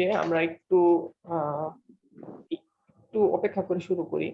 ওকে, আমরা আহ, একটু অপেক্ষা করে শুরু করি।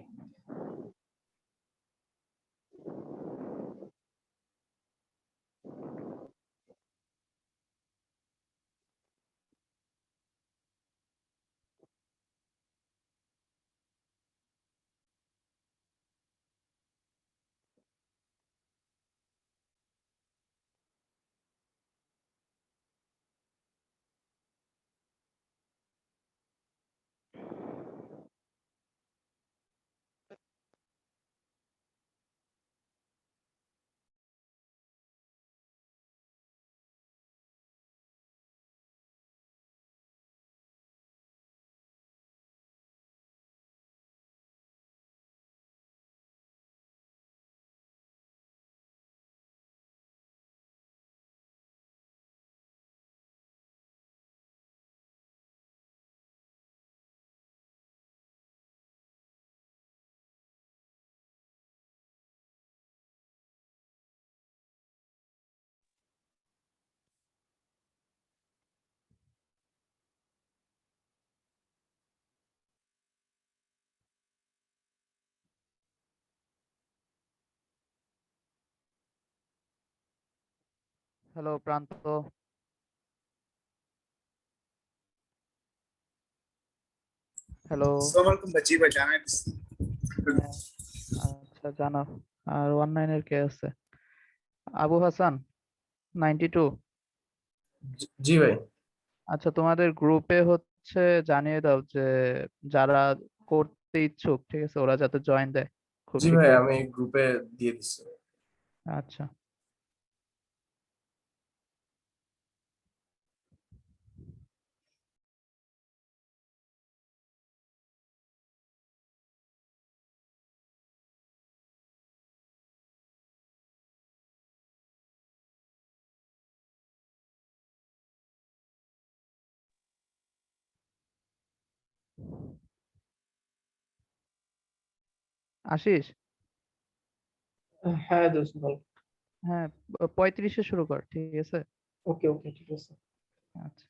হ্যালো প্রান্ত। হ্যালো। আসসালামু আলাইকুম ভাই। জি ভাই, জানাই দিচ্ছি। হ্যাঁ, আচ্ছা জানাও। আর 19 এর কে আছে? আবু হাসান 92। জি ভাই। আচ্ছা, তোমাদের গ্রুপে হচ্ছে জানিয়ে দাও যে যারা করতে ইচ্ছুক, ঠিক আছে, ওরা যাতে জয়েন দেয় খুব জি ভাই, শীঘ্রই। আমি গ্রুপে দিয়ে দিচ্ছি। আচ্ছা। আশিস। হ্যাঁ দোস্ত ভাই। হ্যাঁ, 35-এ শুরু কর, ঠিক আছে। ওকে ওকে, ঠিক আছে। আচ্ছা।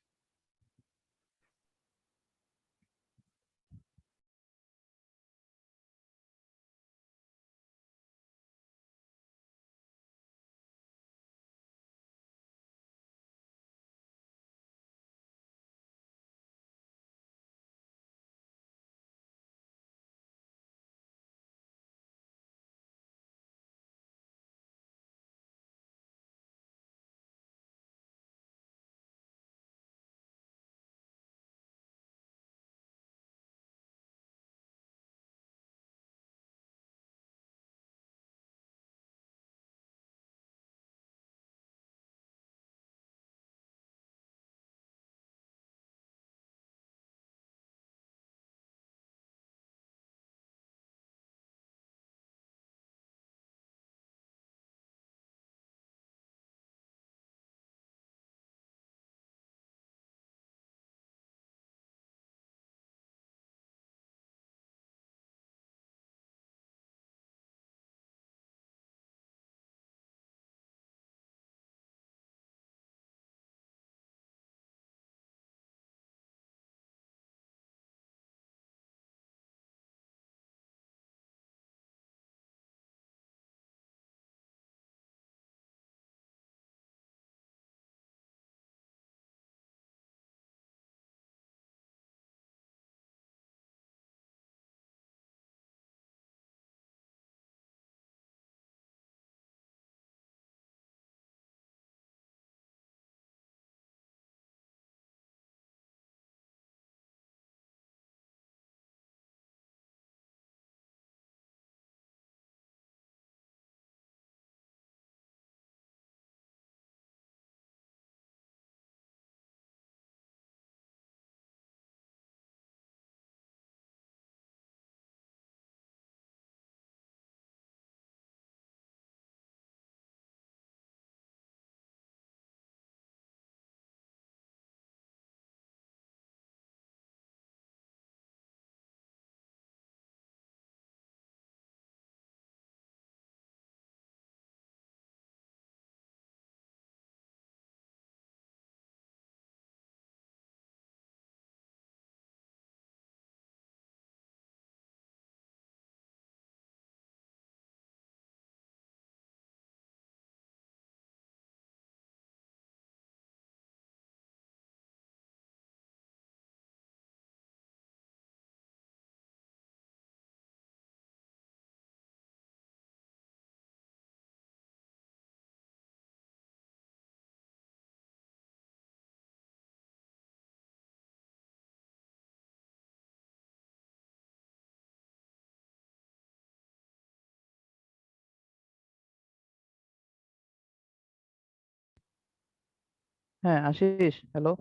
হ্যাঁ, আশিস, হ্যালো।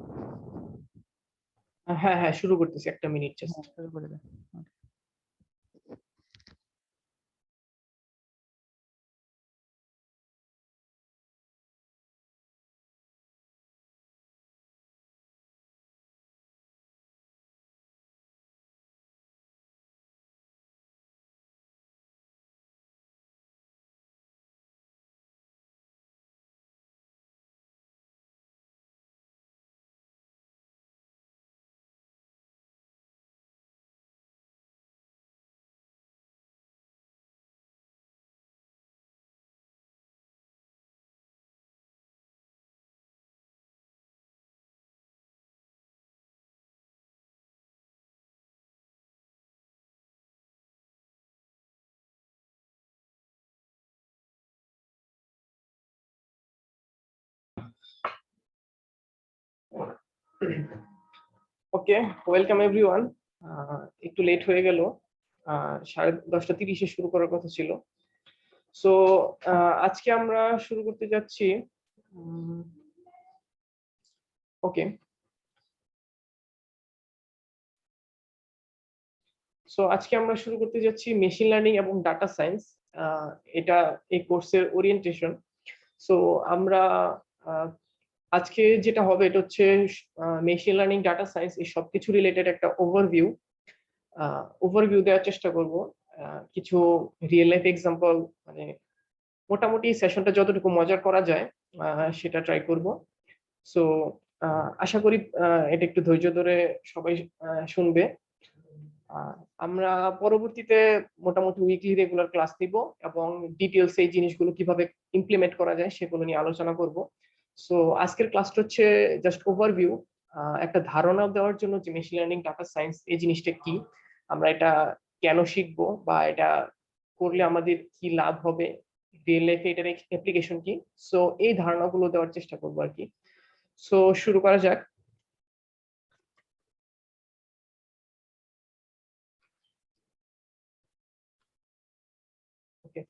হ্যাঁ হ্যাঁ, শুরু করতেছি, একটা মিনিট জাস্ট। শুরু করে দে। ওকে, ওয়েলকাম এভরিওয়ান। একটু লেট হয়ে গেল, 10:30 শুরু করার কথা ছিল। সো আজকে আমরা শুরু করতে যাচ্ছি। ওকে, সো আজকে আমরা শুরু করতে যাচ্ছি মেশিন লার্নিং এবং ডাটা সায়েন্স। এটা এই কোর্সের ওরিয়েন্টেশন। সো আমরা আহ, আজকে যেটা হবে এটা হচ্ছে মেশিন লার্নিং, ডাটা সায়েন্স এই সবকিছু রিলেটেড একটা ওভারভিউ দেওয়ার চেষ্টা করব। কিছু রিয়েল লাইফ এক্সাম্পল, মানে মোটামুটি সেশনটা যতটুকু মজার করা যায় সেটা ট্রাই করব। সো আশা করি এটা একটু ধৈর্য ধরে সবাই শুনবে। আমরা পরবর্তীতে মোটামুটি উইকলি রেগুলার ক্লাস নিব এবং ডিটেলস এই জিনিসগুলো কিভাবে ইমপ্লিমেন্ট করা যায় সেগুলো নিয়ে আলোচনা করব। সো আজকের ক্লাসটা হচ্ছে জাস্ট ওভারভিউ, একটা ধারণা দেওয়ার জন্য যে মেশিন লার্নিং, ডাটা সায়েন্স এই জিনিসটা কি, আমরা এটা কেন শিখবো, বা এটা করলে আমাদের কি লাভ হবে, রিয়েল লাইফে এটার অ্যাপ্লিকেশন কি। সো এই ধারণাগুলো দেওয়ার চেষ্টা করবো আর কি। সো শুরু করা যাক। ওকে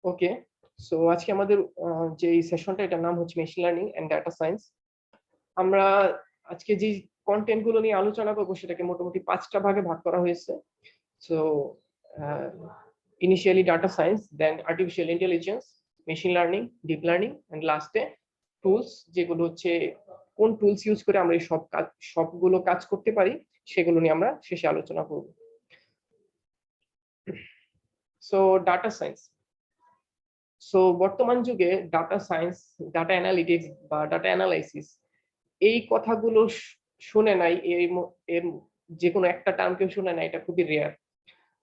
ওকে সো আজকে আমাদের যে সেশনটা, এটার নাম হচ্ছে machine learning and data science. আমরা আজকে যে কন্টেন্ট গুলো নিয়ে আলোচনা করবো সেটাকে মোটামুটি 5টা ভাগে ভাগ করা হয়েছে। So initially data science, then artificial intelligence, machine learning, deep learning, and লাস্টে টুলস, যেগুলো হচ্ছে কোন টুলস ইউজ করে আমরা এই সবগুলো কাজ করতে পারি, সেগুলো নিয়ে আমরা শেষে আলোচনা করব। So data science. সো বর্তমান যুগে ডাটা সায়েন্স, ডাটা অ্যানালিটিক্স বা ডাটা অ্যানালাইসিস এই কথাগুলো শুনে নাই, এর যে কোনো একটা টার্ম কেউ শুনে নাই, এটা খুবই রেয়ার।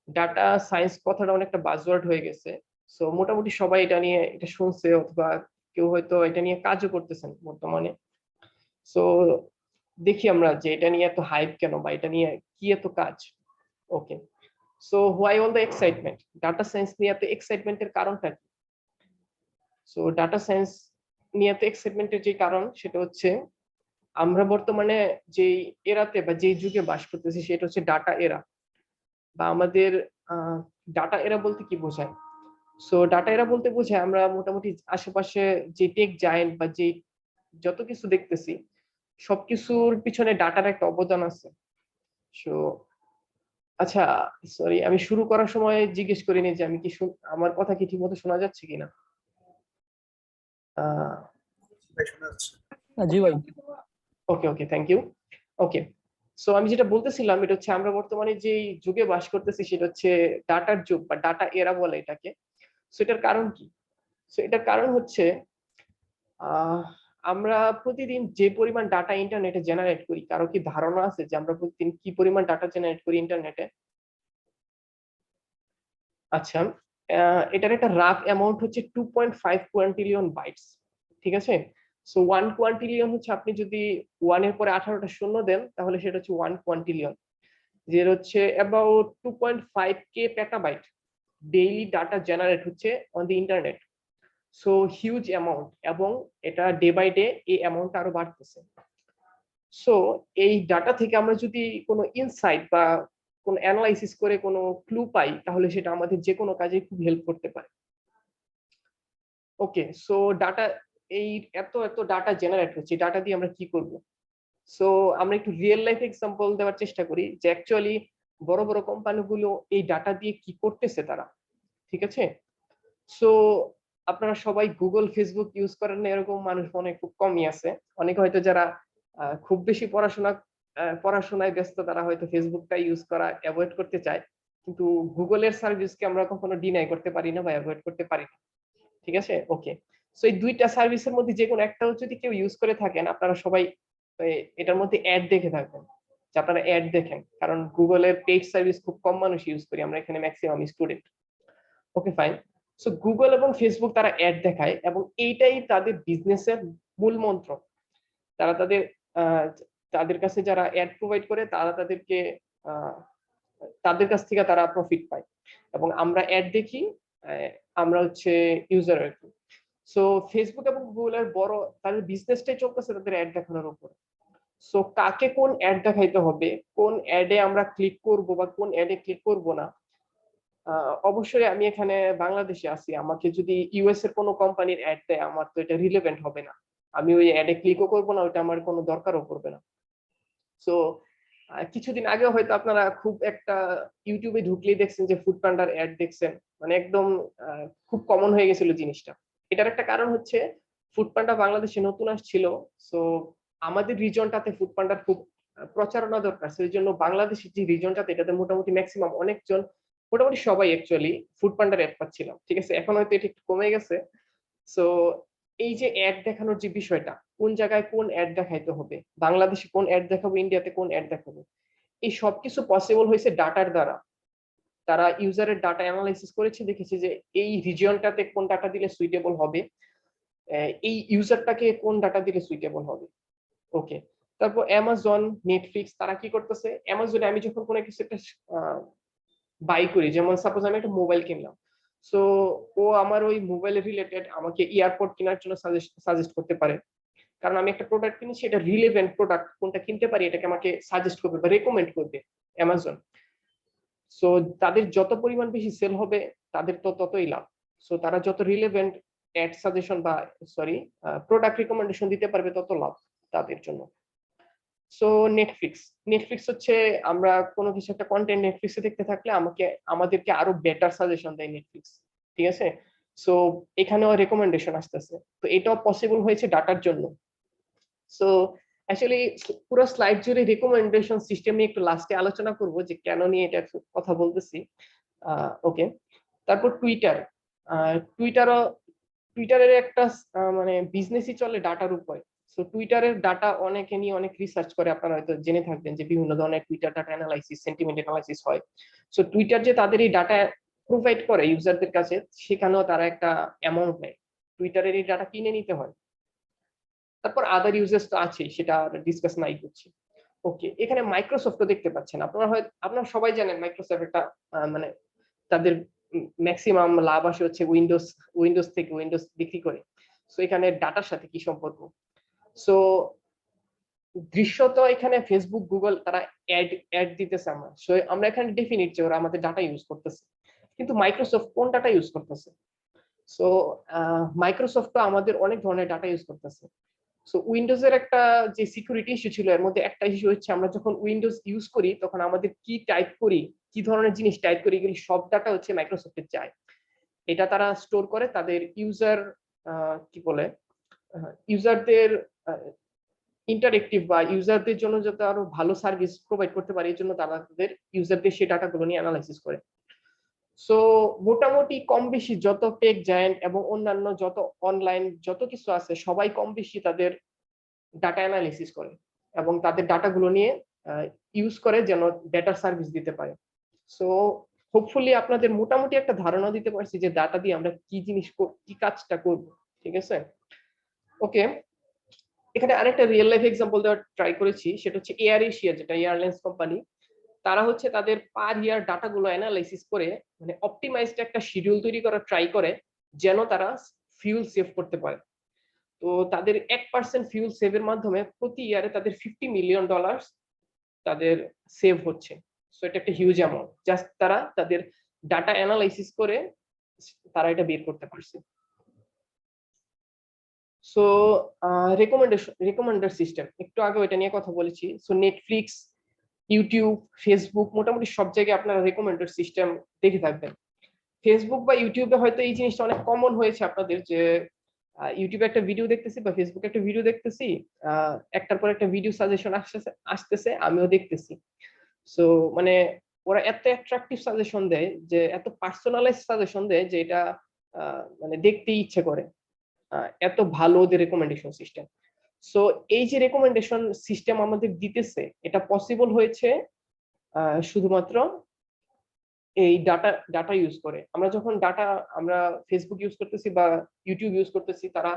ডাটা সায়েন্স কথাটা অনেকটা বাজওয়ার্ড হয়ে গেছে। সো মোটামুটি সবাই এটা নিয়ে এটা শুনছে, অথবা কেউ হয়তো এটা নিয়ে কাজও করতেছেন বর্তমানে। সো দেখি আমরা যে এটা নিয়ে এত হাইপ কেন, বা এটা নিয়ে কি এত কাজ। Okay, so why all the excitement, data science নিয়ে এত এক্সাইটমেন্টের কারণটা কি? সো ডাটা সায়েন্স নিয়ে এত এক্সাইটমেন্টের যে কারণ সেটা হচ্ছে, আমরা বর্তমানে যেই এরাতে বা যেই যুগে বাস করতেছি সেটা হচ্ছে ডাটা এরা, বা আমাদের ডাটা এরা বলতে কি বোঝায়? সো ডাটা এরা বলতে বোঝায় আমরা মোটামুটি আশেপাশে যে টেক জায়েন্ট বা যে যত কিছু দেখতেছি সবকিছুর পিছনে ডাটার একটা অবদান আছে। সো আচ্ছা, সরি, আমি শুরু করার সময় জিজ্ঞেস করিনি যে আমি কি আমার কথা কি ঠিকমতো শোনা যাচ্ছে কিনা। ভাই শোনা যাচ্ছে। জি ভাই। ওকে ওকে, থ্যাংক ইউ। ওকে, সো আমি যেটা বলতেছিলাম এটা হচ্ছে, আমরা বর্তমানে যে যুগে বাস করতেছি সেটা হচ্ছে ডাটার যুগ বা ডাটা এরা বলে এটাকে। সো এটার কারণ কি? সো এটার কারণ হচ্ছে আমরা প্রতিদিন যে পরিমাণ ডাটা ইন্টারনেটে জেনারেট করি, কারো কি ধারণা আছে যে আমরা প্রতিদিন কি পরিমাণ ডাটা জেনারেট করি ইন্টারনেটে? আচ্ছা, এটার একটা রাফ অ্যামাউন্ট হচ্ছে 2.5 কোয়ান্টিলিয়ন বাইটস। ঠিক আছে, সো 1 কোয়ান্টিলিয়ন হচ্ছে, আপনি যদি 1 এর পরে 18টা শূন্য দেন তাহলে সেটা হচ্ছে 1 কোয়ান্টিলিয়ন, যেটা হচ্ছে about 2.5 K petabyte daily data generate হচ্ছে on the internet. So huge amount, এবং এটা ডে বাই ডে এই অ্যামাউন্ট আরো বাড়তেছে। সো এই ডাটা থেকে আমরা যদি কোনো ইনসাইট বা কোন অ্যানালাইসিস করে কোনো ক্লু পাই, তাহলে সেটা আমাদের যে কোনো কাজে খুব হেল্প করতে পারে। ওকে, সো ডাটা, এই এত এত ডাটা জেনারেট হচ্ছে, ডাটা দিয়ে আমরা কি করব? সো আমরা একটু রিয়েল লাইফ এক্সাম্পল দেওয়ার চেষ্টা করি যে অ্যাকচুয়ালি বড় বড় কোম্পানিগুলো এই ডাটা দিয়ে কি করতেছে তারা, ঠিক আছে? সো আপনারা সবাই গুগল ফেসবুক ইউজ করেন না এরকম মানুষ মনে হয় খুব কমই আছে। অনেকে হয়তো যারা খুব বেশি পড়াশোনায় ব্যস্ত, তারা হয়তো ফেসবুকটা ইউজ করা অ্যাভয়েড করতে চায়, কিন্তু গুগলের সার্ভিসকে আমরা কখনো ডিনাই করতে পারি না বা অ্যাভয়েড করতে পারি না, ঠিক আছে? ওকে, সো এই দুইটা সার্ভিসের মধ্যে যে কোনো একটাও যদি কেউ ইউজ করে থাকেন, আপনারা সবাই এটার মধ্যে অ্যাড দেখে থাকবেন, যে আপনারা অ্যাড দেখেন, কারণ গুগলের পেইড সার্ভিস খুব কম মানুষ ইউজ করি, আমরা এখানে maximum student. Okay fine, so Google এবং ফেসবুক তারা অ্যাড দেখায় এবং এইটাই তাদের বিজনেসের মূল মন্ত্র। তারা তাদের কাছে যারা অ্যাড প্রোভাইড করে, তারা তাদের কাছ থেকে তারা প্রফিট পায় এবং আমরা অ্যাড দেখি, আমরা হচ্ছে ইউজার আর কি। সো ফেসবুক এবং গুগলের বড় তাদের বিজনেসটাই চলতেছে তাদের অ্যাড দেখানোর উপর। সো কাকে কোন অ্যাড দেখাইতে হবে, কোন অ্যাডে আমরা ক্লিক করব বা কোন অ্যাডে ক্লিক করব না, অবশ্যই আমি এখানে বাংলাদেশে আছি, আমাকে যদি ইউএস এর কোনো কোম্পানির অ্যাড দেয়, আমার তো এটা রিলেভেন্ট হবে না, আমি ওই অ্যাডে ক্লিকও করবো না, ওইটা আমার কোনো দরকারও পড়বে না। সো কিছুদিন আগেও হয়তো আপনারা খুব একটা ইউটিউবে ঢুকলেই দেখছেন যে ফুড পান্ডার অ্যাড দেখছেন, মানে একদম খুব কমন হয়ে গেছিল জিনিসটা। এটার একটা কারণ হচ্ছে ফুড পান্ডা বাংলাদেশে নতুন আসছিল, সো আমাদের রিজনটাতে ফুড পান্ডার খুব প্রচারণা দরকার, সেই জন্য বাংলাদেশের যে রিজনটাতে, এটাতে মোটামুটি ম্যাক্সিমাম অনেকজন, মোটামুটি সবাই অ্যাকচুয়ালি ফুড পান্ডার অ্যাড পাচ্ছিলাম, ঠিক আছে? এখন হয়তো এটা একটু কমে গেছে। সো এই যে অ্যাড দেখানোর যে বিষয়টা, কোন জায়গায় কোন অ্যাড দেখাইতে হবে, বাংলাদেশে কোন অ্যাড দেখাবো, ইন্ডিয়াতে কোন অ্যাড দেখাবো, এই সবকিছু পসিবল হয়েছে ডাটার দ্বারা। তারা ইউজারের ডাটা অ্যানালাইসিস করেছে, দেখেছে যে এই রিজিয়নটাতে কোন ডাটা দিলে সুইটেবল হবে, এই ইউজারটাকে কোন ডাটা দিলে সুইটেবল হবে। ওকে, তারপর অ্যামাজন, নেটফ্লিক্স তারা কি করতেছে, অ্যামাজনে আমি যখন কোনো কিছু একটা বাই করি, যেমন সাপোজ আমি একটা মোবাইল কিনলাম, সো ও আমার ওই মোবাইল রিলেটেড আমাকে ইয়ারপড কেনার জন্য সাজেস্ট করতে পারে, কারণ আমি একটা প্রোডাক্ট কিনি, সেটা রিলেভেন্ট প্রোডাক্ট কোনটা কিনতে পারি এটাকে আমাকে সাজেস্ট করবে বা রেকমেন্ড করবে অ্যামাজন। সো তাদের যত পরিমাণ বেশি সেল হবে, তাদের তো ততই লাভ। সো তারা যত রিলেভেন্ট অ্যাড সাজেশন বা প্রোডাক্ট রিকমেন্ডেশন দিতে পারবে, তত লাভ তাদের জন্য। সো নেটফ্লিক্স হচ্ছে, আমরা কোনো কিছু একটা কন্টেন্ট নেটফ্লিক্সে দেখতে থাকলে আমাদেরকে আরো বেটার সাজেশন দেয় নেটফ্লিক্স, ঠিক আছে? সো এখানেও রেকমেন্ডেশন আসতেছে, তো এটাও পসিবল হয়েছে ডাটার জন্য। সো অ্যাকচুয়ালি পুরো স্লাইড জুড়ে রিকমেন্ডেশন সিস্টেম নিয়ে একটু লাস্টে আলোচনা করব, যে কেন নিয়ে এটা কথা বলতেছি। ওকে, তারপর টুইটারও, টুইটারের একটা মানে বিজনেসই চলে ডাটার উপর। সো টুইটারের ডাটা অনেকে নিয়ে অনেক রিসার্চ করে, আপনারা হয়তো জেনে থাকবেন যে বিভিন্ন ধরনের Twitter data analysis, sentiment analysis হয়। সো টুইটার যে তাদের এই ডাটা প্রোভাইড করে ইউজারদের কাছে, সেখানেও তারা একটা অ্যামাউন্ট নেয়, টুইটারের এই ডাটা কিনে নিতে হয়। তারপর আদার ইউজেস তো আছেই, সেটা ডিসকাস নাই করছি। ওকে, এখানে মাইক্রোসফটও দেখতে পাচ্ছেন, আপনারা সবাই জানেন মাইক্রোসফট একটা মানে তাদের ম্যাক্সিমাম লাভ আসে হচ্ছে উইন্ডোজ থেকে, উইন্ডোজ বিক্রি করে। সো এখানে ডাটার সাথে কি সম্পর্ক? সো দৃশ্যত এখানে ফেসবুক, গুগল তারা অ্যাড দিতেছে, আমরা এখানে ডেফিনিট যে ওরা আমাদের ডাটা ইউজ করতেছে, কিন্তু মাইক্রোসফট কোন ডাটা ইউজ করতেছে? সো মাইক্রোসফট আমাদের অনেক ধরনের ডাটা ইউজ করতেছে। সো উইন্ডোজের একটা যে সিকিউরিটি ইস্যু ছিল, এর মধ্যে একটা ইস্যু হচ্ছে আমরা যখন উইন্ডোজ ইউজ করি, তখন আমাদের কি টাইপ করি, কি ধরনের জিনিস টাইপ করি, এগুলি সব ডাটা হচ্ছে মাইক্রোসফটের যায়। এটা তারা স্টোর করে তাদের ইউজার, কি বলে, ইউজারদের ইন্টারেক্টিভ বা ইউজারদের জন্য যাতে আরো ভালো সার্ভিস প্রোভাইড করতে পারে, এই জন্য তারা তাদের ইউজারদের সেই ডাটাগুলো নিয়ে অ্যানালাইসিস করে। সো মোটামুটি কম বেশি যত টেক জায়ান্ট এবং অন্যান্য যত অনলাইন যত কিছু আছে, সবাই কম বেশি তাদের ডাটা অ্যানালাইসিস করে এবং তাদের ডাটাগুলো নিয়ে ইউজ করে যেন বেটার সার্ভিস দিতে পারে। সো হোপফুলি আপনাদের মোটামুটি একটা ধারণা দিতে পারছি যে ডাটা দিয়ে আমরা কি কাজটা করব, ঠিক আছে? ওকে, এখানে আরেকটা রিয়েল লাইফ এক্সাম্পল দেওয়ার ট্রাই করেছি, সেটা হচ্ছে এয়ার এশিয়া, যেটা এয়ারলাইন্স কোম্পানি। তারা হচ্ছে তাদের পার ইয়ার ডাটাগুলো অ্যানালাইসিস করে, মানে অপটিমাইজড একটা শিডিউল তৈরি করার ট্রাই করে, যেন তারা ফিউল সেভ করতে পারে। তো তাদের 1% ফিউল সেভের মাধ্যমে প্রতি ইয়ারে তাদের $50 মিলিয়ন তাদের সেভ হচ্ছে। সো এটা একটা হিউজ অ্যামাউন্ট, জাস্ট তারা তাদের ডাটা অ্যানালাইসিস করে তারা এটা বের করতে পারছে। সো রেকমেন্ডার সিস্টেম, একটু আগে এটা নিয়ে কথা বলেছি। সো নেটফ্লিক্স, ইউটিউব, ফেসবুক, মোটামুটি সব জায়গায় আপনারা রেকমেন্ডার সিস্টেম দেখে থাকবেন। ফেসবুক বা ইউটিউবে হয়তো এই জিনিসটা অনেক কমন হয়েছে আপনাদের, যে ইউটিউবে একটা ভিডিও দেখতেছি বা ফেসবুকে একটা ভিডিও দেখতেছি, একটার পর একটা ভিডিও সাজেশন আসতেছে, আমিও দেখতেছি। সো মানে ওরা এত অ্যাট্রাকটিভ সাজেশন দেয়, যে এত পার্সোনালাইজ সাজেশন দেয়, যে এটা মানে দেখতেই ইচ্ছে করে, এত ভালো ওদের রেকমেন্ডেশন সিস্টেম। সো এই যে রেকমেন্ডেশন সিস্টেম আমাদের দিতেছে, এটা পসিবল হয়েছে শুধুমাত্র এই ডাটা ইউজ করে। আমরা যখন আমরা ফেসবুক ইউজ করতেছি বা ইউটিউব ইউজ করতেছি, তারা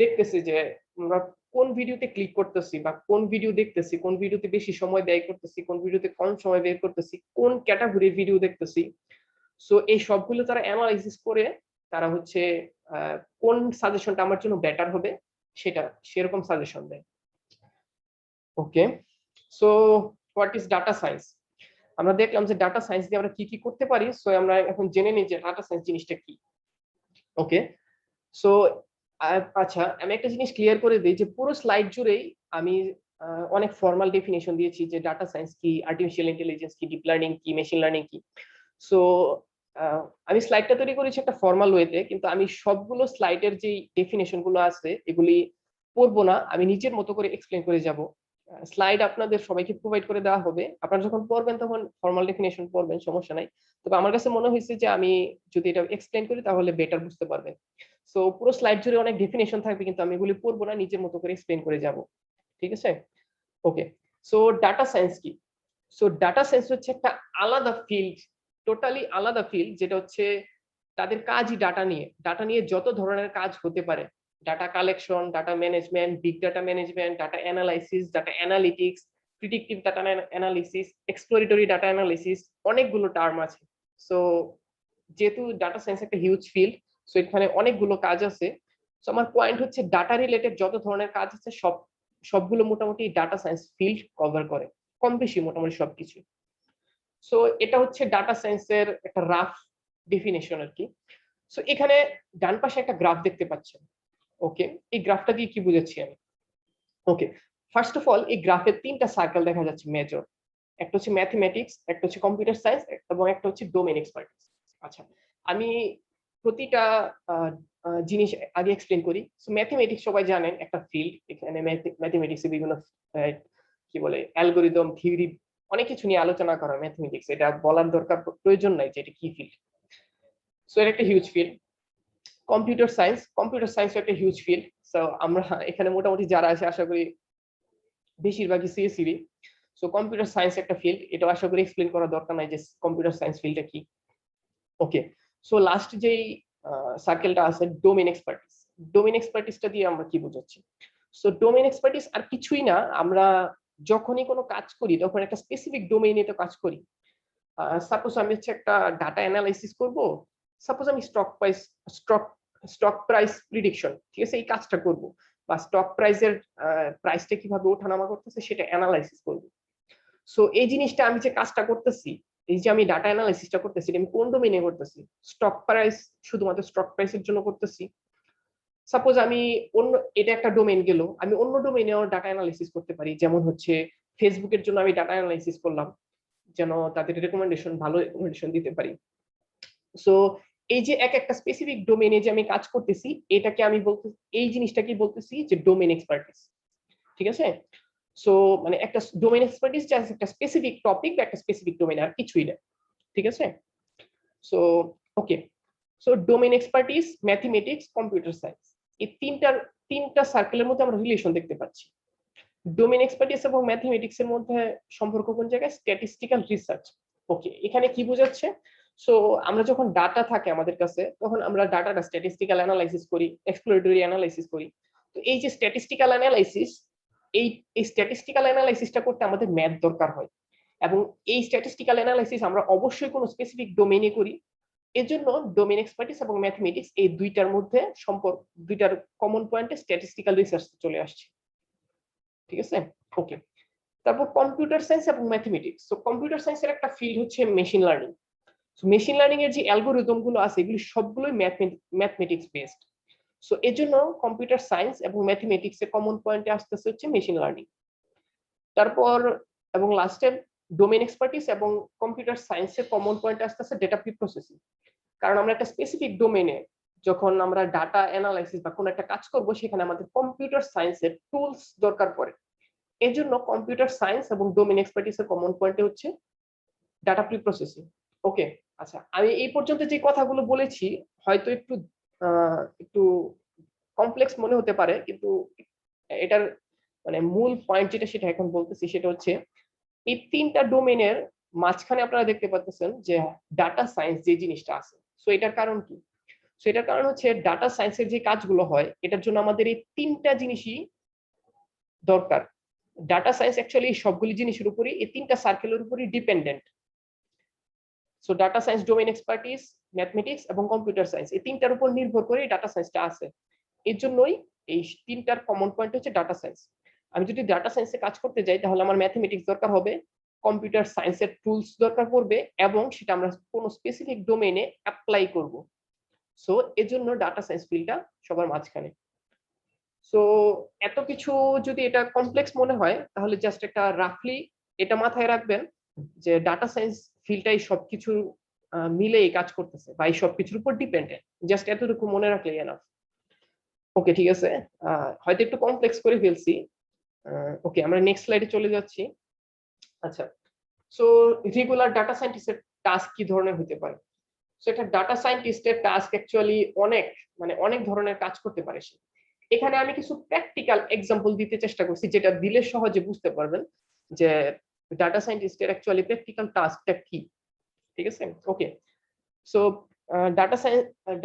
দেখতেছে যে আমরা কোন ভিডিওতে ক্লিক করতেছি বা কোন ভিডিও দেখতেছি, কোন ভিডিওতে বেশি সময় ব্যয় করতেছি, কোন ভিডিওতে কম সময় ব্যয় করতেছি, কোন ক্যাটাগরির ভিডিও দেখতেছি। সো এই সবগুলো তারা অ্যানালাইসিস করে তারা হচ্ছে কোন সাজেশনটা আমার জন্য বেটার হবে সেরকম সাজেশন দেয়। Okay, so what is data science? আমরা দেখলাম যে ডাটা সায়েন্স দিয়ে আমরা কি কি করতে পারি। সো আমরা এখন জেনে নিই যে ডাটা সায়েন্স জিনিসটা কি। ওকে, সো আচ্ছা, আমি একটা জিনিস ক্লিয়ার করে দিই যে পুরো স্লাইড জুড়েই আমি অনেক ফর্মাল ডেফিনেশন দিয়েছি যে ডাটা সায়েন্স কি, আর্টিফিশিয়াল ইন্টেলিজেন্স কি, ডিপ লার্নিং কি, মেশিন লার্নিং কি। সো আমি স্লাইডটা তৈরি করেছি একটা ফর্মাল ওয়েতে, কিন্তু আমি সবগুলো স্লাইডের যে ডেফিনেশন গুলো আছে এগুলি পড়বো না, আমি নিজের মতো করে এক্সপ্লেন করে যাব। স্লাইড আপনাদের সবাইকে প্রোভাইড করে দেওয়া হবে, আপনারা যখন পড়বেন তখন ফর্মাল ডেফিনেশন পড়বেন, সমস্যা নাই। তবে আমার কাছে মনে হয়েছে যে আমি যদি এটা এক্সপ্লেন করি তাহলে বেটার বুঝতে পারবেন। সো পুরো স্লাইড জুড়ে অনেক ডেফিনেশন থাকবে, কিন্তু আমি এগুলি পড়বো না, নিজের মতো করে এক্সপ্লেন করে যাব। ঠিক আছে? ওকে, সো ডাটা সায়েন্স কি? সো ডাটা সায়েন্স হচ্ছে একটা আলাদা ফিল্ড, টোটালি আলাদা ফিল্ড, যেটা হচ্ছে তাদের কাজই ডাটা নিয়ে যত ধরনের কাজ হতে পারে, data collection, data management, big data management, data analysis, data analytics, predictive data analysis, exploratory data analysis, অনেকগুলো টার্ম আছে। সো যেহেতু ডাটা সায়েন্স একটা হিউজ ফিল্ড, সো এখানে অনেকগুলো কাজ আছে। সো আমার পয়েন্ট হচ্ছে ডাটা রিলেটেড যত ধরনের কাজ আছে সবগুলো মোটামুটি ডাটা সায়েন্স ফিল্ড কভার করে, কম বেশি মোটামুটি সবকিছু। সো এটা হচ্ছে ডাটা সায়েন্সের একটা রাফ ডেফিনেশন আর কি। সো এখানে ডান পাশে একটা গ্রাফ দেখতে পাচ্ছেন। ওকে, এই গ্রাফটা দিয়ে কি বুঝাচ্ছি আমি? ওকে, ফার্স্ট অফ অল এই গ্রাফের তিনটা সার্কেল দেখা যাচ্ছে মেজর। একটা হচ্ছে ম্যাথমেটিক্স, একটা হচ্ছে কম্পিউটার সায়েন্স, এবং একটা হচ্ছে ডোমেইন এক্সপার্টিস। আচ্ছা, আমি প্রতিটা জিনিস আগে এক্সপ্লেন করি। সো ম্যাথমেটিক্স সবাই জানেন একটা ফিল্ড, এখানে ম্যাথমেটিক্সে বিভিন্ন কি বলে অ্যালগরিদম, থিওরি, অনেক কিছু নিয়ে আলোচনা করা ম্যাথমেটিক্স, এটা বলার দরকার প্রয়োজন নাই যে এটা কি ফিল্ড। সো এটা একটা হিউজ ফিল্ড। কম্পিউটার সায়েন্স একটা হিউজ ফিল্ড। সো আমরা এখানে মোটামুটি যারা আছে আশা করি বেশিরভাগই সিএসসি। সো কম্পিউটার সায়েন্স একটা ফিল্ড, এটা আশা করি এক্সপ্লেন করার দরকার নাই যে কম্পিউটার সায়েন্স ফিল্ডটা কি। ওকে, সো লাস্ট যেই সার্কেলটা আছে ডোমেইন এক্সপার্টিস। ডোমেইন এক্সপার্টিসটা দিয়ে আমরা কি বোঝাচ্ছি? সো ডোমেইন এক্সপার্টিস আর কিছুই না, আমরা যখনই কোনো কাজ করি তখন একটা স্পেসিফিক ডোমেইনে তো কাজ করি। সাপোজ আমি হচ্ছে একটা ডাটা অ্যানালাইসিস করব, সাপোজ আমি স্টক প্রাইস প্রিডিকশন, ঠিক আছে, এই কাজটা করব, বা স্টক প্রাইসের প্রাইসটা কিভাবে ওঠানামা করতেছে সেটা অ্যানালাইসিস করব। সো এই জিনিসটা আমি যে কাজটা করতেছি, এই যে আমি ডাটা অ্যানালাইসিসটা করতেছি, আমি কোন ডোমেইনে করতেছি? স্টক প্রাইস, শুধুমাত্র স্টক প্রাইসের জন্য করতেছি। সাপোজ আমি অন্য, এটা একটা ডোমেইন গেল, আমি অন্য ডোমেইনেও ডাটা অ্যানালাইসিস করতে পারি, যেমন হচ্ছে ফেসবুকের জন্য আমি ডাটা অ্যানালাইসিস করলাম যেন তাদের ভালো রেকমেন্ডেশন দিতে পারি। সো এই যে একটা স্পেসিফিক ডোমেইনে যে আমি কাজ করতেছি, এটাকে আমি এই জিনিসটাকে বলতেছি যে ডোমেইন এক্সপার্টিস। ঠিক আছে? সো মানে একটা ডোমেইন এক্সপার্টিস যে একটা স্পেসিফিক টপিক বা একটা স্পেসিফিক ডোমেইন, আর কিছুই না। ঠিক আছে? So okay, so domain expertise, mathematics, computer science, এই তিনটা সার্কেলের মধ্যে আমরা রিলেশন দেখতে পাচ্ছি। ডোমেইন এক্সপার্টিস এবং ম্যাথমেটিক্স এর মধ্যে সম্পর্ক কোন জায়গায়? Statistical research. ওকে, এখানে কি বোঝাচ্ছে? সো আমরা যখন ডাটা থাকে আমাদের কাছে, তখন আমরা ডাটাটা স্ট্যাটিস্টিক্যাল অ্যানালাইসিস করি, এক্সপ্লোরেটরি অ্যানালাইসিস করি। তো এই যে স্ট্যাটিস্টিক্যাল অ্যানালাইসিস, এই স্ট্যাটিস্টিক্যাল অ্যানালাইসিসটা করতে আমাদের ম্যাথ দরকার হয়, এবং এই স্ট্যাটিস্টিক্যাল অ্যানালাইসিস আমরা অবশ্যই কোনো স্পেসিফিক ডোমেইনে করি। এজন্য ডোমেইন এক্সপার্টিস এবং ম্যাথমেটিক্স, এই দুইটার মধ্যে সম্পর্ক, দুইটার কমন পয়েন্টে স্ট্যাটিস্টিক্যাল রিসার্চ চলে আসছে। ঠিক আছে? ওকে, তারপর কম্পিউটার সায়েন্স এবং ম্যাথমেটিক্স। তো কম্পিউটার সায়েন্সের একটা ফিল্ড হচ্ছে machine learning. So machine learning এর যে অ্যালগোরিদম গুলো আছে এগুলি সবগুলোই ম্যাথমেটিক্স বেসড। সো এর জন্য কম্পিউটার সায়েন্স এবং ম্যাথমেটিক্স এর কমন পয়েন্টে আসতেছে হচ্ছে মেশিন লার্নিং। তারপর এবং লাস্টে ডোমেইন এক্সপার্টিস এবং কম্পিউটার সায়েন্সের কমন পয়েন্ট আসতেছে ডেটা প্রি প্রসেসিং। কারণ আমরা একটা স্পেসিফিক ডোমেইনে যখন আমরা ডাটা অ্যানালাইসিস বা কোনো একটা কাজ করব সেখানে আমাদের কম্পিউটার সায়েন্সের টুলস দরকার পড়ে। এর জন্য কম্পিউটার সায়েন্স এবং ডোমেইন এক্সপার্টিসের কমন পয়েন্টে হচ্ছে ডাটা প্রি প্রসেসিং। ওকে, আচ্ছা আমি এই পর্যন্ত যে কথাগুলো বলেছি হয়তো একটু কমপ্লেক্স মনে হতে পারে, কিন্তু এটার মানে মূল পয়েন্ট যেটা সেটা এখন বলতেছি, সেটা হচ্ছে এই তিনটা ডোমেইনের মাঝখানে আপনারা দেখতে পাচ্ছেন যে ডাটা সায়েন্স যে জিনিসটা আছে। সো এটার কারণ কি? সো এটার কারণ হচ্ছে ডাটা সায়েন্সের যে কাজগুলো হয় এটার জন্য আমাদের এই তিনটা জিনিসই দরকার। ডাটা সায়েন্স অ্যাকচুয়ালি সবগুলি জিনিসের উপরই, এই তিনটা সার্কেলের উপরই dependent. So data science, domain expertise, mathematics এবং কম্পিউটার সায়েন্স এই তিনটার উপর নির্ভর করে ডাটা সায়েন্সটা আছে। এর জন্যই এই তিনটার কমন পয়েন্ট হচ্ছে ডাটা সায়েন্স। আমি যদি ডাটা সায়েন্সে কাজ করতে যাই তাহলে আমার ম্যাথমেটিক্স দরকার হবে, কম্পিউটার সায়েন্সের টুলস দরকার পড়বে এবং সেটা আমরা কোনো স্পেসিফিক ডোমেইনে অ্যাপ্লাই করব। সো এর জন্য ডাটা সায়েন্স ফিল্ডটা সবার মাঝখানে। সো এত কিছু যদি এটা কমপ্লেক্স মনে হয় তাহলে জাস্ট একটা রাফলি এটা মাথায় রাখবেন যে ডাটা সায়েন্স ফিল্ডটাই সবকিছু মিলেই কাজ করতেছে বা এই সবকিছুর উপর ডিপেন্ডেন্ট। জাস্ট এতটুকু মনে রাখলেই এনাফ। ওকে, ঠিক আছে, হয়তো একটু কমপ্লেক্স করে ফেলছি। ওকে, আমরা নেক্সট স্লাইডে চলে যাচ্ছি। আচ্ছা, সো রেগুলার ডাটা সায়েন্টিস্টের টাস্ক কি ধরনের হতে পারে? সো একটা ডাটা সায়েন্টিস্টের টাস্ক অ্যাকচুয়ালি অনেক ধরনের কাজ করতে পারে সে। এখানে আমি কিছু প্র্যাকটিক্যাল এক্সাম্পল দিতে চেষ্টা করছি যেটা দিলে সহজে বুঝতে পারবেন যে ডাটা সায়েন্টিস্টের অ্যাকচুয়ালি প্র্যাকটিক্যাল টাস্কটা কি। ঠিক আছে, ওকে। সো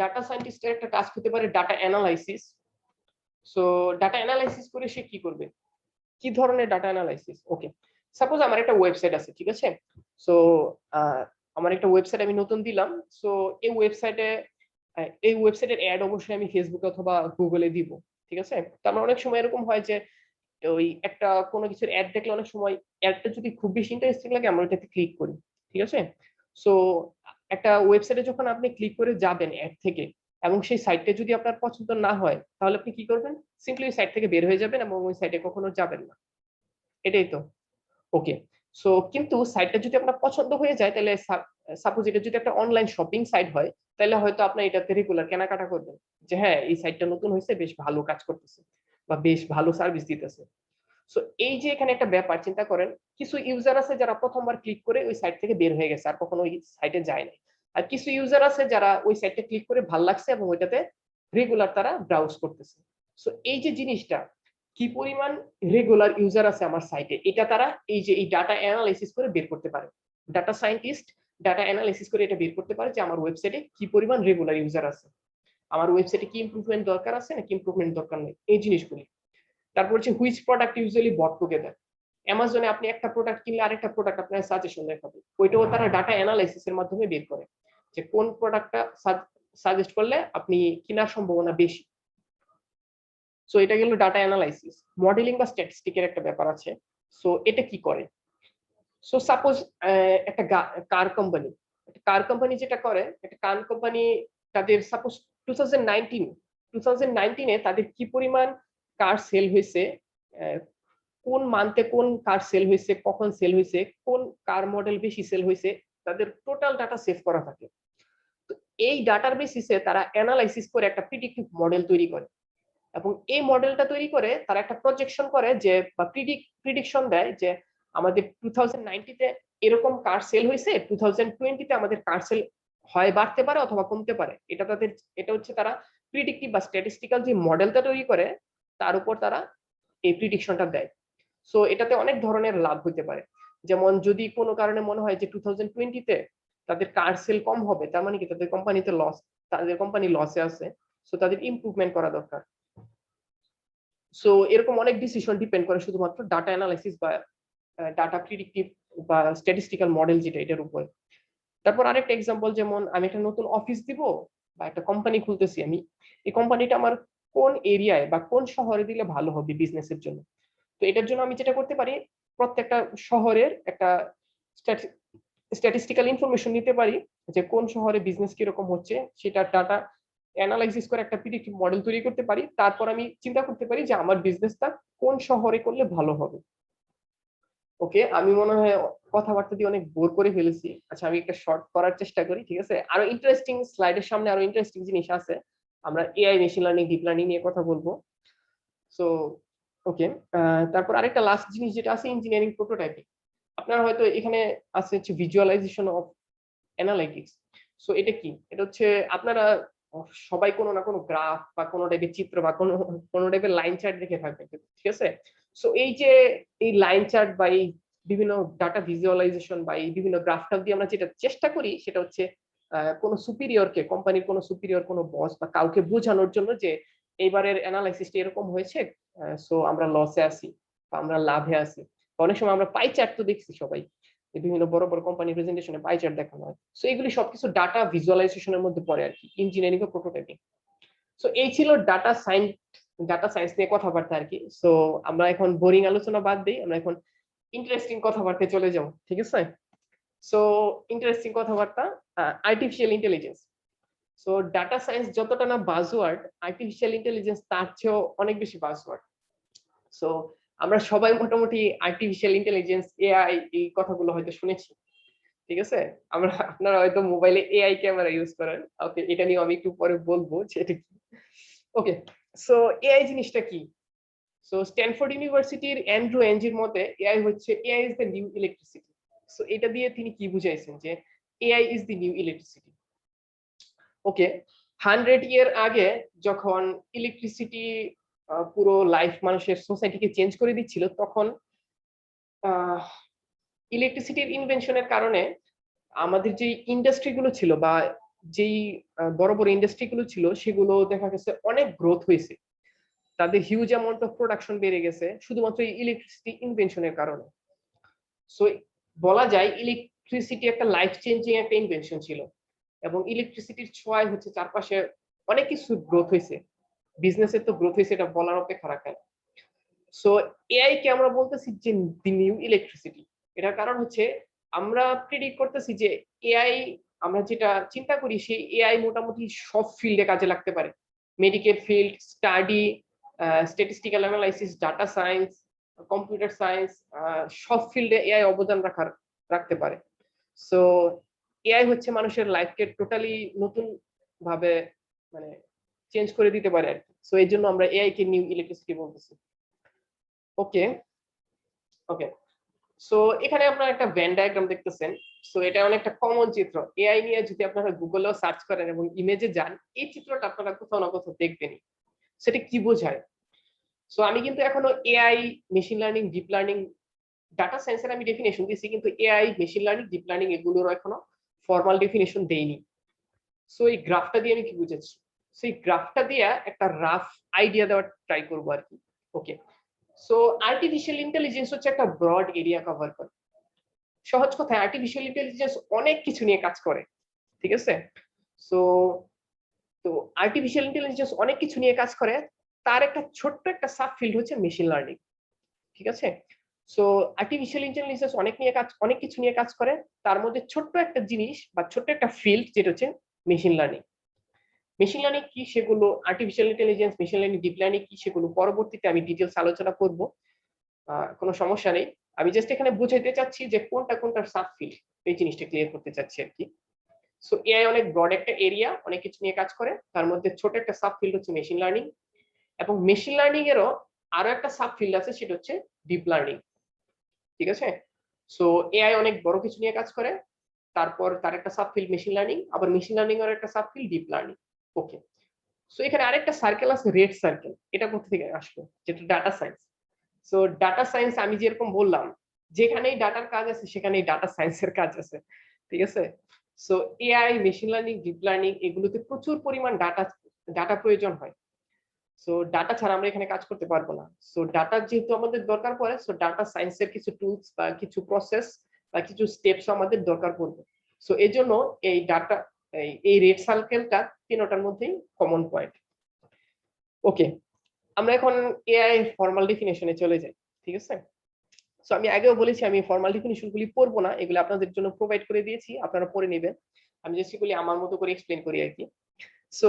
ডাটা সায়েন্টিস্টের একটা টাস্ক হতে পারে data analysis. So data analysis করে সে কি করবে? কি ধরনের ডাটা অ্যানালাইসিস? ওকে, সাপোজ আমার একটা ওয়েবসাইট আছে, ঠিক আছে। সো আমার একটা ওয়েবসাইট আমি নতুন দিলাম। সো এই ওয়েবসাইটের অ্যাড অবশ্যই আমি ফেসবুকে অথবা গুগলে দিব, ঠিক আছে। তো আমার অনেক সময় এরকম হয় যে ওই একটা কোনো কিছুর অ্যাড দেখলে অনেক সময় অ্যাডটা যদি খুব বেশি ইন্টারেস্টিং লাগে আমরা ওটাতে ক্লিক করি, ঠিক আছে। সো একটা ওয়েবসাইটে যখন আপনি ক্লিক করে যাবেন অ্যাড থেকে এবং সেই সাইটটা যদি আপনার পছন্দ না হয় তাহলে আপনি কি করবেন? সিম্পলি ওই সাইট থেকে বের হয়ে যাবেন এবং ওই সাইটে কখনো যাবেন না। এটাই তো। ওকে, সো কিন্তু সাইটটা যদি আপনার পছন্দ হয়ে যায় তাহলে সাপোজ এটা যদি একটা অনলাইন শপিং সাইট হয় তাহলে হয়তো আপনি এটাতে রেগুলার কেনাকাটা করবেন যে হ্যাঁ এই সাইটটা নতুন হয়েছে, বেশ ভালো কাজ করতেছে বা বেশ ভালো সার্ভিস দিতেছে। সো এই যে এখানে একটা ব্যাপার চিন্তা করেন, কিছু ইউজার আছে যারা প্রথমবার ক্লিক করে ওই সাইট থেকে বের হয়ে গেছে আর কখনো ওই সাইটে যায় নাই। আর কিছু ইউজার আছে যারা ওই সাইটে ক্লিক করে ভালো লাগছে এবং ওইটাতে রেগুলার তারা ব্রাউজ করতেছে। সো এই যে জিনিসটা কি পরিমাণ রেগুলার ইউজার আছে আমার সাইটে এটা তারা এই ডাটা অ্যানালাইসিস করে বের করতে পারে। ডাটা সায়েন্টিস্ট ডাটা অ্যানালাইসিস করে এটা বের করতে পারে যে আমার ওয়েবসাইটে কি পরিমাণ রেগুলার ইউজার আছে, আমার ওয়েবসাইটে কি ইমপ্রুভমেন্ট দরকার আছে নাকি ইমপ্রুভমেন্ট দরকার নেই, এই জিনিসগুলি। তারপর হচ্ছে which product usually bought together. অ্যামাজনে আপনি একটা প্রোডাক্ট কিনলে আরেকটা প্রোডাক্ট আপনার সাজেশন দেখাবে, ওইটাও তারা ডাটা অ্যানালাইসিসের মাধ্যমে বের করে যে কোন প্রোডাক্টটা সাজেস্ট করলে আপনি কেনার সম্ভাবনা বেশি। সো এটা গেল ডাটা অ্যানালাইসিস। মডেলিং বা স্ট্যাটিস্টিকের একটা ব্যাপার আছে। সো এটা কি করে? সো সাপোজ একটা কার কোম্পানি যেটা করে, একটা কার কোম্পানি তাদের সাপোজ 2019 তাদের কি পরিমাণ কার সেল হয়েছে, কোন মান্থে কোন কার সেল হয়েছে, কখন সেল হয়েছে, কোন কার মডেল বেশি সেল হয়েছে, তাদের টোটাল ডাটা সেভ করা থাকে। তো এই ডাটার বেসিসে তারা অ্যানালাইসিস করে একটা প্রিডিক্টিভ মডেল তৈরি করে এবং এই মডেলটা তৈরি করে তারা একটা প্রজেকশন করে যে বা প্রিডিকশন দেয় যে আমাদের 2019 এরকম কার সেল হয়েছে, 2020 আমাদের কার সেল হয় বাড়তে পারে অথবা কমতে পারে। এটা হচ্ছে তারা প্রিডিক্টিভ বা স্ট্যাটিস্টিক্যাল যে মডেলটা তৈরি করে তার উপর তারা এই প্রিডিকশনটা দেয়। সো এটাতে অনেক ধরনের লাভ হতে পারে। যেমন যদি কোনো কারণে মনে হয় যে 2020 তাদের কার সেল কম হবে, তার মানে কি তাদের কোম্পানি লসে আছে, সো তাদের ইমপ্রুভমেন্ট করা দরকার। সো এরকম অনেক ডিসিশন ডিপেন্ড করে শুধুমাত্র ডাটা অ্যানালাইসিস বা ডাটা প্রিডিক্টিভ বা স্ট্যাটিস্টিক্যাল মডেল যেটা এটার উপর। তারপর আরেকটা এক্সাম্পল, যেমন আমি একটা নতুন অফিস দিব বা একটা কোম্পানি খুলতেছি, আমি এই কোম্পানিটা আমার কোন এরিয়ায় বা কোন শহরে দিলে ভালো হবে বিজনেসের জন্য। তো এটার জন্য আমি যেটা করতে পারি, প্রত্যেকটা শহরের একটা স্ট্যাটিস্টিক্যাল ইনফরমেশন নিতে পারি যে কোন শহরে বিজনেস কিরকম হচ্ছে, সেটা ডাটা অ্যানালাইসিস করে একটা প্রিডিক্টিভ মডেল তৈরি করতে পারি। তারপর আমি চিন্তা করতে পারি যে আমার বিজনেসটা কোন শহরে করলে ভালো হবে। ওকে, আমি মনে হয় কথাবার্তা দিয়ে অনেক বোর করে ফেলেছি। আচ্ছা, আমি একটা শর্ট করার চেষ্টা করি, ঠিক আছে? আরো ইন্টারেস্টিং স্লাইডের সামনে আরো ইন্টারেস্টিং জিনিস আছে। আমরা AI, machine learning, deep learning নিয়ে কথা বলবো। সো ওকে, তারপর আরেকটা লাস্ট জিনিস যেটা আছে, ইঞ্জিনিয়ারিং প্রোটোটাইপিং। আপনারা হয়তো এখানে আছে হচ্ছে ভিজুয়ালাইজেশন অফ অ্যানালাইটিক্স। সো এটা কি? এটা হচ্ছে আপনারা সবাই কোনো না কোনো গ্রাফ বা কোনো টাইপের চিত্র বা কোনো টাইপের লাইন চার্ট দেখে থাকবেন, ঠিক আছে? সো এই যে এই লাইন চার্ট বা এই বিভিন্ন ডাটা ভিজুয়ালাইজেশন বা এই বিভিন্ন গ্রাফটা দিয়ে আমরা যেটা চেষ্টা করি সেটা হচ্ছে কোনো সুপিরিয়রকে, কোম্পানির কোনো সুপিরিয়র, কোনো বস বা কাউকে বোঝানোর জন্য যে এইবারের অ্যানালাইসিসটা এরকম হয়েছে, সো আমরা লসে আছি বা আমরা লাভে আছি। অনেক সময় আমরা পাই চার্ট তো দেখছি সবাই, বিভিন্ন বড় বড় কোম্পানি প্রেজেন্টেশনে পাই চার্ট দেখানো হয়। সো এগুলি সবকিছু ডাটা ভিজুয়ালাইজেশনের মধ্যে পড়ে আর কি, ইঞ্জিনিয়ারিং ও প্রোটোটাইপিং। সো এই ছিল ডাটা সায়েন্স নিয়ে কথাবার্তা আর কি। সো আমরা এখন বোরিং আলোচনা বাদ দিই, আমরা এখন ইন্টারেস্টিং কথাবার্তায় চলে যাব, ঠিক আছে? সো ইন্টারেস্টিং কথাবার্তা, artificial intelligence. So data science যতটা না বাজওয়ার্ড, আর্টিফিশিয়াল ইন্টেলিজেন্স তার চেয়েও অনেক বেশি বাজওয়ার্ড। সো আমরা সবাই মোটামুটি আর্টিফিশিয়াল ইন্টেলিজেন্স, এআই, এই কথাগুলো হয়তো শুনেছি, ঠিক আছে? আপনারা হয়তো মোবাইলে এআই ক্যামেরা ইউজ করেন। ওকে, এটা নিয়ে আমি একটু পরে বলবো যে এটা কি। ওকে, সো এআই জিনিসটা কি? সো স্ট্যানফোর্ড ইউনিভার্সিটির অ্যান্ড্রু এনজির মতে এআই হচ্ছে AI is the new electricity. So এটা দিয়ে তিনি কি বুঝাইছেন যে AI is the new electricity. Okay, 100 year আগে যখন ইলেকট্রিসিটি পুরো লাইফ মানুষের সোসাইটিকে চেঞ্জ করে দিচ্ছিল, তখন ইলেকট্রিসিটির ইনভেনশনের কারণে আমাদের যে ইন্ডাস্ট্রি গুলো ছিল বা যেই বড় বড় ইন্ডাস্ট্রি গুলো ছিল সেগুলো দেখা গেছে অনেক গ্রোথ হয়েছে, তাদের হিউজ অ্যামাউন্ট অফ প্রোডাকশন বেড়ে গেছে শুধুমাত্র ইলেকট্রিসিটি ইনভেনশনের কারণে। সো বলা যায় ইলেকট্রিসিটি একটা লাইফ চেঞ্জিং একটা ইনভেনশন ছিল, এবং ইলেকট্রিসিটির ছোঁয়ায় হচ্ছে চারপাশে অনেক কিছু গ্রোথ হয়েছে, বিজনেসের তো গ্রোথ হয়েছে, এটা বলার অপেক্ষা রাখে না। সো এআই কে আমরা বলতেছি যে দি নিউ ইলেকট্রিসিটি। এটার কারণ হচ্ছে আমরা প্রেডিক্ট করতেছি যে এআই, আমরা যেটা চিন্তা করি সেই এআই মোটামুটি সব ফিল্ডে কাজে লাগতে পারে। Medical field, study, statistical analysis, data science, computer science, সব ফিল্ডে এআই অবদান রাখতে পারে। সো এআই হচ্ছে মানুষের লাইফকে টোটালি নতুন ভাবে মানে চেঞ্জ করে দিতে পারে আর কি। সো এই জন্য আমরা এআই কে নিউ ইলেকট্রিসিটি বলতেছি। ওকে ওকে, সো এখানে আপনারা একটা ভেন ডায়াগ্রাম দেখতেছেন। সো এটা অনেকটা কমন চিত্র, এআই নিয়ে যদি আপনারা গুগলেও সার্চ করেন এবং ইমেজে যান, এই চিত্রটা আপনারা কোথাও না কোথাও দেখবেনই। সেটা কি বোঝায়? সো আমি কিন্তু এখনো AI, machine learning, deep learning, data সায়েন্সের আমি ডেফিনেশন দিয়েছি, কিন্তু AI, machine learning, deep learning এগুলোর এখনো ফর্মাল ডেফিনেশন দেইনি। সো এই গ্রাফটা দিয়ে আমি কি বুঝাচ্ছি? সেই গ্রাফটা দিয়ে একটা রাফ আইডিয়া দেওয়ার ট্রাই করবো আর কি। ওকে, সো আর্টিফিশিয়াল ইন্টেলিজেন্স হচ্ছে একটা ব্রড এরিয়া কভার করে। সহজ কথায় আর্টিফিশিয়াল ইন্টেলিজেন্স অনেক কিছু নিয়ে কাজ করে, ঠিক আছে? সো তো আর্টিফিশিয়াল ইন্টেলিজেন্স অনেক কিছু নিয়ে কাজ করে, তার একটা ছোট্ট একটা সাব ফিল্ড হচ্ছে মেশিন লার্নিং, ঠিক আছে? সো আর্টিফিশিয়াল ইন্টেলিজেন্স অনেক কিছু নিয়ে কাজ করে, তার মধ্যে ছোট্ট একটা জিনিস বা ছোট্ট একটা ফিল্ড যেটা হচ্ছে মেশিন লার্নিং। মেশিন লার্নিং কি সেগুলো, artificial intelligence, machine learning, deep learning কি সেগুলো পরবর্তীতে আমি ডিটেইলস আলোচনা করব, কোনো সমস্যা নেই। আমি জাস্ট এখানে বুঝাইতে চাচ্ছি যে কোনটা কোনটার সাব ফিল্ড, এই জিনিসটা ক্লিয়ার করতে চাচ্ছি আর কি। সো এআই অনেক ব্রড একটা এরিয়া, অনেক কিছু নিয়ে কাজ করে, তার মধ্যে ছোট একটা সাব ফিল্ড হচ্ছে মেশিন লার্নিং, এবং মেশিন লার্নিং এরও আরো একটা সাব ফিল্ড আছে সেটা হচ্ছে ডিপ লার্নিং, ঠিক আছে? সো এআই অনেক বড় কিছু নিয়ে কাজ করে, তারপর তার একটা সাব ফিল্ড মেশিন লার্নিং, আবার মেশিন লার্নিং এর একটা সাব ফিল্ড ডিপ লার্নিং। ওকে, সো এখানে আরেকটা সার্কেল আছে, রেড সার্কেল, এটা কোথা থেকে আসলো? যেটা data science. So data science আমি যেরকম বললাম, যেখানেই ডাটার কাজ আছে সেখানেই ডাটা সায়েন্সের কাজ আছে, ঠিক আছে? So AI, machine learning, deep learning এগুলোতে প্রচুর পরিমাণ ডাটা প্রয়োজন হয়। সো ডাটা ছাড়া আমরা এখানে কাজ করতে পারবো না। সো ডাটা যেহেতু আমাদের দরকার পড়ে, সো ডাটা সায়েন্সের কিছু টুলস বা কিছু প্রসেস বা কিছু স্টেপস আমাদের দরকার পড়বে। সো এই জন্য এই ডাটা, এই রেড সার্কেলটা তিনটার মধ্যেই কমন পয়েন্ট। ওকে, আমরা এখন এআই ফর্মাল ডেফিনেশনে চলে যাই, ঠিক আছে? সো আমি আগেও বলেছি আমি ফর্মাল ডেফিনিশন গুলি পড়বো না, এগুলো আপনাদের জন্য প্রোভাইড করে দিয়েছি, আপনারা পড়ে নেবেন। আমি জাস্ট এগুলি আমার মতো করে এক্সপ্লেন করি আর কি। সো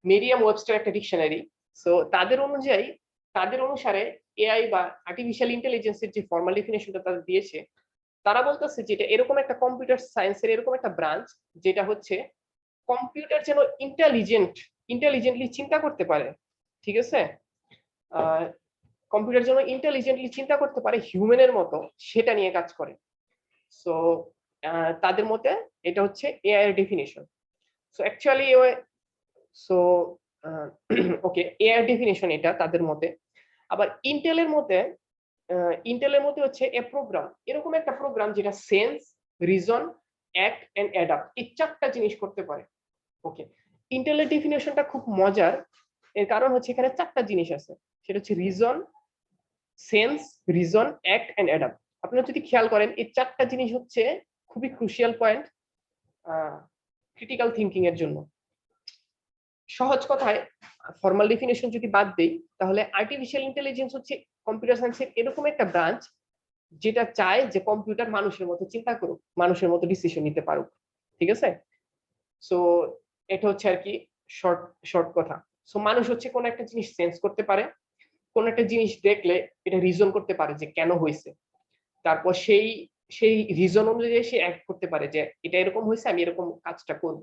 মেরিয়াম ওয়েবস্টার একটা ডিকশনারি, সো তাদের অনুসারে এআই বা আর্টিফিশিয়াল ইন্টেলিজেন্সের যে ফর্মাল ডেফিনিশনটা তারা দিয়েছে, তারা বলতেছে যেটা এরকম একটা কম্পিউটার সায়েন্সের এরকম একটা ব্রাঞ্চ যেটা হচ্ছে কম্পিউটার যেন ইন্টেলিজেন্টলি চিন্তা করতে পারে, ঠিক আছে, কম্পিউটার যেন ইন্টেলিজেন্টলি চিন্তা করতে পারে হিউম্যানের মতো, সেটা নিয়ে কাজ করে। সো তাদের মতে এটা হচ্ছে এআই এর definition. So actually so okay, AI definition এটা তাদের মতে। আবার ইন্টেলের মতে হচ্ছে এ প্রোগ্রাম, এরকম একটা প্রোগ্রাম যেটা sense, reason, act and adapt, এই চারটা জিনিস করতে পারে। ওকে, ইন্টেলের ডেফিনিশনটা খুব মজার, এর কারণ হচ্ছে এখানে চারটা জিনিস আছে, সেটা হচ্ছে reason, sense, reason, act and adapt. আপনারা যদি খেয়াল করেন এই চারটা জিনিস হচ্ছে খুবই ক্রুশিয়াল পয়েন্ট ক্রিটিক্যাল থিঙ্কিং এর জন্য। সহজ কথায় ফর্মাল ডেফিনেশন যদি বাদ দেই, তাহলে আর্টিফিশিয়াল ইন্টেলিজেন্স হচ্ছে কম্পিউটার সায়েন্সের এরকম একটা ব্রাঞ্চ যেটা চায় যে কম্পিউটার মানুষের মতো চিন্তা করুক, মানুষের মতো ডিসিশন নিতে পারুক, ঠিক আছে। সো এটা হচ্ছে আর কি শর্ট কথা। সো মানুষ হচ্ছে কোন একটা জিনিস সেন্স করতে পারে, কোন একটা জিনিস দেখলে এটা রিজন করতে পারে যে কেন হয়েছে, তারপর সেই রিজন অনুযায়ী সে অ্যাক্ট করতে পারে যে এটা এরকম হয়েছে, আমি এরকম কাজটা করব।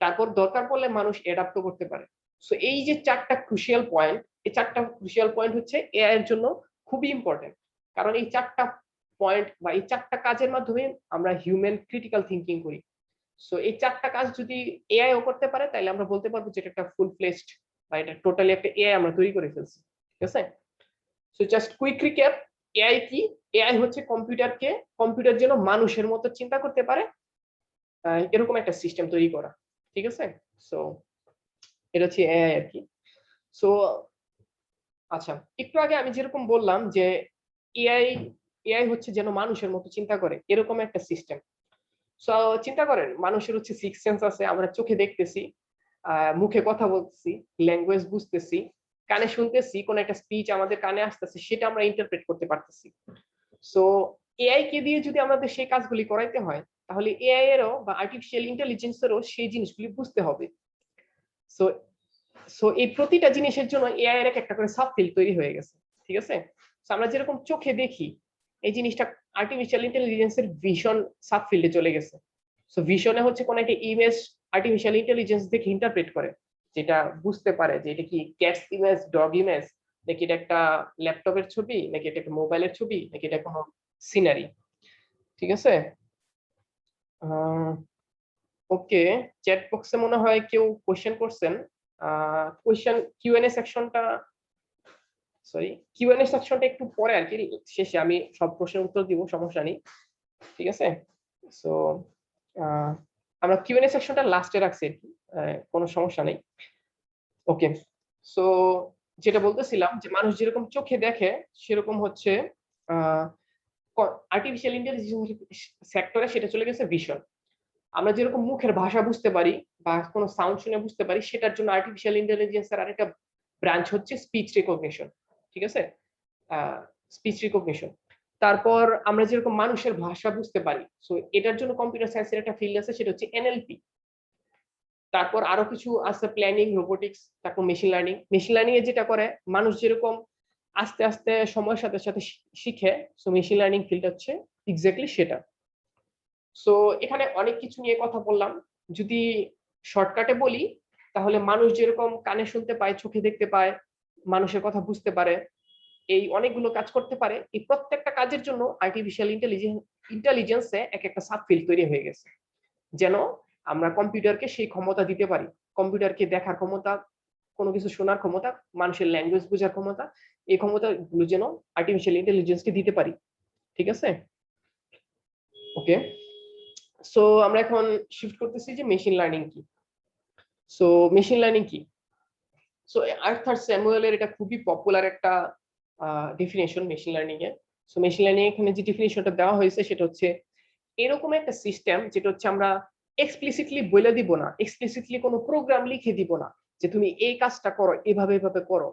তারপর দরকার পড়লে মানুষ অ্যাডাপ্ট করতে পারে। সো এই যে চারটা ক্রুশিয়াল পয়েন্ট, এই চারটা ক্রুশিয়াল পয়েন্ট হচ্ছে এআই এর জন্য খুবই ইম্পর্টেন্ট, কারণ এই চারটা পয়েন্ট বা এই চারটা কাজের মাধ্যমে আমরা হিউম্যান ক্রিটিক্যাল থিঙ্কিং করি। সো এই চারটা কাজ যদি এআই ও করতে পারে, তাহলে আমরা বলতে পারবো যে এটা একটা ফুল ফ্লেজড বা এটা টোটালি একটা এআই আমরা তৈরি করে ফেলছি, ঠিক আছে। So just quick recap, AI কি? এআই হচ্ছে কম্পিউটার যেন মানুষের মতো চিন্তা করতে পারে, এরকম একটা সিস্টেম তৈরি করা, ঠিক আছে। সো এটা হচ্ছে এআই আর কি। সো আচ্ছা, একটু আগে আমি যেরকম বললাম যে এআই এআই হচ্ছে যেন মানুষের মতো চিন্তা করে এরকম একটা সিস্টেম। সো চিন্তা করেন মানুষের হচ্ছে সিক্স সেন্স আছে, আমরা চোখে দেখতেছি, মুখে কথা বলতেছি, ল্যাঙ্গুয়েজ বুঝতেছি, কানে শুনতেছি, কোন একটা স্পিচ আমাদের কানে আসতেছে, সেটা আমরা ইন্টারপ্রেট করতে পারতেছি। সো এআই কে দিয়ে যদি আমাদের সেই কাজগুলি করাইতে হয়, তাহলে এআই এরও বা আর্টিফিশিয়াল ইন্টেলিজেন্সেরও সেই জিনিসগুলি বুঝতে হবে। সো সো এই প্রতিটা জিনিসের জন্য এআই এর একটা করে সাবফিল্ড তৈরি হয়ে গেছে, ঠিক আছে। সো আমরা যেরকম চোখে দেখি, এই জিনিসটা আর্টিফিশিয়াল ইন্টেলিজেন্সের ভিশন সাবফিল্ডে চলে গেছে। সো ভিশনে হচ্ছে কোন একটা ইমেজ আর্টিফিশিয়াল ইন্টেলিজেন্স দেখে ইন্টারপ্রেট করে, যেটা বুঝতে পারে যে এটা কি ক্যাটস ইমেজ, ডগ ইমেজ, নাকি এটা একটা ল্যাপটপের ছবি, নাকি এটা একটা মোবাইলের ছবি, নাকি এটা কোনো সিনারি, ঠিক আছে। ওকে, চ্যাট বক্সে মনে হয় কেউ কোশ্চেন করছেন। কোশ্চেন কিউএনএ সেকশনটা, সরি, কিউএনএ সেকশনটা একটু পরে আর কি, শেষে আমি সব প্রশ্নের উত্তর দিব, সমস্যা নেই, ঠিক আছে। সো আমরা কিউএনএ সেকশনটা লাস্টে রাখছি আর কি, কোনো সমস্যা নেই। ওকে, সো যেটা বলতেছিলাম যে মানুষ যেরকম চোখে দেখে, সেরকম হচ্ছে আর্টিফিশিয়াল ইন্টেলিজেন্স সেক্টরে সেটা চলে গেছে ভিশন। আমরা যেরকম মুখের ভাষা বুঝতে পারি বা কোনো সাউন্ড শুনে বুঝতে পারি, সেটার জন্য আর্টিফিশিয়াল ইন্টেলিজেন্সের আরেকটা ব্রাঞ্চ হচ্ছে স্পিচ রিকগনিশন, ঠিক আছে, স্পিচ রিকগনিশন। তারপর আমরা যেরকম মানুষের ভাষা বুঝতে পারি, সো এটার জন্য কম্পিউটার সায়েন্সের একটা ফিল্ড আছে, সেটা হচ্ছে এনএলপি। তারপর আরো কিছু আছে প্ল্যানিং, রোবোটিক্স, তারপর মেশিন লার্নিং। মেশিন লার্নিং এ যেটা করে, মানুষ যেরকম আস্তে আস্তে সময়ের সাথে সাথে শিখে, সো মেশিন লার্নিং ফিল্ড হচ্ছে এক্স্যাক্টলি সেটা। সো এখানে অনেক কিছু নিয়ে কথা বললাম। যদি শর্টকাটে বলি, তাহলে মানুষ যেরকম কানে শুনতে পায়, চোখে দেখতে পায়, মানুষের কথা বুঝতে পারে, এই অনেকগুলো কাজ করতে পারে, এই প্রত্যেকটা কাজের জন্য আর্টিফিশিয়াল ইন্টেলিজেন্সে এক একটা সাবফিল্ড তৈরি হয়ে গেছে, যেন আমরা কম্পিউটারকে সেই ক্ষমতা দিতে পারি, কম্পিউটারকে দেখার ক্ষমতা, কোনো কিছু শোনার ক্ষমতা, মানুষের ল্যাঙ্গুয়েজ বোঝার ক্ষমতা, এই ক্ষমতাগুলো যেন আর্টিফিশিয়াল ইন্টেলিজেন্সকে দিতে পারি, ঠিক আছে। ওকে, সো আমরা এখন শিফট করতেছি যে মেশিন লার্নিং কি। সো মেশিন লার্নিং কি? সো আর্থার স্যামুয়েলের এটা খুবই পপুলার একটা ডেফিনেশন মেশিন লার্নিং এর। সো মেশিন লার্নিং এখানে যে ডেফিনেশনটা দেওয়া হয়েছে সেটা হচ্ছে এরকম একটা সিস্টেম যেটা হচ্ছে আমরা এক্সপ্লিসিটলি বলে দিব না, এক্সপ্লিসিটলি কোনো প্রোগ্রাম লিখে দিব না যে তুমি এই কাজটা করো, এভাবে এভাবে করো,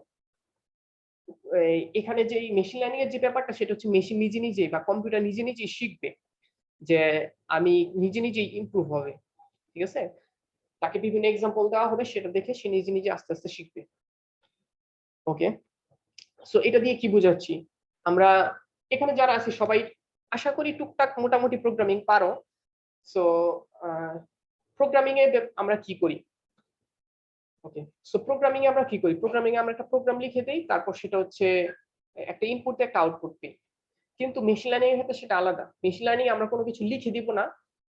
এখানে যে মেশিন লার্নিং এর যে ব্যাপারটা সেটা হচ্ছে মেশিন নিজে নিজেই বা কম্পিউটার নিজে নিজেই শিখবে যে আমি নিজে নিজেই ইমপ্রুভ হবে, ঠিক আছে? তাকে বিভিন্ন এক্সাম্পল দেওয়া হবে, সেটা দেখে সে নিজে নিজে আস্তে আস্তে শিখবে। ওকে, সো এটা দিয়ে কি বোঝাচ্ছি, আমরা এখানে যারা আছি সবাই আশা করি টুকটাক মোটামুটি প্রোগ্রামিং পারো। সো প্রোগ্রামিং এ আমরা কি করি? ওকে, সো প্রোগ্রামিং এ আমরা কি করি? প্রোগ্রামিং এ আমরা একটা প্রোগ্রাম লিখে দেই, তারপর সেটা হচ্ছে একটা ইনপুট একটা আউটপুট দিই। কিন্তু মেশিন লার্নিং এর ক্ষেত্রে সেটা আলাদা। মেশিন লার্নিং আমরা কোনো কিছু লিখে দিব না,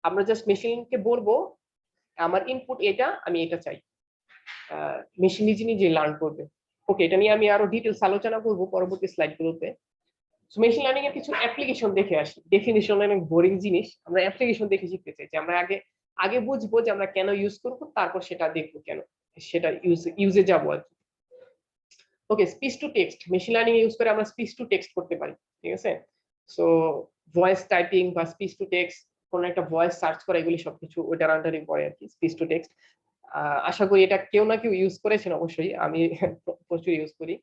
আমরা জাস্ট মেশিনকে বলবো আমার ইনপুট এটা, আমি এটা চাই। মেশিন নিজে নিজে লার্ন করবে। ওকে, এটা নিয়ে আমি আরো ডিটেইলস আলোচনা করব পরবর্তী স্লাইডগুলোতে। সো মেশিন লার্নিং এর কিছু অ্যাপ্লিকেশন দেখে আসি। ডেফিনিশন অনেক বোরিং জিনিস, আমরা অ্যাপ্লিকেশন দেখে শিখতে চাই যে আমরা আগে আগে বুঝবো যে আমরা কেন ইউজ করব, তারপর সেটা দেখবো কেন সেটা ইউজে যাবো আর কি। Okay, speech to text machine learning use করে আমরা স্পিচ টু টেক্সট করতে পারি, ঠিক আছে? সো ভয়েস টাইপিং বা স্পিচ টু টেক্সট, কোন একটা ভয়েস সার্চ করা, এগুলি সবকিছু ওটার আন্ডারে পড়ে আর কি, স্পিচ টু টেক্সট। আশা করি এটা কেউ না কেউ ইউজ করেছেন, অবশ্যই আমি প্রচুর ইউজ করি।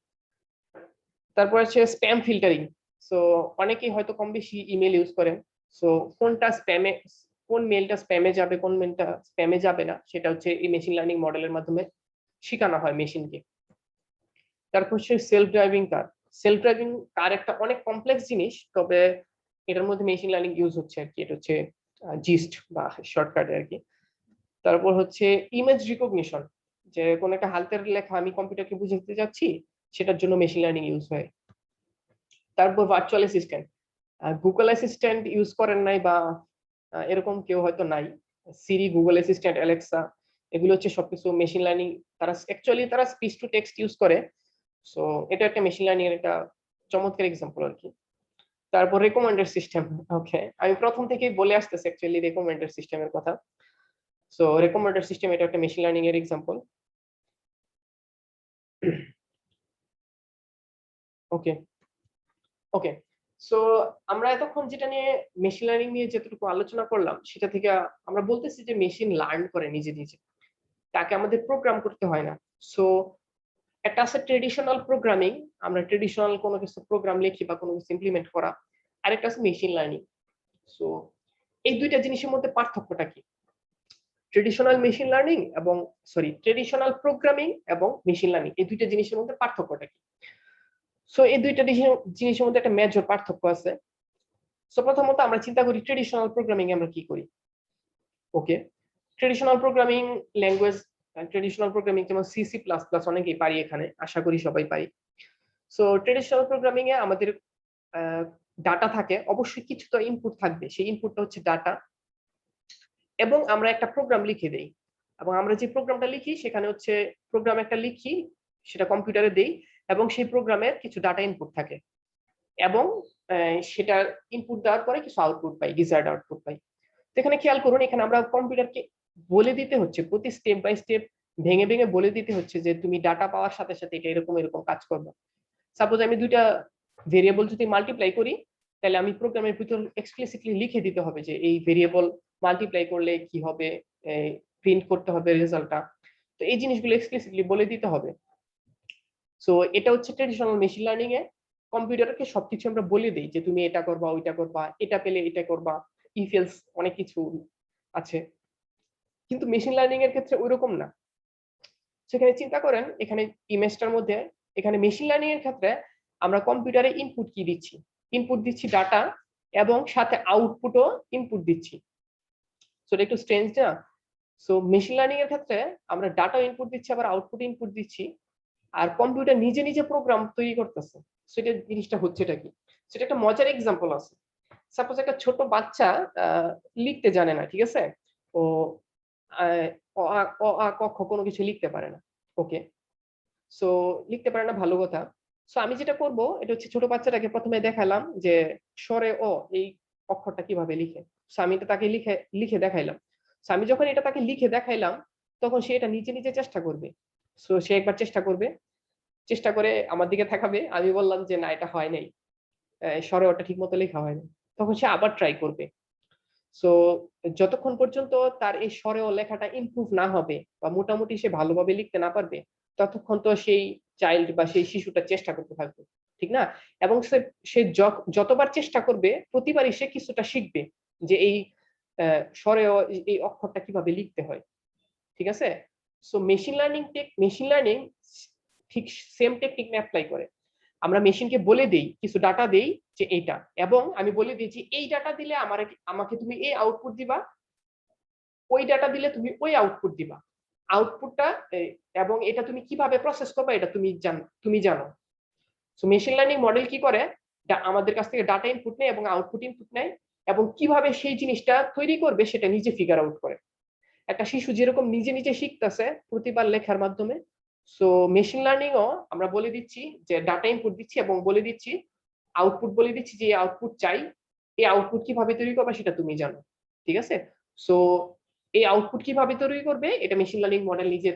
তারপর হচ্ছে স্প্যাম ফিল্টারিং। সো অনেকেই হয়তো কম বেশি ইমেল ইউজ করেন। সো কোনটা স্প্যামে, কোন মেলটা স্প্যামে যাবে, কোন মেলটা স্প্যামে যাবে না, সেটা হচ্ছে এই মেশিন লার্নিং মডেলের মাধ্যমে শেখানো হয় মেশিনকে। তারপর হচ্ছে সেলফ ড্রাইভিং কার। সেলফ ড্রাইভিং কার একটা অনেক কমপ্লেক্স জিনিস, তবে এটার মধ্যে মেশিন লার্নিং ইউজ হচ্ছে আর কি, এটা হচ্ছে জিস্ট বা শর্টকাট আর কি। তারপর হচ্ছে ইমেজ রিকগনিশন, যে কোন একটা হাতের লেখা আমি কম্পিউটারকে বুঝাতে যাচ্ছি, সেটার জন্য মেশিন লার্নিং ইউজ হয়। তারপর virtual assistant, Google assistant use করেন নাই বা এরকম কেউ হয়তো নাই। সিরি, গুগল অ্যাসিস্ট্যান্ট, অ্যালেক্সা, এগুলো হচ্ছে সবকিছু মেশিন লার্নিং। তারা অ্যাকচুয়ালি তারা স্পিচ টু টেক্সট ইউজ করে। সো এটা একটা মেশিন লার্নিং এর একটা চমৎকার এক্সাম্পল আর কি। তারপর রেকমেন্ডেড সিস্টেম। ওকে, আমি প্রথম থেকেই বলে আসতেছি অ্যাকচুয়ালি রেকমেন্ডেড সিস্টেমের কথা। সো রেকমেন্ডেড সিস্টেম এটা একটা মেশিন লার্নিং এর এক্সাম্পল। ওকে, ওকে, সো আমরা এতক্ষণ যেটা নিয়ে মেশিন লার্নিং নিয়ে যতটুকু আলোচনা করলাম, সেটা থেকে আমরা বলতেছি যে মেশিন লার্ন করে নিজে নিজে, তাকে আমাদের প্রোগ্রাম করতে হয় না। সো একটা আছে ট্রেডিশনাল প্রোগ্রামিং, আমরা ট্রেডিশনাল কোনো কিছু প্রোগ্রাম লিখি বা কোনো কিছু ইমপ্লিমেন্ট করা, আরেকটা আছে মেশিন লার্নিং। সো এই দুইটা জিনিসের মধ্যে পার্থক্যটা কি? ট্রেডিশনাল মেশিন লার্নিং এবং ট্রেডিশনাল প্রোগ্রামিং এবং মেশিন লার্নিং, এই দুইটা জিনিসের মধ্যে পার্থক্যটা কি? সো এই দুইটা জিনিসের মধ্যে একটা মেজর পার্থক্য আছে। সো প্রথমত আমরা চিন্তা করি ট্রেডিশনাল প্রোগ্রামিং আমরা কি করি। Okay, traditional programming language, traditional programming যেমন সি, সি প্লাস প্লাস অনেকেই পারি, এখানে আশা করি সবাই পারি। সো ট্রেডিশনাল প্রোগ্রামিং এ আমাদের ডাটা থাকে, অবশ্যই কিছু তো ইনপুট থাকবে, সেই ইনপুটটা হচ্ছে ডাটা, এবং আমরা একটা প্রোগ্রাম লিখে দেই, এবং আমরা যে প্রোগ্রামটা লিখি সেখানে হচ্ছে প্রোগ্রাম একটা লিখি, সেটা কম্পিউটারে দেই, এবং সেই প্রোগ্রামের কিছু ডাটা ইনপুট থাকে, এবং সেটা ইনপুট দেওয়ার পরে কিছু আউটপুট পাই, ডিজায়ার্ড আউটপুট পাই। তো এখানে খেয়াল করুন, এখানে আমরা কম্পিউটারকে বলে দিতে হচ্ছে, প্রতি স্টেপ বাই স্টেপ ভেঙে ভেঙে বলে দিতে হচ্ছে যে তুমি ডাটা পাওয়ার সাথে সাথে এটা এরকম এরকম কাজ করবে। সাপোজ আমি দুইটা ভেরিয়েবল যদি মাল্টিপ্লাই করি, তাহলে আমি প্রোগ্রামের ভিতর এক্সপ্লিসিটলি লিখে দিতে হবে যে এই ভেরিয়েবল মাল্টিপ্লাই করলে কি হবে, প্রিন্ট করতে হবে রেজাল্টটা। তো এই জিনিসগুলো এক্সপ্লিসিটলি বলে দিতে হবে। সো এটা হচ্ছে ট্রেডিশনাল মেশিন লার্নিং এ কম্পিউটারকে সবকিছু আমরা বলে দিই যে তুমি এটা করবা, ওইটা করবা, এটা পেলে এটা করবা, ইফ এলস অনেক কিছু আছে। কিন্তু মেশিন লার্নিং এর ক্ষেত্রে ওইরকম না। সেখানে চিন্তা করেন, এখানে ইমেজটার মধ্যে, এখানে মেশিন লার্নিং এর ক্ষেত্রে আমরা কম্পিউটারে ইনপুট কি দিচ্ছি, ইনপুট দিচ্ছি ডাটা, এবং সাথে আউটপুটও ইনপুট দিচ্ছি। সো এটা একটু স্ট্রেঞ্জ না? সো মেশিন লার্নিং এর ক্ষেত্রে আমরা ডাটা ইনপুট দিচ্ছি, আবার আউটপুট ইনপুট দিচ্ছি, আর কম্পিউটার নিজে নিজে প্রোগ্রাম তৈরি করতেছে। সেটা জিনিসটা হচ্ছে এটা কি, সেটা একটা মজার এক্সাম্পল আছে। সাপোজ একটা ছোট বাচ্চা লিখতে জানে না, ঠিক আছে? ও অ আ অ আ ক খ কোনো কিছু লিখতে পারে না। ওকে, সো লিখতে পারে না, ভালো কথা। সো আমি যেটা করব, এটা হচ্ছে ছোট বাচ্চাটাকে প্রথমে দেখালাম যে স্বরে অ এই অক্ষরটা কিভাবে লিখে। সো আমি এটা তাকে লিখে লিখে দেখাইলাম। সো আমি যখন এটা তাকে লিখে দেখাইলাম, তখন সে এটা নিজে নিজে চেষ্টা করবে। সো সে একবার চেষ্টা করবে, চেষ্টা করে আমার দিকে তাকাবে, আমি বললাম যে না এটা হয় নাই, স্বরে অটা ঠিক মতো লেখা হয় নাই। তখন সে আবার ট্রাই করবে। সো যতক্ষণ পর্যন্ত তার এই স্বরে ও লেখাটা ইমপ্রুভ না হবে বা মোটামুটি সে ভালোভাবে লিখতে না পারবে, ততক্ষণ তো সেই চাইল্ড বা সেই শিশুটা চেষ্টা করতে থাকবে, ঠিক না? এবং সে যতবার চেষ্টা করবে প্রতিবারই সে কিছুটা শিখবে যে এই স্বরেও এই অক্ষরটা কিভাবে লিখতে হয়, ঠিক আছে? সো মেশিন লার্নিং ঠিক সেম টেকনিক অ্যাপ্লাই করে। আমরা মেশিনকে বলে দেই, কিছু ডাটা দেই যে এইটা, এবং আমি বলে দিই যে এই ডাটা দিলে আমাকে তুমি এই আউটপুট দিবা, ওই ডাটা দিলে তুমি ওই আউটপুট দিবা। আউটপুটটা এবং এটা তুমি কিভাবে প্রসেস করবে এটা তুমি জানো। সো মেশিন লার্নিং মডেল কি করে, আমাদের কাছ থেকে ডাটা ইনপুট নেয় এবং আউটপুট ইনপুট নেয়, এবং কিভাবে সেই জিনিসটা তৈরি করবে সেটা নিজে ফিগার আউট করে। একটা শিশু যেরকম নিজে নিজে শিখতেছে প্রতিবার লেখার মাধ্যমে, সো মেশিন লার্নিং ও আমরা বলে দিচ্ছি যে ডাটা ইনপুট দিচ্ছি এবং বলে দিচ্ছি আউটপুট, বলে দিচ্ছি যে এই আউটপুট চাই, এই আউটপুট কিভাবে তৈরি করবে সেটা তুমি জানো, ঠিক আছে? সো এই আউটপুট কিভাবে তৈরি করবে এটা মেশিন লার্নিং মডেল নিজে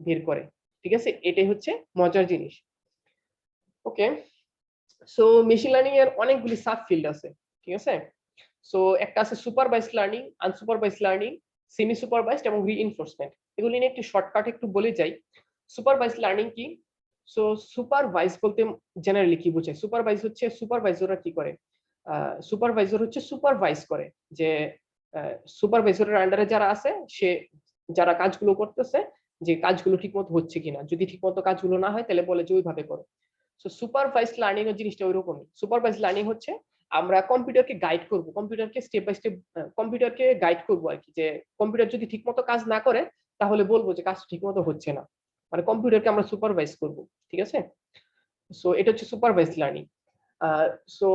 বের করে, ঠিক আছে? এটাই হচ্ছে মজার জিনিস। ওকে, সো মেশিন লার্নিং এর অনেকগুলি সাব ফিল্ড আছে, ঠিক আছে? সো একটা আছে supervised learning, unsupervised learning, semi supervised এবং রিইনফোর্সমেন্ট। এগুলি নিয়ে একটু শর্টকাট একটু বলে যাই। সুপারভাইজড লার্নিং কি? সো সুপারভাইজ বলতে জেনারেলি কি বোঝায়? সুপারভাইজ হচ্ছে সুপারভাইজররা কি করে, সুপারভাইজর হচ্ছে সুপারভাইজ করে যে সুপারভাইজরের আন্ডারে যারা আছে, যারা কাজগুলো করতেছে, যে কাজগুলো ঠিকমতো হচ্ছে কিনা, যদি ঠিকমতো কাজগুলো না হয় তাহলে বলে যে ওইভাবে করো। সো সুপারভাইজড লার্নিং এর জিনিসটা ওইরকমই। সুপারভাইজড লার্নিং হচ্ছে আমরা কম্পিউটারকে গাইড করব, কম্পিউটারকে স্টেপ বাই স্টেপ কম্পিউটারকে গাইড করব আর কি, যে কম্পিউটার যদি ঠিকমতো কাজ না করে তাহলে বলবো যে কাজ ঠিকমতো হচ্ছে না, মানে কম্পিউটারকে আমরা সুপারভাইজ করব, ঠিক আছে? সো এটা হচ্ছে supervised learning. So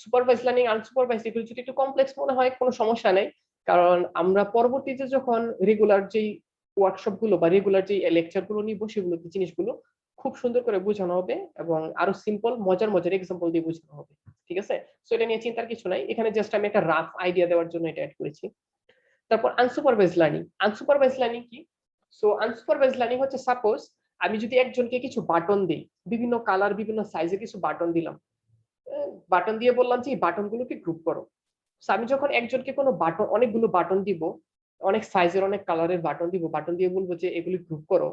supervised learning, unsupervised, এগুলো যদি একটু কমপ্লেক্স মনে হয় কোনো সমস্যা নেই, কারণ আমরা পরবর্তীতে যখন রেগুলার যেই ওয়ার্কশপ গুলো বা রেগুলার যে লেকচার গুলো নিব সেগুলোতে জিনিসগুলো খুব সুন্দর করে বোঝানো হবে এবং আরো সিম্পল মজার মজার এক্সাম্পল দিয়ে বোঝানো হবে, ঠিক আছে? সো এটা নিয়ে চিন্তার কিছু নাই, এখানে জাস্ট আমি একটা রাফ আইডিয়া দেওয়ার জন্য এটা অ্যাড করেছি। তারপর আনসুপারভাইজড লার্নিং। আনসুপারভাইজড লার্নিং কি? সো আনসুপারভাইজড লার্নিং হচ্ছে সাপোজ আমি যদি একজনকে কিছু বাটন দিই, বিভিন্ন কালার বিভিন্ন সাইজের কিছু বাটন দিলাম, বাটন দিয়ে বললাম যে এই বাটন গুলোকে গ্রুপ করো। সো আমি যখন একজনকে কোনো বাটন, অনেকগুলো বাটন দিব, অনেক সাইজের অনেক কালারের বাটন দিব, বাটন দিয়ে বলবো যে এগুলি গ্রুপ করো।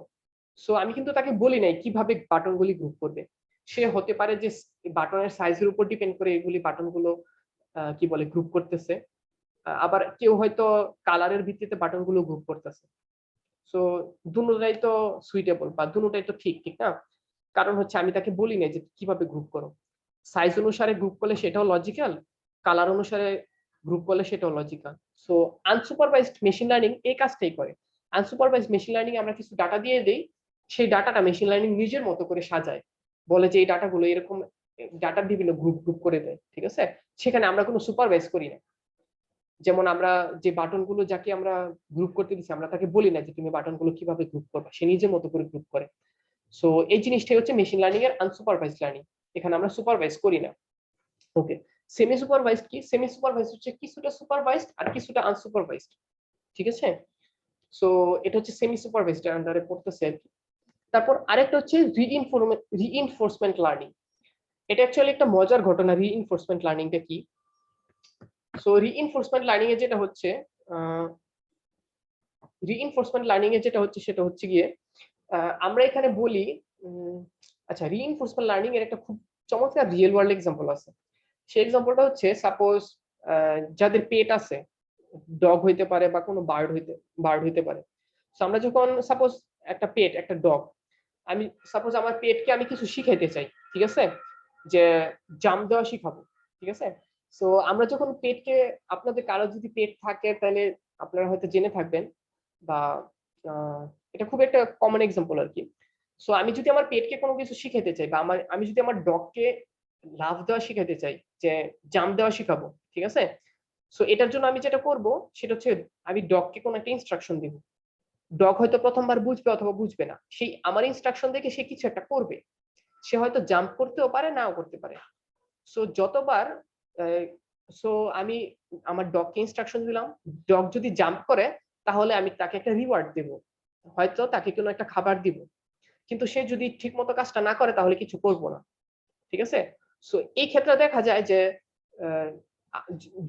সো আমি কিন্তু তাকে বলি নাই কিভাবে বাটনগুলি গ্রুপ করবে। সে হতে পারে যে বাটনের সাইজের উপর ডিপেন্ড করে এগুলি বাটনগুলো কি বলে গ্রুপ করতেছে, আবার কেউ হয়তো কালারের ভিত্তিতে বাটনগুলো গ্রুপ করতেছে। সো দুটোটাই তো সুইটেবল বা দুটোটাই তো ঠিক, ঠিক না? কারণ হচ্ছে আমি তাকে বলি না যে কিভাবে গ্রুপ করো। সাইজ অনুসারে গ্রুপ করলে সেটাও লজিক্যাল, কালার অনুসারে গ্রুপ করলে সেটাও logical. So unsupervised machine learning এই কাজটাই করে। আনসুপারভাইজড মেশিন লার্নিং আমরা কিছু ডাটা দিয়ে দেই, সেই ডাটাটা মেশিন লার্নিং নিজের মতো করে সাজায়, বলে যে এই ডাটাগুলো এরকম, ডাটার বিভিন্ন গ্রুপ গ্রুপ করে দেয়, ঠিক আছে? সেখানে আমরা কোনো সুপারভাইজ করি না। যেমন আমরা যে বাটনগুলো যাকে আমরা গ্রুপ করতে দিচ্ছি আমরা তাকে বলি না যে তুমি বাটনগুলো কিভাবে গ্রুপ করবা, সে নিজের মতো করে গ্রুপ করে। সো এই জিনিসটাই হচ্ছে মেশিন লার্নিং এর আনসুপারভাইজড লার্নিং, এখানে আমরা সুপারভাইজ করি না। ওকে, সেমি সুপারভাইজড কি? সেমি সুপারভাইজড হচ্ছে কিছুটা সুপারভাইজড আর কিছুটা আনসুপারভাইজড, ঠিক আছে? সো এটা হচ্ছে সেমি সুপারভাইজড এর আন্ডারে পড়তেছে আর কি। তারপর আরেকটা হচ্ছে রিইনফোর্সমেন্ট লার্নিং। এটা অ্যাকচুয়ালি একটা মজার ঘটনা। রিইনফোর্সমেন্ট লার্নিংটা কি? সো রিইনফোর্সমেন্ট লার্নিং এ যেটা হচ্ছে, সেটা হচ্ছে গিয়ে আমরা এখানে বলি, আচ্ছা, রিইনফোর্সমেন্ট লার্নিং এর একটা খুব চমৎকার রিয়েল ওয়ার্ল্ড এক্সাম্পল আছে। সেই এক্সাম্পলটা হচ্ছে সাপোজ যাদের পেট আছে, ডগ হইতে পারে বা কোনো বার্ড হইতে পারে। সো আমরা যখন সাপোজ একটা ডগ, আমি সাপোজ আমার পেটকে আমি কিছু শিখাইতে চাই, ঠিক আছে, যে জাম্প দেওয়া শিখাবো, ঠিক আছে? সো আমরা যখন পেটকে, আপনাদের কারো যদি পেট থাকে তাহলে আপনারা হয়তো জেনে থাকবেন, বা এটা খুব একটা কমন এক্সাম্পল আর কি। সো আমি যদি আমার পেটকে কোনো কিছু শিখাইতে চাই, বা আমি যদি আমার ডগকে লাফ দেওয়া শিখাইতে চাই, যে জাম্প দেওয়া শিখাবো, ঠিক আছে? সো এটার জন্য আমি যেটা করব সেটা হচ্ছে আমি ডগকে কোনো একটা ইনস্ট্রাকশন দিব। ডগ হয়তো প্রথমবার বুঝবে অথবা বুঝবে না, সেই আমার ইনস্ট্রাকশন দেখে সে কিছু একটা করবে। সে হয়তো জাম্প করতেও পারে, নাও করতে পারে। সো যতবার সো আমি আমার ডগকে ইনস্ট্রাকশন দিলাম, ডগ যদি জাম্প করে তাহলে আমি তাকে একটা রিওয়ার্ড দেব, হয়তো তাকে কোনো একটা খাবার দিব। কিন্তু সে যদি ঠিকমতো কাজটা না করে তাহলে কিছু করব না, ঠিক আছে? সো এই ক্ষেত্রে দেখা যায় যে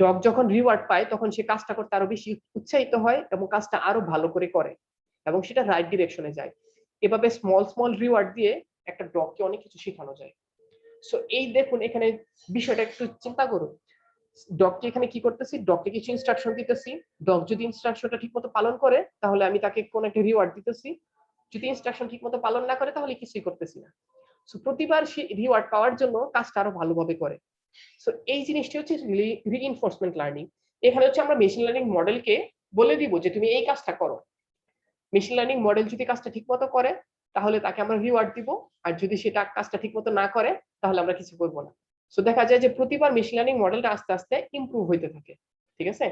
ডগ যখন রিওয়ার্ড পায় তখন সে কাজটা করতে আরো বেশি উৎসাহিত হয় এবং কাজটা আরো ভালো করে করে এবং সেটা রাইট ডিরেকশনে যায়। এভাবে স্মল স্মল রিওয়ার্ড দিয়ে একটা ডগকে অনেক কিছু শেখানো যায়। সো এই দেখুন এখানে বিষয়টা একটু চিন্তা করুন, ডগকে এখানে কি করতেছি, ডগকে কিছু ইনস্ট্রাকশন দিতেছি, ডগ যদি ইনস্ট্রাকশনটা ঠিকমতো পালন করে তাহলে আমি তাকে কোন একটা রিওয়ার্ড দিতেছি, যদি ইনস্ট্রাকশন ঠিকমতো পালন না করে তাহলে কিছুই করতেছি না। সো প্রতিবার সে রিওয়ার্ড পাওয়ার জন্য কাজটা আরো ভালোভাবে করে। সো এই জিনিসটি হচ্ছে রিইনফোর্সমেন্ট লার্নিং। এখানে হচ্ছে আমরা মেশিন লার্নিং মডেলকে বলে দিব যে তুমি এই কাজটা করো। মেশিন লার্নিং মডেল যদি কাজটা ঠিকমতো করে তাহলে তাকে আমরা রিওয়ার্ড দিব, আর যদি সেটা কাজটা ঠিকমতো না করে তাহলে আমরা কিছু করব না। সো দেখা যায় যে প্রতিবার মেশিন লার্নিং মডেলটা আস্তে আস্তে ইমপ্রুভ হইতে থাকে, ঠিক আছে।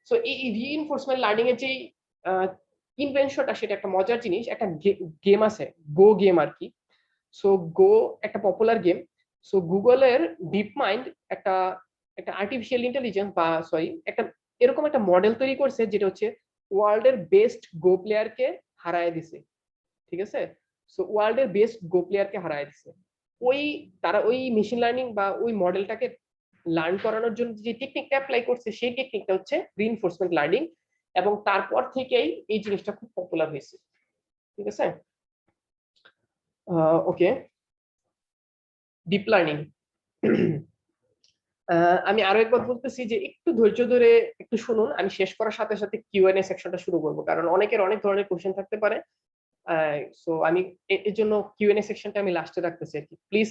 সো এই রিইনফোর্সমেন্ট লার্নিং এর যে ইনভেনশনটা সেটা একটা মজার জিনিস, একটা গেম আছে গো গেম আর কি। সো গো একটা পপুলার গেম। সো গুগলের ডিপ মাইন্ড একটা একটা আর্টিফিশিয়াল ইন্টেলিজেন্স বা সরি একটা এরকম একটা মডেল তৈরি করছে যেটা হচ্ছে ওয়ার্ল্ডের বেস্ট গো প্লেয়ারকে হারায় দিছে, ঠিক আছে। সো ওয়ার্ল্ডের বেস্ট গো প্লেয়ারকে হারায় দিছে। ওই তারা ওই মেশিন লার্নিং বা ওই মডেলটাকে লার্ন করানোর জন্য যে টেকনিকটা অ্যাপ্লাই করছে সেই টেকনিকটা হচ্ছে রিইনফোর্সমেন্ট লার্নিং, এবং তারপর থেকেই এই জিনিসটা খুব পপুলার হয়েছে, ঠিক আছে। ওকে, ডিপ লার্নিং। আমি আরো একবার বলতেছি যে একটু ধৈর্য ধরে একটু শুনুন, আমি শেষ করার সাথে সাথে কিউএনএ সেকশনটা শুরু করব, কারণ অনেকের অনেক ধরনের কোশ্চেন থাকতে পারে। সো আমি এর জন্য কিউএনএ সেকশনটা আমি লাস্টে রাখতেছি আর কি। প্লিজ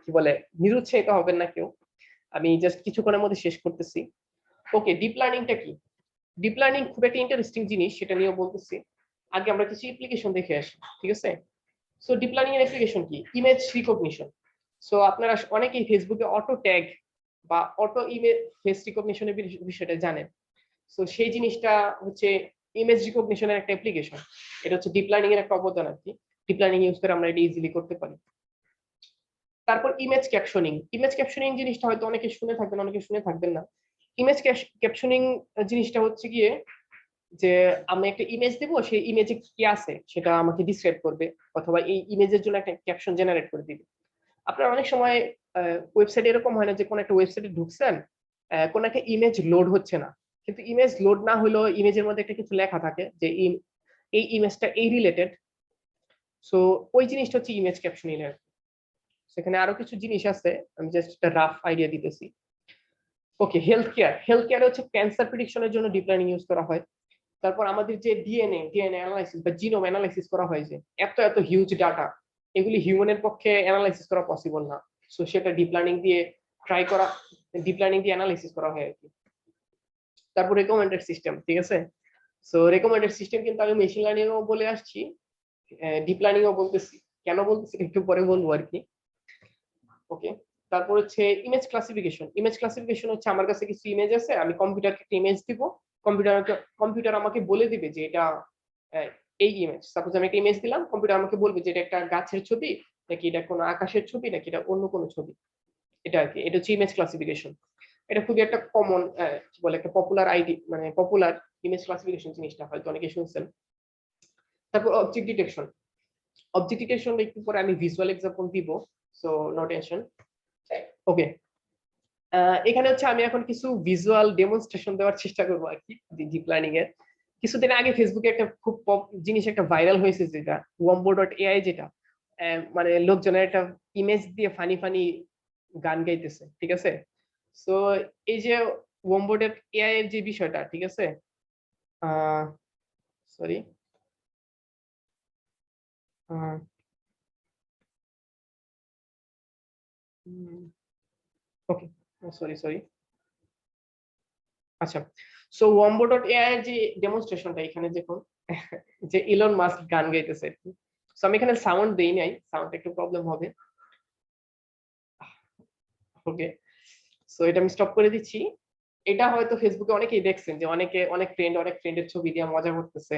কি বলে নিরুৎসাহিত হবেন না কেউ, আমি জাস্ট কিছুক্ষণের মধ্যে শেষ করতেছি। ওকে, ডিপ লার্নিংটা কি? ডিপ লার্নিং খুব একটা ইন্টারেস্টিং জিনিস, সেটা নিয়েও বলতেছি। আগে আমরা কিছু অ্যাপ্লিকেশন দেখে আসি, ঠিক আছে। সো ডিপ লার্নিং এর অ্যাপ্লিকেশন কি? Image recognition. সো আপনারা অনেকেই ফেসবুকে অটো ট্যাগ বা অটো ইমেজ ফেস রিকগনিশনের বিষয়টা জানেন। সো সেই জিনিসটা হচ্ছে ইমেজ রিকগনিশনের একটা অ্যাপ্লিকেশন। এটা হচ্ছে ডিপ লার্নিং এর একটা অবদান আর কি। ডিপ লার্নিং ইউজ করে আমরা এটা ইজিলি করতে পারি। তারপর ইমেজ ক্যাপশনিং। ইমেজ ক্যাপশনিং জিনিসটা হয়তো অনেকে শুনে থাকবেন, অনেকে শুনে থাকবেন না। ইমেজ ক্যাপশনিং জিনিসটা হচ্ছে গিয়ে যে আমি একটা ইমেজ দেবো, সেই ইমেজে কি আছে সেটা আমাকে ডিসক্রাইব করবে, অথবা এই ইমেজের জন্য একটা ক্যাপশন জেনারেট করে দিবে। আপনার অনেক সময় ওয়েবসাইটে এরকম হয় না যে কোন একটা ওয়েবসাইটে ঢুকছেন, কোন একটা ইমেজ লোড হচ্ছে না, কিন্তু ইমেজ লোড না হলেও ইমেজের মধ্যে একটা কিছু লেখা থাকে যে এই ইমেজটা এই রিলেটেড। সো ওই জিনিসটা হচ্ছে ইমেজ ক্যাপশনিং এর। সেখানে আরো কিছু জিনিস আছে, আমি জাস্ট একটা রাফ আইডিয়া দিতেছি। ওকে, হেলথ কেয়ার। হেলথ কেয়ার হচ্ছে ক্যান্সার প্রেডিকশনের জন্য ডিপ লার্নিং ইউজ করা হয়। তারপর আমাদের যে ডিএনএ অ্যানালাইসিস বা জিনোম অ্যানালাইসিস করা হয়, যে এত এত হিউজ ডাটা, এগুলি হিউম্যানের পক্ষে অ্যানালাইসিস করা পসিবল না। সো সেটা ডিপ লার্নিং দিয়ে ট্রাই করা, ডিপ লার্নিং দিয়ে অ্যানালাইসিস করা হয় আর কি। তারপর রেকমেন্ডেড সিস্টেম, ঠিক আছে। সো রেকমেন্ডেড সিস্টেম কিন্তু আমি মেশিন লার্নিং ও বলে আসছি, ডিপ লার্নিং ও বলতেছি। কেন বলতেছি একটু পরে বলবো আর কি। ওকে, তারপর হচ্ছে ইমেজ ক্লাসিফিকেশন। ইমেজ ক্লাসিফিকেশন হচ্ছে আমার কাছে কিছু ইমেজ আছে, আমি কম্পিউটারকে একটা ইমেজ দিব, কম্পিউটার আমাকে বলে দিবে যে এটা এই ইমেজ। সাপোজ আমি একটা ইমেজ দিলাম, কম্পিউটার আমাকে বলবে যে এটা একটা গাছের ছবি, নাকি এটা কোনো আকাশের ছবি, নাকি এটা অন্য কোনো ছবি। এটা আর কি, এটা হচ্ছে ইমেজ ক্লাসিফিকেশন। এটা খুবই একটা কমন কি বলে একটা পপুলার আইডি, মানে পপুলার ইমেজ ক্লাসিফিকেশন জিনিসটা হয়তো অনেকে শুনছেন। তারপর অবজেক্ট ডিটেকশন। অবজেক্ট ডিটেকশন একটু পরে আমি ভিজুয়াল এক্সাম্পল দিব, সো নো টেনশন। ওকে, এখানে হচ্ছে আমি এখন কিছু ভিজুয়াল ডেমনস্ট্রেশন দেওয়ার চেষ্টা করবো আর কি ডিপ লার্নিং এর। কিছুদিন আগে ফেসবুকে একটা খুব জিনিস একটা ভাইরাল হয়েছে, যেটা wombo.ai, যেটা মানে লোকজনের একটা ইমেজ দিয়ে ফানি ফানি গান গাইতেছে, ঠিক আছে। সো এই যে wombo.ai এর যে বিষয়টা, ঠিক আছে, সরি, ওকে, সরি সরি, আচ্ছা। সো wombo.ai এর যে ডেমনস্ট্রেশনটা এখানে দেখুন, যে ইলন মাস্ক গান গাইতেছে। সো আমি এখানে সাউন্ড দেই নাই, সাউন্ড একটু প্রবলেম হবে। ওকে, সো এটা আমি স্টপ করে দিচ্ছি। এটা হয়তো ফেসবুকে অনেকেই দেখছেন, যে অনেকে অনেক ফ্রেন্ডের ছবি দিয়ে মজা করতেছে।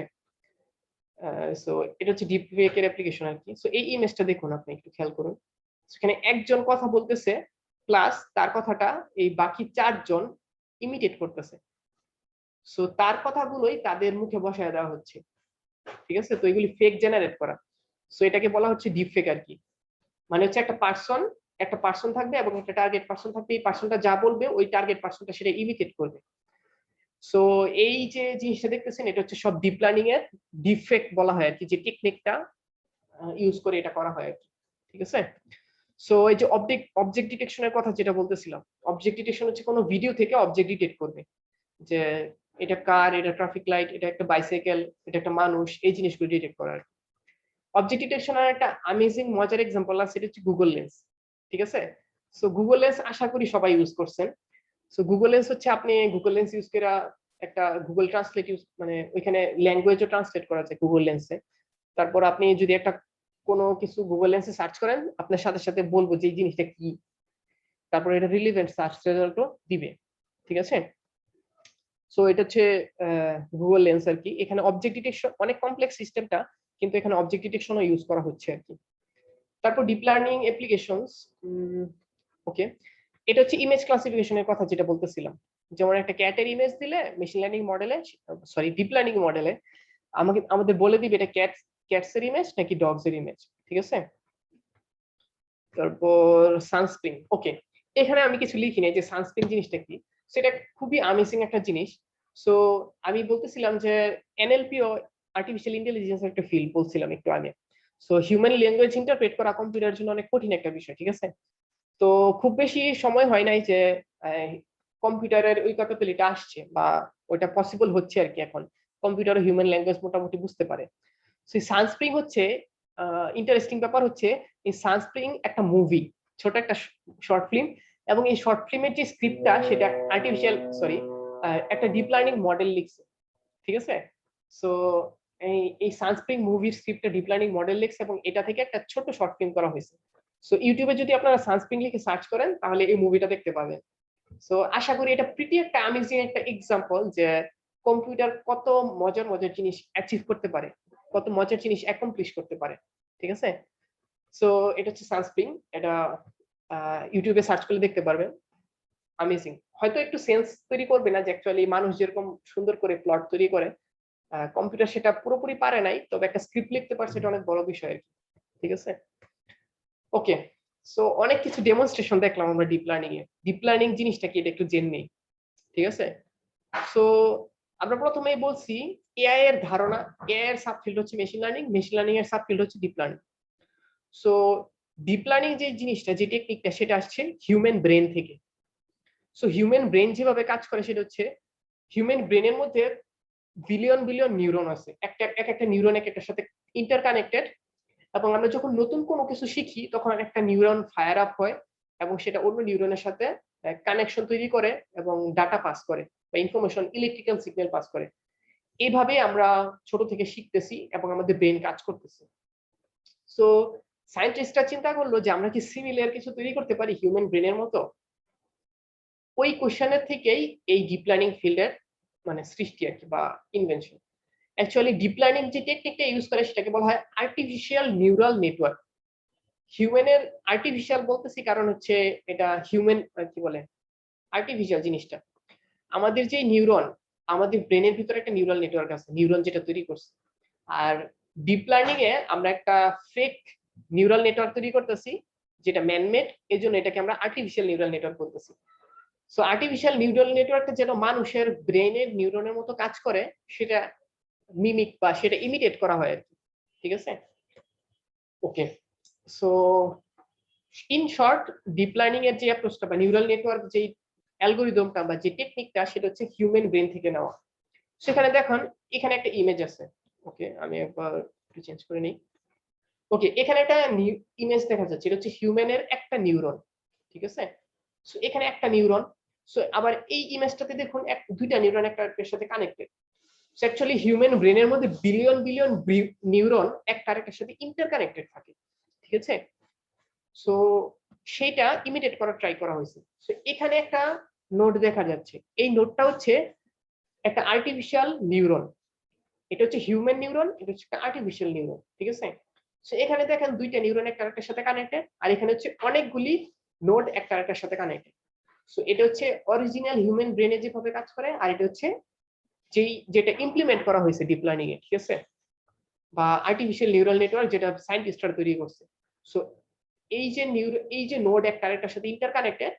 সো এটা হচ্ছে ডিপ ফেক এর অ্যাপ্লিকেশন আর কি। সো এই ইমেজটা দেখুন, আপনি একটু খেয়াল করুন। সেখানে একজন কথা বলতেছে, প্লাস তার কথাটা এই বাকি চারজন ইমিটেট করতেছে। সো তার কথাগুলোই তাদের মুখে বসায় দেওয়া হচ্ছে, ঠিক আছে। তো এগুলি ফেক জেনারেট করা। সো এটাকে বলা হচ্ছে ডিপ ফেক আর কি। মানে হচ্ছে একটা পার্সন থাকবে এবং একটা টার্গেট পার্সন থাকবে, এই পার্সনটা যা বলবে ওই টার্গেট পার্সনটা সেটা ইমিটেট করবে। সো এই যে জিনিসটা দেখতেছেন এটা হচ্ছে সব ডিপ লার্নিং এর ডিফেক্ট বলা হয় আর কি, যে টেকনিকটা ইউজ করে এটা করা হয় আর কি। ঠিক আছে। সো এই যে অবজেক্ট ডিটেকশনের কথা যেটা বলতেছিলাম, অবজেক্ট ডিটেকশন হচ্ছে কোনো ভিডিও থেকে অবজেক্ট ডিটেক্ট করবে, যে এটা কার, এটা ট্রাফিক লাইট, এটা একটা বাইসাইকেল, এটা একটা মানুষ, এই জিনিসগুলো ডিটেক্ট করার। অবজেক্ট ডিটেকশনের একটা অ্যামেজিং মজার এক্সাম্পল আছে, সেটা হচ্ছে গুগল লেন্স। ঠিক আছে। সো গুগল লেন্স আশা করি সবাই ইউজ করছেন। সো গুগল লেন্স হচ্ছে আপনি গুগল লেন্স ইউজ করে একটা গুগল ট্রান্সলেট ইউজ, মানে ওইখানে ল্যাঙ্গুয়েজও ট্রান্সলেট করা যায় গুগল লেন্সে। তারপর আপনি যদি একটা কোনো কিছু গুগল লেন্সে সার্চ করেন, আপনার সাথে সাথে বলবো যে এই জিনিসটা কি, তারপর এটা রিলিভেন্ট সার্চ রেজাল্টও দিবে। ঠিক আছে। সো এটা হচ্ছে গুগল লেন্স আর কি। এখানে অবজেক্ট ডিটেকশন অনেক কমপ্লেক্স সিস্টেমটা, কিন্তু এখানে অবজেক্ট ডিটেকশনও ইউজ করা হচ্ছে আর কি। তারপর ডিপ লার্নিং অ্যাপ্লিকেশনস। ওকে, এটা হচ্ছে ইমেজ ক্লাসিফিকেশনের কথা যেটা বলতেছিলাম। যেমন একটা ক্যাটের ইমেজ দিলে মেশিন লার্নিং মডেলে, সরি ডিপ লার্নিং মডেলে আমাদের বলে দিবে এটা ক্যাটস এর ইমেজ নাকি ডগস এর ইমেজ। ঠিক আছে। তারপর সানস্ক্রিন। ওকে, এখানে আমি কিছু লিখি নাই যে সানস্ক্রিন জিনিসটা কি, সেটা খুবই অ্যামেজিং একটা জিনিস। সো আমি বলতেছিলাম যে এনএলপি ও আর্টিফিশিয়াল ইন্টেলিজেন্স একটা ফিল্ড বলছিলাম একটু আগে। সো হিউম্যান ল্যাঙ্গুয়েজ ইন্টারপ্রেট করা কম্পিউটারের জন্য অনেক কঠিন একটা বিষয়। ঠিক আছে। তো খুব বেশি সময় হয় নাই যে কম্পিউটারের ওই ক্যাপাবিলিটি আসছে বা ওইটা পসিবল হচ্ছে আর কি। এখন কম্পিউটার হিউম্যান ল্যাঙ্গুয়েজ মোটামুটি বুঝতে পারে। সেই সানস্প্রিং হচ্ছে ইন্টারেস্টিং ব্যাপার হচ্ছে, এই সানস্প্রিং একটা মুভি, ছোট একটা শর্ট ফিল্ম, এবং এই শর্ট ফিল্মের যে স্ক্রিপ্টটা সেটা একটা ডিপ লার্নিং মডেল লিখছে। ঠিক আছে। সো এই সানস্প্রিং মুভির স্ক্রিপ্টটা ডিপ লার্নিং মডেল লিখছে এবং এটা থেকে একটা ছোট শর্ট ফিল্ম করা হয়েছে। সো ইউটিউবে যদি আপনারা সানস্প্রিং লিখে সার্চ করেন তাহলে এই মুভিটা দেখতে পাবেন। সো আশা করি এটা প্রিটি একটা অ্যামেজিং একটা এক্সাম্পল যে কম্পিউটার কত মজার মজার জিনিস অ্যাচিভ করতে পারে, কত মজার জিনিস অ্যাকমপ্লিশ করতে পারে। ঠিক আছে। সো এটা হচ্ছে সানস্প্রিং। এটা ইউটিউবে সার্চ করলে দেখতে পারবেন। অ্যামেজিং। হয়তো একটু সেন্স তৈরি করবে না যে অ্যাকচুয়ালি মানুষ যেরকম সুন্দর করে প্লট তৈরি করে, কম্পিউটার সেটা পুরোপুরি পারে নাই, তবে একটা স্ক্রিপ্ট লিখতে পারছে, এটা অনেক বড় বিষয় আর কি। ঠিক আছে। ওকে, সো অনেক কিছু ডেমনস্ট্রেশন দেখলাম আমরা ডিপ লার্নিং এ। ডিপ লার্নিং জিনিসটা কি এটা একটু জেনে নেই। ঠিক আছে। সো আমরা প্রথমেই বলছি এআই এর ধারণা, এআই এর সাবফিল্ড হচ্ছে মেশিন লার্নিং, মেশিন লার্নিং এর সাবফিল্ড হচ্ছে deep learning. So deep learning যে জিনিসটা, যে টেকনিকটা, সেটা আসছে হিউম্যান ব্রেন থেকে। সো হিউম্যান ব্রেন যেভাবে কাজ করে সেটা হচ্ছে, হিউম্যান ব্রেনের মধ্যে বিলিয়ন বিলিয়ন নিউরন আছে, একটা নিউরন একটার সাথে ইন্টারকানেক্টেড, এবং আমরা যখন নতুন কোনো কিছু শিখি তখন একটা নিউরন ফায়ার আপ হয় এবং সেটা অন্য নিউরনের সাথে কানেকশন তৈরি করে এবং ডাটা পাস করে বা ইনফরমেশন, ইলেকট্রিক্যাল সিগন্যাল পাস করে। এইভাবে আমরা ছোট থেকে শিখতেছি এবং আমাদের ব্রেন কাজ করতেছে। সো সায়েন্টিস্টরা চিন্তা করলো যে আমরা কি সিমিলার কিছু তৈরি করতে পারি হিউম্যান ব্রেনের মতো। ওই কোশ্চেনের থেকেই এই ডিপ লার্নিং ফিল্ডের মানে সৃষ্টি আর কি, বা ইনভেনশন। অ্যাকচুয়ালি ডিপ লার্নিং যে টেকনিকটা ইউজ করে সেটাকে বলা হয় আর্টিফিশিয়াল নিউরাল নেটওয়ার্ক। হিউম্যানের আর্টিফিশিয়াল বলতেছি কারণ হচ্ছে এটা হিউম্যান কি বলে আর্টিফিশিয়াল জিনিসটা, আমাদের যে নিউরন, আমাদের ব্রেনের ভিতরে একটা নিউরাল নেটওয়ার্ক আছে, নিউরন যেটা তৈরি করছে। আর ডিপ লার্নিং এ আমরা একটা ফেক নিউরাল নেটওয়ার্ক তৈরি করতেছি যেটা ম্যানমেড, এজন্য এটাকে আমরা আর্টিফিশিয়াল নিউরাল নেটওয়ার্ক বলতেছি। সো আর্টিফিশিয়াল নিউরাল নেটওয়ার্কটা যেন মানুষের ব্রেনের নিউরনের মতো কাজ করে সেটা মিমিক বা সেটা ইমিটেট করা হয় আর কি। ঠিক আছে। Okay, so in short, deep learning এর যে অ্যাপ্রোচটা বা নিউরাল নেটওয়ার্ক যে অ্যালগরিদমটা বা যে টেকনিকটা সেটা হচ্ছে হিউম্যান ব্রেন থেকে নেওয়া। সেখানে দেখুন এখানে একটা ইমেজ আছে। ওকে, আমি একবার একটু চেঞ্জ করে নিই। ওকে, এখানে একটা ইমেজ দেখা যাচ্ছে, এটা হচ্ছে হিউম্যানের একটা নিউরন। ঠিক আছে। সো এখানে একটা নিউরন। সো আবার এই ইমেজটাতে দেখুন দুইটা নিউরন একটার সাথে কানেক্টেড। সো অ্যাকচুয়ালি হিউম্যান ব্রেনের মধ্যে বিলিয়ন বিলিয়ন নিউরন একটা আরেকটার সাথে ইন্টারকানেক্টেড থাকে। ঠিক আছে। সো সেটা ইমিটেট করার ট্রাই করা হয়েছে। সো এখানে একটা নোড দেখা যাচ্ছে, এই নোডটা হচ্ছে একটা আর্টিফিশিয়াল নিউরন। এটা হচ্ছে হিউম্যান নিউরন, এটা হচ্ছে একটা আর্টিফিশিয়াল নিউরন। ঠিক আছে। সো এখানে দেখেন দুইটা নিউরন একটা আরেকটার সাথে কানেক্টেড, আর এখানে হচ্ছে অনেকগুলি নোড একটা আরেকটার সাথে কানেক্টেড। সো এটা হচ্ছে অরিজিনাল হিউম্যান ব্রেনে যেভাবে কাজ করে, আর এটা হচ্ছে যেটা ইমপ্লিমেন্ট করা হয়েছে ডিপ লার্নিং এ। ঠিক আছে, বা আর্টিফিশিয়াল নিউরাল নেটওয়ার্ক যেটা সায়েন্টিস্টরা তৈরি করছে। সো এই যে নোড একটা আরেকটার সাথে ইন্টারকানেক্টেড,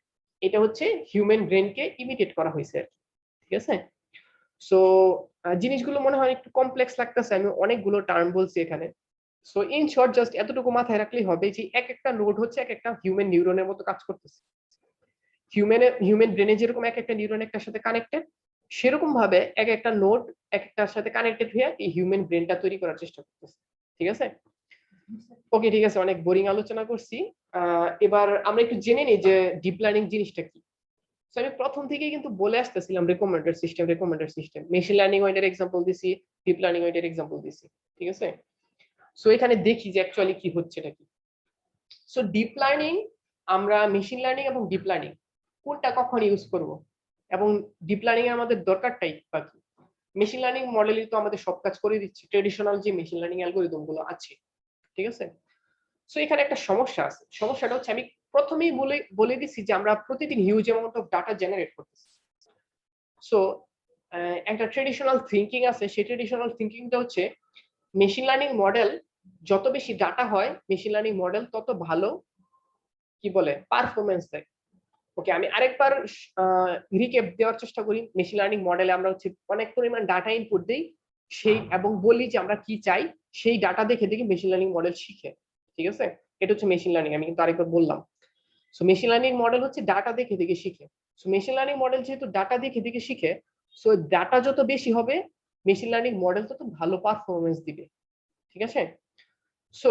এটা হচ্ছে হিউম্যান ব্রেনকে ইমিটেট করা হয়েছে। ঠিক আছে। সো জিনিসগুলো মনে হয় একটু কমপ্লেক্স লাগতেছে, আমি অনেকগুলো টার্ম বলছি এখানে। সো ইন শর্ট জাস্ট এতটুকু মাথায় রাখলেই হবে যে এক একটা নোড হচ্ছে এক একটা হিউম্যান নিউরনের মতো কাজ করতেছে। হিউম্যান ব্রেনে যেরকম এক একটা নিউরন একটার সাথে কানেক্টেড, সেরকম ভাবে এক একটা নোড এক একটার সাথে কানেক্টেড হয়ে এই হিউম্যান ব্রেনটা তৈরি করার চেষ্টা করতেছে। ঠিক আছে? ওকে, ঠিক আছে, অনেক বোরিং আলোচনা করছি। এবার আমরা একটু জেনে নিই যে ডিপ লার্নিং জিনিসটা কি। সো আমি প্রথম থেকেই কিন্তু বলে আসতেছিলাম রেকমেন্ডেড সিস্টেম। মেশিন লার্নিং ওইটার এক্সাম্পল দিছি, ডিপ লার্নিং ওইটার এক্সাম্পল দিছি। ঠিক আছে? সো এখানে দেখি যে অ্যাকচুয়ালি কি হচ্ছে এটা কি। সো ডিপ লার্নিং, আমরা মেশিন লার্নিং এবং ডিপ লার্নিং কোনটা কখন ইউজ করব, এবং ডিপ লার্নিং এর আমাদের দরকারটাই বা কি। মেশিন লার্নিং মডেলই তো আমাদের সব কাজ করে দিচ্ছে, ট্রেডিশনাল যে মেশিন লার্নিং অ্যালগরিদম গুলো আছে। ঠিক আছে? সো এখানে একটা সমস্যা আছে। সমস্যাটা হচ্ছে, আমি প্রথমেই বলে দিছি যে আমরা প্রতিদিন huge amount of data generate করতেছি। সো একটা ট্রেডিশনাল থিঙ্কিং আছে, সেই ট্রেডিশনাল থিঙ্কিংটা হচ্ছে মেশিন লার্নিং মডেল যত বেশি ডাটা হয়, মেশিন লার্নিং মডেল তত ভালো কি বলে পারফরমেন্স দেয়। ওকে, আমি আরেকবার রিক্যাপ দেওয়ার চেষ্টা করি। মেশিন লার্নিং মডেলে আমরা হচ্ছে অনেক পরিমাণ ডাটা ইনপুট দিই, সেই এবং বলি যে আমরা কি চাই, সেই ডাটা দেখে দেখে মেশিন লার্নিং মডেল শিখে। ঠিক আছে? এটা হচ্ছে মেশিন লার্নিং, আমি কিন্তু আরেকবার বললাম। সো মেশিন লার্নিং মডেল হচ্ছে ডাটা দেখে দেখে শিখে। সো মেশিন লার্নিং মডেল যেহেতু ডাটা দেখে দেখে শিখে, সো ডাটা যত বেশি হবে মেশিন লার্নিং মডেল তত ভালো পারফরমেন্স দিবে। ঠিক আছে? সো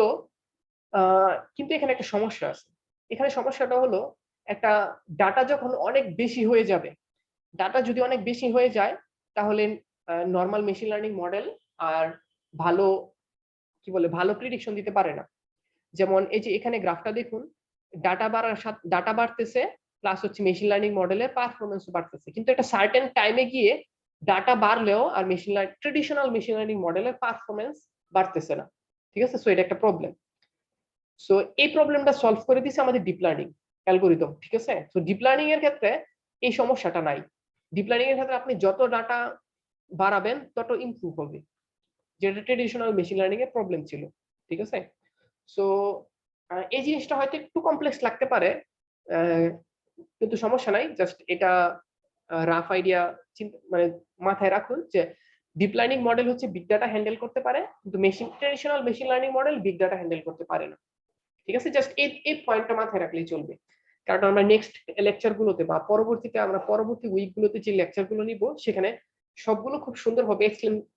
কিন্তু এখানে একটা সমস্যা আছে। এখানে সমস্যাটা হলো, একটা ডাটা যখন অনেক বেশি হয়ে যাবে, ডাটা যদি অনেক বেশি হয়ে যায়, তাহলে নর্মাল মেশিন লার্নিং মডেল আর ভালো কি বলে ভালো প্রিডিকশন দিতে পারে না। যেমন এই যে এখানে গ্রাফটা দেখুন, ডাটা বাড়ার সাথে ডাটা বাড়তেছে, প্লাস হচ্ছে মেশিন লার্নিং মডেলের পারফরমেন্সও বাড়তেছে, কিন্তু একটা সার্টেন টাইমে গিয়ে ডাটা বাড়লেও আর ট্রেডিশনাল মেশিন লার্নিং মডেলের পারফরমেন্স বাড়তেছে না। ঠিক আছে? সো এটা একটা প্রবলেম। সো এই প্রবলেমটা সলভ করে দিছে আমাদের ডিপ লার্নিং অ্যালগরিদম। ঠিক আছে? সো ডিপ লার্নিং এর ক্ষেত্রে এই সমস্যাটা নাই। ডিপ লার্নিং এর ক্ষেত্রে আপনি যত ডাটা বাড়াবেন তত ইমপ্রুভ হবে, যেটা ট্রেডিশনাল মেশিন লার্নিং এর প্রবলেম ছিল। ঠিক আছে? সো এই জিনিসটা হয়তো একটু কমপ্লেক্স লাগতে পারে, কিন্তু সমস্যা নাই। জাস্ট এটা রাফ আইডিয়া মানে মাথায় রাখুন যে ডিপ লার্নিং মডেল হচ্ছে বিগ ডাটা হ্যান্ডেল করতে পারে, কিন্তু traditional machine learning model big data handle করতে পারে না। ঠিক আছে? জাস্ট এই পয়েন্টটা মাথায় রাখলেই চলবে। কারণ আমরা নেক্সট লেকচার গুলোতে বা পরবর্তীতে আমরা পরবর্তী উইক গুলোতে যে লেকচার গুলো নিব, সেখানে সবগুলো খুব সুন্দরভাবে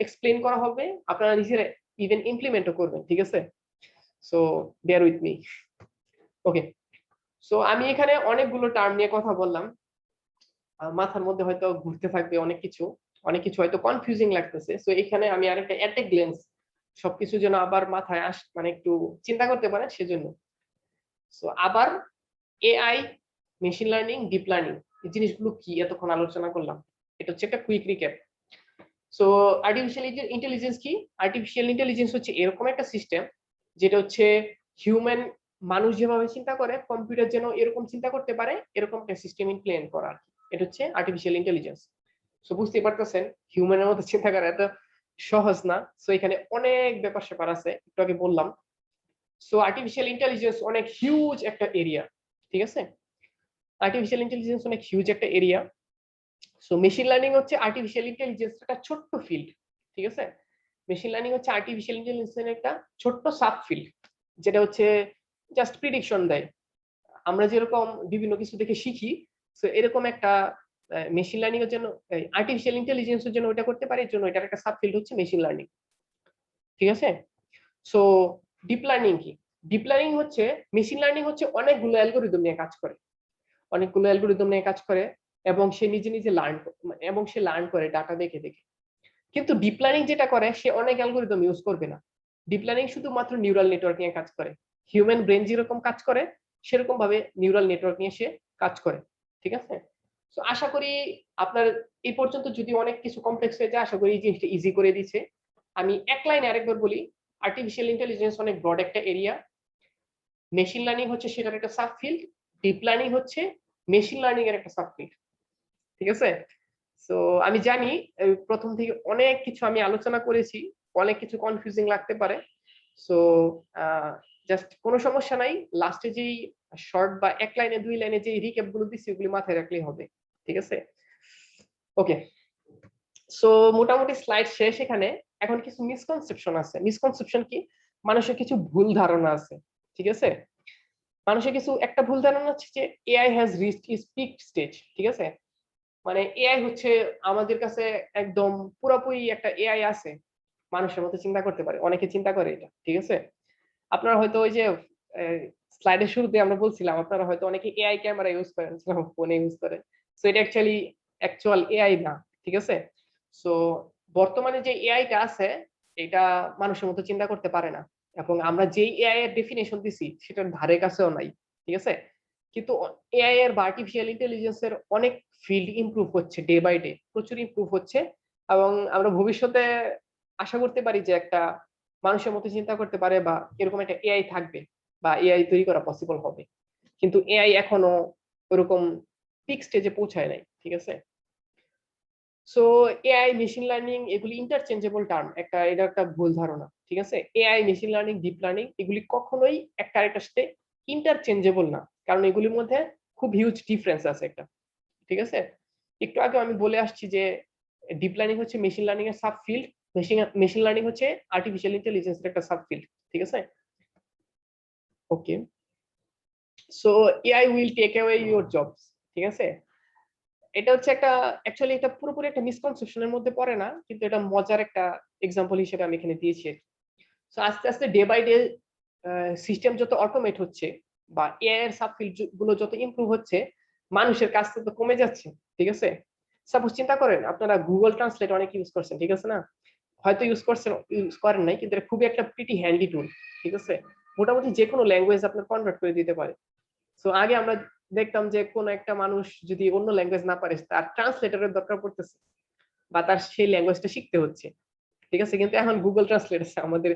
এক্সপ্লেন করা হবে, আপনারা নিজেরা ইভেন ইমপ্লিমেন্টও করবেন। ঠিক আছে? So bear with me. Okay, so আমি এখানে অনেকগুলো টার্ম নিয়ে কথা বললাম, মাথার মধ্যে হয়তো ঘুরতে থাকবে অনেক কিছু, অনেক কিছু হয়তো কনফিউজিং লাগতেছে। সো এখানে আমি আরেকটা অ্যাট এ গ্লেন্স সবকিছু যেন আবার মাথায় মানে একটু চিন্তা করতে পারে সেজন্য। সো আবার AI, machine learning, deep learning, এই জিনিসগুলো কি এতক্ষণ আলোচনা করলাম, এটা হচ্ছে একটা quick recap. So artificial intelligence কি? আর্টিফিশিয়াল ইন্টেলিজেন্স হচ্ছে এরকম একটা সিস্টেম যেটা হচ্ছে হিউম্যান, মানুষ যেভাবে চিন্তা করে কম্পিউটার যেন এরকম চিন্তা করতে পারে, এরকম একটা সিস্টেম ইমপ্লিমেন্ট করা। এটা হচ্ছে আর্টিফিশিয়াল ইন্টেলিজেন্স। সো বুঝতেই পারতেছেন হিউম্যানের মতো চিন্তা করা এত সহজ না। সো এখানে অনেক ব্যাপার স্যাপার আছে, একটু আগে বললাম। সো আর্টিফিশিয়াল ইন্টেলিজেন্স অনেক হিউজ একটা এরিয়া। ঠিক আছে? আর্টিফিশিয়াল ইন্টেলিজেন্স অনেক হিউজ একটা এরিয়া। সো মেশিন লার্নিং হচ্ছে আর্টিফিশিয়াল ইন্টেলিজেন্স একটা ছোট্ট ফিল্ড। ঠিক আছে? মেশিন লার্নিং হচ্ছে আর্টিফিশিয়াল ইন্টেলিজেন্সের একটা ছোট্ট সাব ফিল্ড, যেটা হচ্ছে জাস্ট প্রিডিকশন দেয়। আমরা যেরকম বিভিন্ন কিছু দেখে শিখি, সো এরকম একটা মেশিন লার্নিং এর জন্য, আর্টিফিশিয়াল ইন্টেলিজেন্সের জন্য ওটা করতে পারে, এর জন্য এটার একটা সাব ফিল্ড হচ্ছে মেশিন লার্নিং। ঠিক আছে? সো ডিপ লার্নিং কি? ডিপ লার্নিং হচ্ছে, মেশিন লার্নিং হচ্ছে অনেকগুলো অ্যালগরিদম নিয়ে কাজ করে, অনেকগুলো অ্যালগরিদম নিয়ে কাজ করে, এবং সে নিজে নিজে লার্ন করে ডাটা দেখে দেখে। কিন্তু ডিপ লার্নিং যেটা করে, সে অনেক অ্যালগরিদম ইউজ করবে না। ডিপ লার্নিং শুধুমাত্র নিউরাল নেটওয়ার্ক নিয়ে কাজ করে। হিউম্যান ব্রেন যেরকম কাজ করে সেরকম ভাবে নিউরাল নেটওয়ার্ক নিয়ে সে কাজ করে। ঠিক আছে? তো আশা করি আপনার এই পর্যন্ত যদি অনেক কিছু কমপ্লেক্স হয়ে যায়, আশা করি এই জিনিসটা ইজি করে দিচ্ছে। আমি এক লাইনে আরেকবার বলি, আর্টিফিশিয়াল ইন্টেলিজেন্স অনেক ব্রড একটা এরিয়া, মেশিন লার্নিং হচ্ছে সেটার একটা সাব ফিল্ড, ডিপ লার্নিং হচ্ছে মেশিন লার্নিং এর একটা সাব ফিল্ড। ঠিক আছে? সো আমি জানি প্রথম থেকে অনেক কিছু আমি আলোচনা করেছি, অনেক কিছু কনফিউজিং লাগতে পারে। সো জাস্ট কোনো সমস্যা নাই, লাস্টে যেই শর্ট বা এক লাইনে দুই লাইনে যে রিক্যাপ গুলো দিচ্ছি ওগুলি মাথায় রাখলেই হবে। ঠিক আছে? ওকে, সো মোটামুটি স্লাইড শেষ এখানে। এখন কিছু মিসকনসেপশন আছে। মিসকনসেপশন কি? মানুষের কিছু ভুল ধারণা আছে, ঠিক আছে? মানুষের কিছু একটা ভুল ধারণা হচ্ছে যে AI has reached its peak stage, ঠিক আছে? মানে এআই হচ্ছে আমাদের কাছে একদম পুরোপুরি একটা এআই আছে, মানুষের মতো চিন্তা করতে পারে, অনেকে চিন্তা করে এটা, ঠিক আছে? আপনারা হয়তো ওই যে স্লাইডের শুরুতে আমরা বলছিলাম, আপনারা হয়তো অনেকে এআই ক্যামেরা ইউজ করেন, ফোনে ইউজ করেন। সো এটা অ্যাকচুয়াল এআই না, ঠিক আছে? সো বর্তমানে যে এআইটা আছে এটা মানুষের মতো চিন্তা করতে পারে না, এবং আমরা যেই এআই এর ডেফিনেশন দিছি সেটার ধারে কাছেও নাই, ঠিক আছে? কিন্তু এআই এর বা আর্টিফিশিয়াল ইন্টেলিজেন্স এর অনেক ফিল্ড ইমপ্রুভ হচ্ছে, ডে বাই ডে প্রচুর ইমপ্রুভ হচ্ছে। এবং আমরা ভবিষ্যতে আশা করতে পারি যে একটা মানুষের মতো চিন্তা করতে পারে বা এরকম একটা এআই থাকবে, বা এআই তৈরি করা পসিবল হবে। কিন্তু এআই এখনো ওরকম পিক স্টেজে পৌঁছায় নাই, ঠিক আছে? সো এআই, মেশিন লার্নিং এগুলি ইন্টারচেঞ্জেবল টার্ম, এটা একটা ভুল ধারণা, ঠিক আছে? AI, machine learning, deep learning এগুলি কখনোই একটা আরেকটার সাথে ইন্টারচেঞ্জেবল না, কারণ এগুলির মধ্যে খুব হিউজ ডিফারেন্স আছে একটা, ঠিক আছে? একটু আগে আমি বলে আসছি যে ডিপ লার্নিং হচ্ছে মেশিন লার্নিং এর সাব ফিল্ড, মেশিন লার্নিং হচ্ছে আর্টিফিশিয়াল ইন্টেলিজেন্সের একটা সাব ফিল্ড, ঠিক আছে? Okay, so AI will take away your jobs, ঠিক আছে? এটা হচ্ছে একটা, অ্যাকচুয়ালি এটা পুরোপুরি একটা মিসকনসেপশনের মধ্যে পড়ে না, কিন্তু এটা মজার একটা এক্সাম্পল হিসেবে আমি এখানে দিয়েছি। সো আস্তে আস্তে ডে বাই ডে সিস্টেম যত অটোমেট হচ্ছে বা এআই এর সাবফিল্ড গুলো যত ইমপ্রুভ হচ্ছে, মানুষের কাজ তো কমে যাচ্ছে, ঠিক আছে? সাপোজ চিন্তা করেন আপনারা গুগল ট্রান্সলেট অনেক ইউজ করছেন, ঠিক আছে না? হয়তো ইউজ করেন নাই, কিন্তু এটা খুবই একটা প্রিটি হ্যান্ডি টুল, ঠিক আছে? মোটামুটি যে কোনো ল্যাঙ্গুয়েজ আপনার কনভার্ট করে দিতে পারে। সো আগে আমরা দেখতাম যে কোন একটা মানুষ যদি অন্য ল্যাঙ্গুয়েজ না পারে, তার ট্রান্সলেটরের দরকার পড়তেছে বা তার সেই ল্যাঙ্গুয়েজটা শিখতে হচ্ছে, ঠিক আছে? কিন্তু এখন গুগল ট্রান্সলেট আছে, আমাদের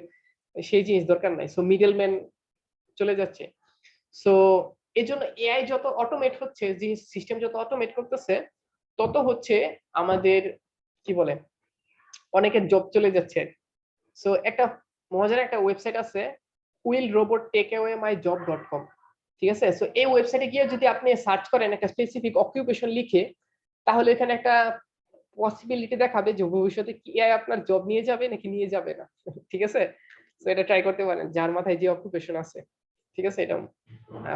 সেই জিনিস দরকার নাই। সো মিডল ম্যান চলে যাচ্ছে। সো এই জন্য এআই যত অটোমেট হচ্ছে, যে সিস্টেম যত অটোমেট করতেছে, তত হচ্ছে আমাদের কি বলে অনেকের জব চলে যাচ্ছে। সো একটা মজার একটা ওয়েবসাইট আছে, will robot take away my job .com, ঠিক আছে? সো এই ওয়েবসাইটে গিয়ে যদি আপনি সার্চ করেন একটা স্পেসিফিক অকুপেশন লিখে, তাহলে এখানে একটা পসিবিলিটি দেখাবে যে ভবিষ্যতে কি এআই আপনার জব নিয়ে যাবে নাকি নিয়ে যাবে না, ঠিক আছে? তো এটা ট্রাই করতে পারেন যার মাথায় যে অকুপেশন আছে, ঠিক আছে? এটা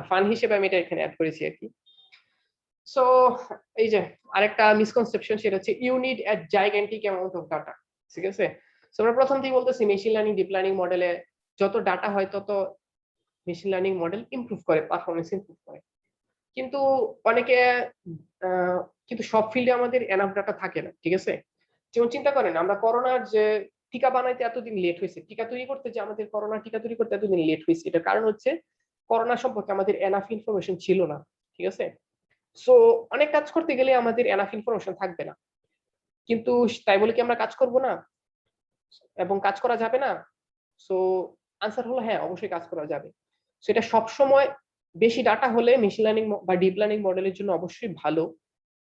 ফান হিসেবে আমি এটা এখানে অ্যাড করেছি আর কি। সো এই যে আরেকটা মিসকনসেপশন, সেটা হচ্ছে you need a gigantic amount of data, ঠিক আছে? সো আমরা প্রথম থেকে বলতেছি মেশিন লার্নিং, ডিপ লার্নিং মডেলে যত ডাটা হয় তত মেশিন লার্নিং মডেল ইমপ্রুভ করে, পারফরমেন্স ইমপ্রুভ করে। কিন্তু অনেকে কিন্তু সব ফিল্ডে আমাদের এনাফ ডাটা থাকে না, ঠিক আছে? যেমন চিন্তা করেন আমরা করোনার যে টিকা বানাইতে এতদিন লেট হয়েছে, টিকা তৈরি করতে, যে আমাদের করোনা টিকা তৈরি করতে এতদিন লেট হয়েছে, এটার কারণ হচ্ছে করোনা সম্পর্কে আমাদের এনাফ ইনফরমেশন ছিল না, ঠিক আছে? সো অনেক কাজ করতে গেলে আমাদের এনাফ ইনফরমেশন থাকবে না, কিন্তু তাই বলে কি আমরা কাজ করব না এবং কাজ করা যাবে না? সো আনসার হলো হ্যাঁ, অবশ্যই কাজ করা যাবে। সেটা সবসময় বেশি ডাটা হলে মেশিন লার্নিং বা ডিপ লার্নিং মডেলের জন্য অবশ্যই ভালো,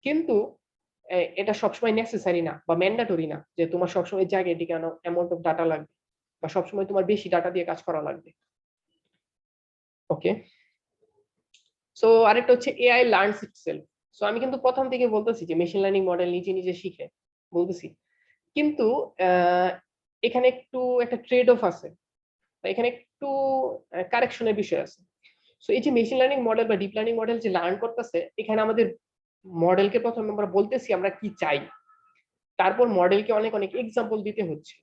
কিন্তু এটা সবসময় নেসেসারি না বা ম্যান্ডেটরি না যে তোমার সবসময় জায়গায় কেন অ্যামাউন্ট অফ ডাটা লাগবে বা সবসময় তোমার বেশি ডাটা দিয়ে কাজ করা লাগবে। ওকে, সো আরেকটা হচ্ছে এআই লার্নস ইটসেলফ। সো আমি কিন্তু প্রথম থেকে বলতেছি যে মেশিন লার্নিং মডেল নিজে নিজে শিখে, বলতেছি, কিন্তু এখানে একটু একটা ট্রেড অফ আছে, এখানে একটু কারেকশনের বিষয় আছে। সো এই যে মেশিন লার্নিং মডেল বা ডিপ লার্নিং মডেল যে লার্ন করতেছে, এখানে আমাদের মডেলকে প্রথমে আমরা বলতেছি আমরা কি চাই, তারপর মডেলকে অনেক অনেক এক্সাম্পল দিতে হচ্ছে,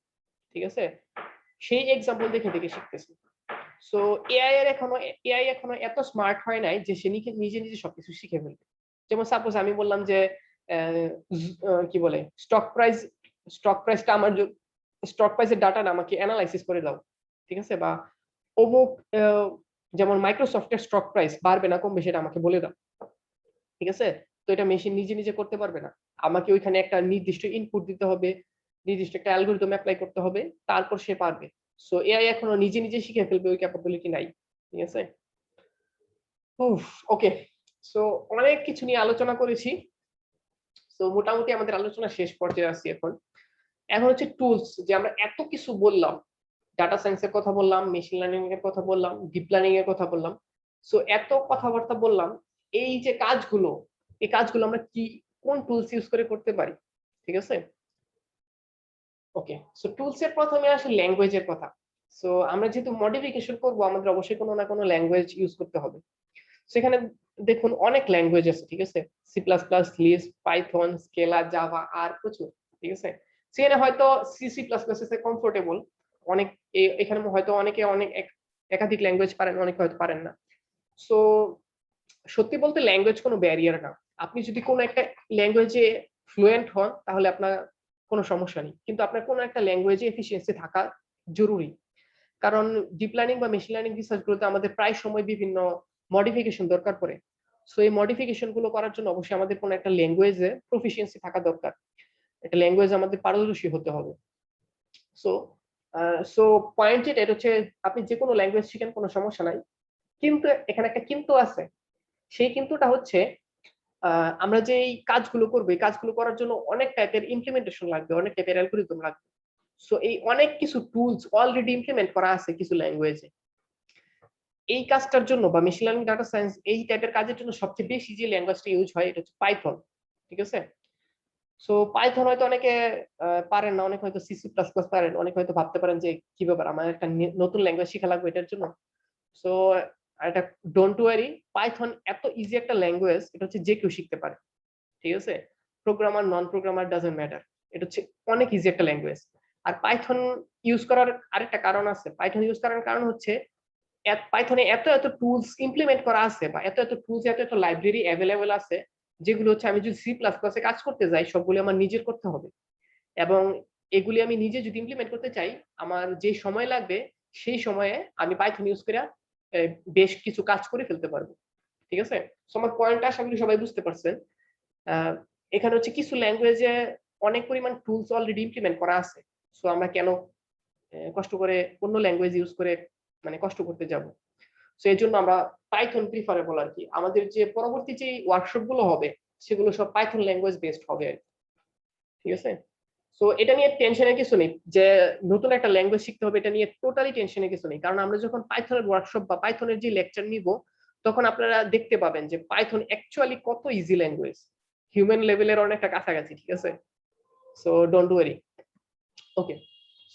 ঠিক আছে? সেই এক্সাম্পল দেখে দেখে শিখতেছি। সো এআই এখনো এত স্মার্ট হয় নাই যে সে নিজে নিজে সবকিছু শিখে ফেলবে। যেমন সাপোজ আমি বললাম যে কি বলে স্টক প্রাইসটা আমার স্টক প্রাইসের ডাটাটা আমাকে অ্যানালাইসিস করে দাও, ঠিক আছে? বা অমুক যেমন মাইক্রোসফটের স্টক প্রাইস বাড়বে না কমবে সেটা আমাকে বলে দাও, ঠিক আছে? তো এটা মেশিন নিজে নিজে করতে পারবে না, আমাকে ওইখানে একটা নির্দিষ্ট ইনপুট দিতে হবে, নির্দিষ্ট একটা অ্যালগরিদম অ্যাপ্লাই করতে হবে, তারপর সে পারবে। সো এআই এখনো নিজে নিজে শিখে ফেলবে ওই ক্যাপাবিলিটি নাই, ঠিক আছে? ওকে, সো অনেক কিছু নিয়ে আলোচনা করেছি। তো মোটামুটি আমাদের আলোচনা শেষ পর্যায়ে আছি এখন। এখন হচ্ছে টুলস, যে আমরা এত কিছু বললাম, ডাটা সায়েন্সের কথা বললাম, মেশিন লার্নিং এর কথা বললাম, ডিপ লার্নিং এর কথা বললাম। সো এত কথাবার্তা বললাম, এই যে কাজগুলো, এই কাজগুলো আমরা কি কোন টুলস ইউজ করে করতে পারি, ঠিক আছে? ওকে, সো টুলস এর প্রথমে আসে ল্যাঙ্গুয়েজের কথা। সো আমরা যেহেতু মডিফিকেশন করব, আমাদের অবশ্যই কোনো না কোনো ল্যাঙ্গুয়েজ ইউজ করতে হবে। সেখানে দেখুন অনেক ল্যাঙ্গুয়েজ আছে, ঠিক আছে, C plus plus, Lisp, Python, Scala, Java, আর প্রচুর, ঠিক আছে। সেখানে হয়তো সি সি প্লাস প্লাস এর কমফোর্টেবল অনেক, এখানে হয়তো অনেকে অনেক একাধিক ল্যাঙ্গুয়েজ পারেন, অনেকে হয়তো পারেন না। সো সত্যি বলতে ল্যাঙ্গুয়েজ কোনো ব্যারিয়ার না। আপনি যদি কোনো একটা ল্যাঙ্গুয়েজে ফ্লুয়েন্ট হন তাহলে আপনার কোনো সমস্যা নেই, কিন্তু আপনার কোনো একটা ল্যাঙ্গুয়েজে এফিসিয়েন্সি থাকা জরুরি। কারণ ডিপ লার্নিং বা মেশিন লার্নিং রিসার্চ গুলোতে আমাদের প্রায় সময় বিভিন্ন মডিফিকেশন দরকার পড়ে। সো এই মডিফিকেশন গুলো করার জন্য অবশ্যই আমাদের কোনো একটা ল্যাঙ্গুয়েজে প্রফিসিয়েন্সি থাকা দরকার, একটা ল্যাঙ্গুয়েজ আমাদের পারদর্শী হতে হবে। সো সো পয়েন্ট এটা হচ্ছে, আপনি যে কোনো ল্যাঙ্গুয়েজ শিখেন কোনো সমস্যা নাই, কিন্তু এখানে একটা কিন্তু আছে। সেই কিন্তুটা হচ্ছে আমরা যে এই কাজগুলো করবো, এই কাজগুলো করার জন্য অনেক টাইপের ইমপ্লিমেন্টেশন লাগবে, অনেক টাইপের অ্যালগরিদম লাগবে। সো এই অনেক কিছু টুলস অলরেডি ইমপ্লিমেন্ট করা আছে কিছু ল্যাঙ্গুয়েজে। এই কাজটার জন্য বা মেশিন লার্নিং, ডাটা সায়েন্স এই টাইপের কাজের জন্য সবচেয়ে বেশি যে ল্যাঙ্গুয়েজটা ইউজ হয় এটা হচ্ছে পাইথন, ঠিক আছে। সো পাইথন হয়তো অনেকে পারেন না, অনেকে হয়তো সিসি প্লাস প্লাস পারেন, অনেকে হয়তো ভাবতে পারেন যে কি ব্যাপার, আমার একটা নতুন ল্যাঙ্গুয়েজ শেখা লাগবে এটার জন্য। সো এটা ডোন্ট ওয়ারি, পাইথন এত ইজি একটা ল্যাঙ্গুয়েজ, এটা হচ্ছে যে কেউ শিখতে পারে, ঠিক আছে। Programmer, non programmer, doesn't matter, এটা হচ্ছে অনেক ইজি একটা ল্যাঙ্গুয়েজ। আর পাইথন ইউজ করার আরেকটা কারণ আছে, পাইথন ইউজ করার কারণ হচ্ছে পাইথনে এত এত টুলস ইমপ্লিমেন্ট করা আছে, বা এত এত টুলস, এত এত লাইব্রেরি অ্যাভেলেবেল আছে, যেগুলো হচ্ছে আমি যদি সি প্লাস প্লাসে কাজ করতে যাই সবগুলো আমার নিজের করতে হবে। এবং এগুলি আমি নিজে যদি ইমপ্লিমেন্ট করতে চাই, আমার যে সময় লাগবে সেই সময়ে আমি পাইথন ইউজ করে বেশ কিছু কাজ করে ফেলতে পারবো, ঠিক আছে। সো আমার পয়েন্টটা আশা করি সবাই বুঝতে পারছেন। এখানে হচ্ছে কিছু ল্যাঙ্গুয়েজে অনেক পরিমাণ টুলস অলরেডি ইমপ্লিমেন্ট করা আছে। সো আমরা কেন কষ্ট করে অন্য ল্যাঙ্গুয়েজ ইউজ করে মানে কষ্ট করতে যাব। সো এর জন্য আমরা পাইথন প্রিফারেবল আর কি। আমাদের যে পরবর্তী যে ওয়ার্কশপ গুলো হবে সেগুলো সব পাইথন ল্যাঙ্গুয়েজ বেসড হবে আর কি, ঠিক আছে। সো এটা নিয়ে টেনশনের কিছু নেই যে নতুন একটা ল্যাঙ্গুয়েজ শিখতে হবে, এটা নিয়ে টোটালি টেনশনের কিছু নেই। কারণ আমরা যখন পাইথনের ওয়ার্কশপ বা পাইথনের যে লেকচার নিব, তখন আপনারা দেখতে পাবেন যে পাইথন অ্যাকচুয়ালি কত ইজি ল্যাঙ্গুয়েজ, হিউম্যান লেভেলের অনেকটা কাছাকাছি, ঠিক আছে। So don't worry. Okay,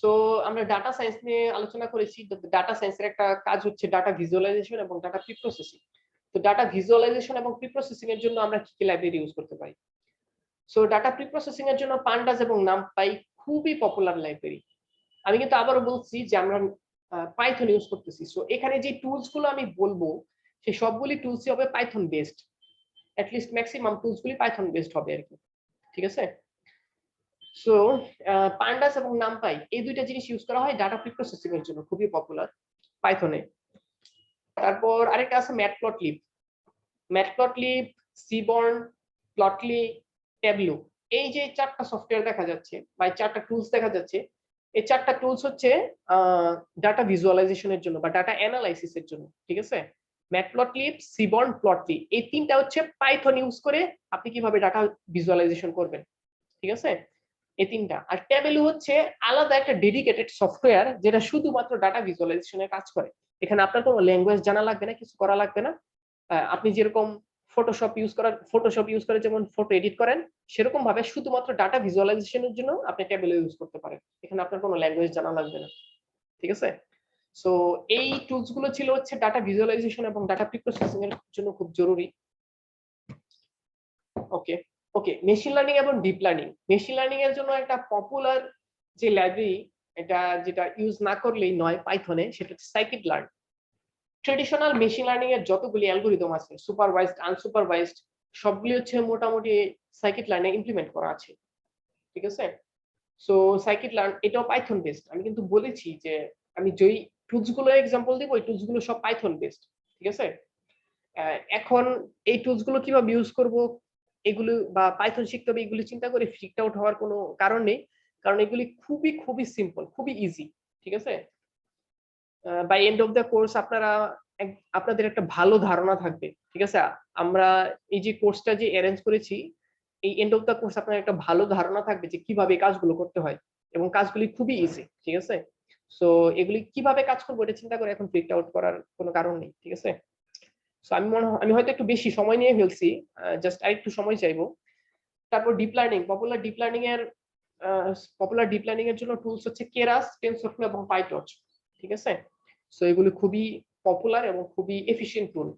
so আমরা ডাটা সায়েন্স নিয়ে আলোচনা করেছি। ডাটা সায়েন্সের একটা কাজ হচ্ছে ডাটা ভিজুয়ালাইজেশন এবং ডাটা প্রি প্রসেসিং। তো ডাটা ভিজুয়ালাইজেশন এবং প্রি প্রসেসিং এর জন্য আমরা কি কি লাইব্রেরি ইউজ করতে পারি? সো ডাটা প্রি প্রসেসিং এর জন্য পান্ডাস এবং নামপাই খুবই পপুলার লাইব্রেরি। আমি কিন্তু আবারও বলছি যে আমরা পাইথন ইউজ করতেছি। সো এখানে যে টুলস গুলো আমি বলবো সেই সবগুলি টুলসই হবে Python based, least maximum tools গুলি পাইথন বেসড হবে আর কি, ঠিক আছে। সো পান্ডাস এবং নামপাই এই দুইটা জিনিস ইউজ করা হয় ডাটা প্রি প্রসেসিং এর জন্য, খুবই পপুলার পাইথনে। তারপর আরেকটা আছে ম্যাটপ্লটলিব। ম্যাটপ্লটলিব, সিবর্ন, প্লটলি, ট্যাবলু, এই যে চারটা সফটওয়্যার দেখা যাচ্ছে বা চারটা টুলস দেখা যাচ্ছে, এই চারটা টুলস হচ্ছে ডাটা ভিজুয়ালাইজেশনের জন্য বা ডাটা অ্যানালাইসিসের জন্য, ঠিক আছে। ম্যাটপ্লটলিব, সিবর্ন, প্লটলি, এই তিনটা হচ্ছে পাইথন ইউজ করে আপনি কিভাবে ডাটা ভিজুয়ালাইজেশন করবেন, ঠিক আছে। এই তিনটা। আর ট্যাবলু হচ্ছে আলাদা একটা ডেডিকেটেড সফটওয়্যার যেটা শুধুমাত্র ডাটা ভিজুয়ালাইজেশনের কাজ করে। এখানে আপনার কোনো ল্যাঙ্গুয়েজ জানা লাগবে না, কিছু করা লাগবে না। আপনি যেরকম ফটোশপ ইউজ করে যেমন ফটো এডিট করেন, সেরকম ভাবে শুধুমাত্র ডাটা ভিজুয়ালাইজেশনের জন্য আপনি ট্যাবলু ইউজ করতে পারেন। এখানে আপনার কোনো ল্যাঙ্গুয়েজ জানা লাগবে না, ঠিক আছে। সো এই টুলস গুলো ছিল হচ্ছে ডাটা ভিজুয়ালাইজেশন এবং ডাটা প্রি প্রসেসিং এর জন্য খুব জরুরি। ওকে, ওকে, মেশিন লার্নিং এবং ডিপ লার্নিং। মেশিন লার্নিং এর জন্য একটা পপুলার যে লাইব্রেরি, এটা যেটা ইউজ না করলেই নয় পাইথনে, সেটা হচ্ছে scikit learn. Traditional machine learning এর যতগুলি অ্যালগরিদম আছে, সুপারভাইজড, আনসুপারভাইজড, সবগুলি হচ্ছে মোটামুটি সাইকিট লার্নে ইমপ্লিমেন্ট করা আছে, ঠিক আছে। সো সাইকিট লার্ন এটাও পাইথন বেসড। আমি কিন্তু বলেছি যে আমি যেই টুলস গুলো এক্সাম্পল দিব, এই টুলস গুলো সব পাইথন বেসড, ঠিক আছে। এখন এই টুলস গুলো কিভাবে ইউজ করব, এগুলো বা পাইথন শিখতে হবে, এগুলো চিন্তা করে ফ্রিকড আউট হওয়ার কোনো কারণ নেই। কারণ এগুলি খুবই খুবই সিম্পল, খুবই ইজি, ঠিক আছে। By end of the course আপনারা আপনাদের একটা ভালো ধারণা থাকবে, ঠিক আছে। আমরা এই যে কোর্সটা যে অ্যারেঞ্জ করেছি, এই এন্ড অফ দ্য কোর্স আপনার একটা ভালো ধারণা থাকবে যে কিভাবে এই কাজগুলো করতে হয়, এবং কাজগুলি খুবই ইজি, ঠিক আছে। সো এগুলি কিভাবে কাজ করবো এটা চিন্তা করে এখন ফ্রিকড আউট করার কোনো কারণ নেই, ঠিক আছে। সো আমি হয়তো একটু বেশি সময় নিয়ে ফেলছি, জাস্ট আরেকটু সময় চাইবো। তারপর deep learning, popular deep learning এর পপুলার ডিপ লার্নিং এর জন্য টুলস হচ্ছে কেরাস, টেনসরফ্লো এবং পাইটর্চ, ঠিক আছে। সো এগুলো খুবই পপুলার এবং খুবই এফিশিয়েন্ট টুল।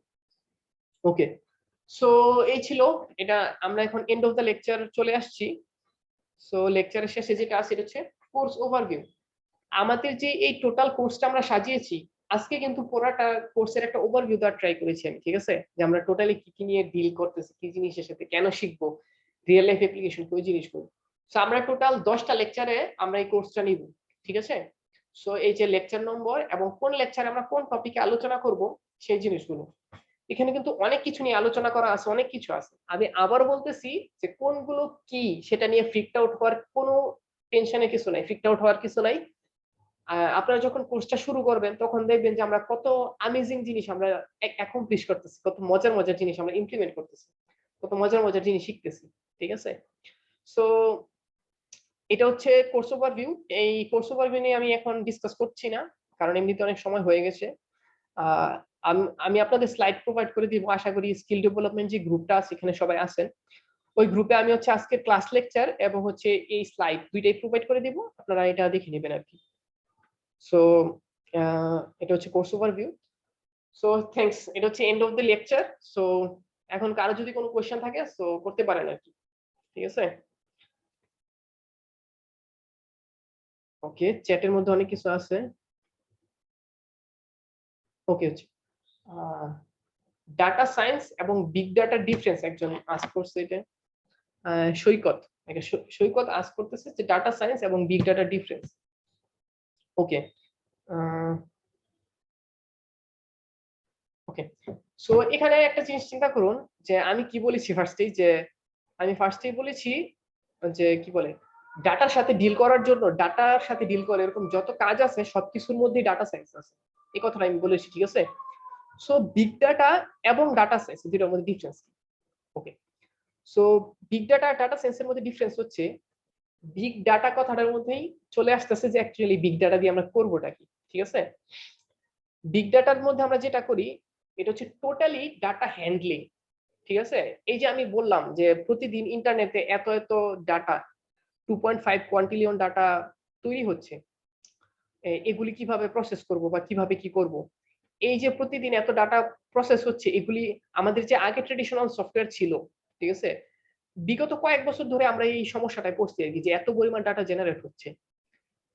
ওকে, সো এই ছিল এটা। আমরা এখন এন্ড অফ দ্য লেকচার চলে আসছি। সো লেকচারের শেষে যেটা আছে এটা হচ্ছে কোর্স ওভারভিউ। আমাদের যে এই টোটাল কোর্সটা আমরা সাজিয়েছি, আজকে কিন্তু পুরোটা কোর্সের একটা ওভারভিউ দেওয়ার ট্রাই করেছি আমি, ঠিক আছে, যে আমরা টোটালি কি কি নিয়ে ডিল করতেছি, কি জিনিসের সাথে কেন শিখবো, রিয়েল লাইফ অ্যাপ্লিকেশন কোন জিনিসগুলো। সো আমরা টোটাল 10টা লেকচারে আমরা এই কোর্সটা নিব, ঠিক আছে। সো এই যে লেকচার নম্বর এবং কোন লেকচারে আমরা কোন টপিকে আলোচনা করব সেই জিনিসগুলো, এখানে কিন্তু অনেক কিছু নিয়ে আলোচনা করা আছে, অনেক কিছু আছে। আমি আবার বলতেছি যে কোনগুলো কি সেটা নিয়ে ফ্রিকড আউট হওয়ার কোনো টেনশনের কিছু নাই, ফ্রিকড আউট হওয়ার কিছু নাই। আপনারা যখন কোর্সটা শুরু করবেন তখন দেখবেন যে আমরা কত অ্যামেজিং জিনিস আমরা অ্যাকমপ্লিশ করতেছি, কত মজার মজার জিনিস আমরা ইমপ্লিমেন্ট করতেছি, কত মজার মজার জিনিস শিখতেছি, ঠিক আছে। সো এটা হচ্ছে কোর্স ওভারভিউ। এই কোর্স ওভারভিউ নিয়ে আমি এখন ডিসকাস করছি না, কারণ এমনিতে অনেক সময় হয়ে গেছে। আহ, আমি আপনাদের স্লাইড প্রোভাইড করে দিব, আশা করি স্কিল ডেভেলপমেন্ট যে গ্রুপটা আছে এখানে সবাই আছেন। ওই গ্রুপে আমি হচ্ছে আজকে ক্লাস লেকচার এবং হচ্ছে এই স্লাইড দুইটাই প্রোভাইড করে দিব, আপনারা এটা দেখে নেবেন আর কি। সো এটা হচ্ছে কোর্স ওভারভিউ। সো থ্যাঙ্কস, এটা হচ্ছে and of the lecture. So এখন কারো যদি কোনো কোয়েশ্চেন থাকে সো করতে পারেন আর কি, ঠিক আছে। ওকে, চ্যাটের মধ্যে অনেক কিছু আছে। ওকে, হচ্ছে ডাটা সায়েন্স এবং বিগ ডাটার ডিফারেন্স একজন আস্ক করছে এটা। সৈকত, সৈকত আস্ক করতেছে যে ডাটা সায়েন্স এবং বিগ ডাটার ডিফারেন্স। ওকে, ওকে। সো এখানে একটা জিনিস চিন্তা করুন যে আমি কি বলেছি ফার্স্টেই, যে আমি ফার্স্টেই বলেছি যে কি বলে ডাটার সাথে ডিল করার জন্য, ডাটার সাথে ডিল করে এরকম যত কাজ আছে সবকিছুর মধ্যেই ডাটা সায়েন্স আছে, এই কথাটা আমি বলেছি, ঠিক আছে। সো বিগ ডাটা এবং ডাটা সায়েন্স দুটোর মধ্যে ডিফারেন্স। ওকে, সো বিগ ডাটা আর ডাটা সায়েন্সের মধ্যে ডিফারেন্স হচ্ছে বিগ ডাটা কথাটার মধ্যেই চলে আসতেছে যে অ্যাকচুয়ালি বিগ ডাটা দিয়ে আমরা করবোটা কি, ঠিক আছে। বিগ ডাটার মধ্যে আমরা যেটা করি এটা হচ্ছে টোটালি ডাটা হ্যান্ডলিং, ঠিক আছে। এই যে আমি বললাম যে প্রতিদিন ইন্টারনেটে এত এত ডাটা, 2.5 কোয়ান্টিলিয়ন ডাটা তৈরি হচ্ছে, এগুলি কিভাবে প্রসেস করব বা কিভাবে কি করব, এই যে প্রতিদিন এত ডাটা প্রসেস হচ্ছে, এগুলি আমাদের যে আগে ট্রেডিশনাল সফটওয়্যার ছিল, ঠিক আছে, বিগত কয়েক বছর ধরে আমরা এই সমস্যাটায় পড়ছি আর কি, যে এত পরিমাণ ডাটা জেনারেট হচ্ছে,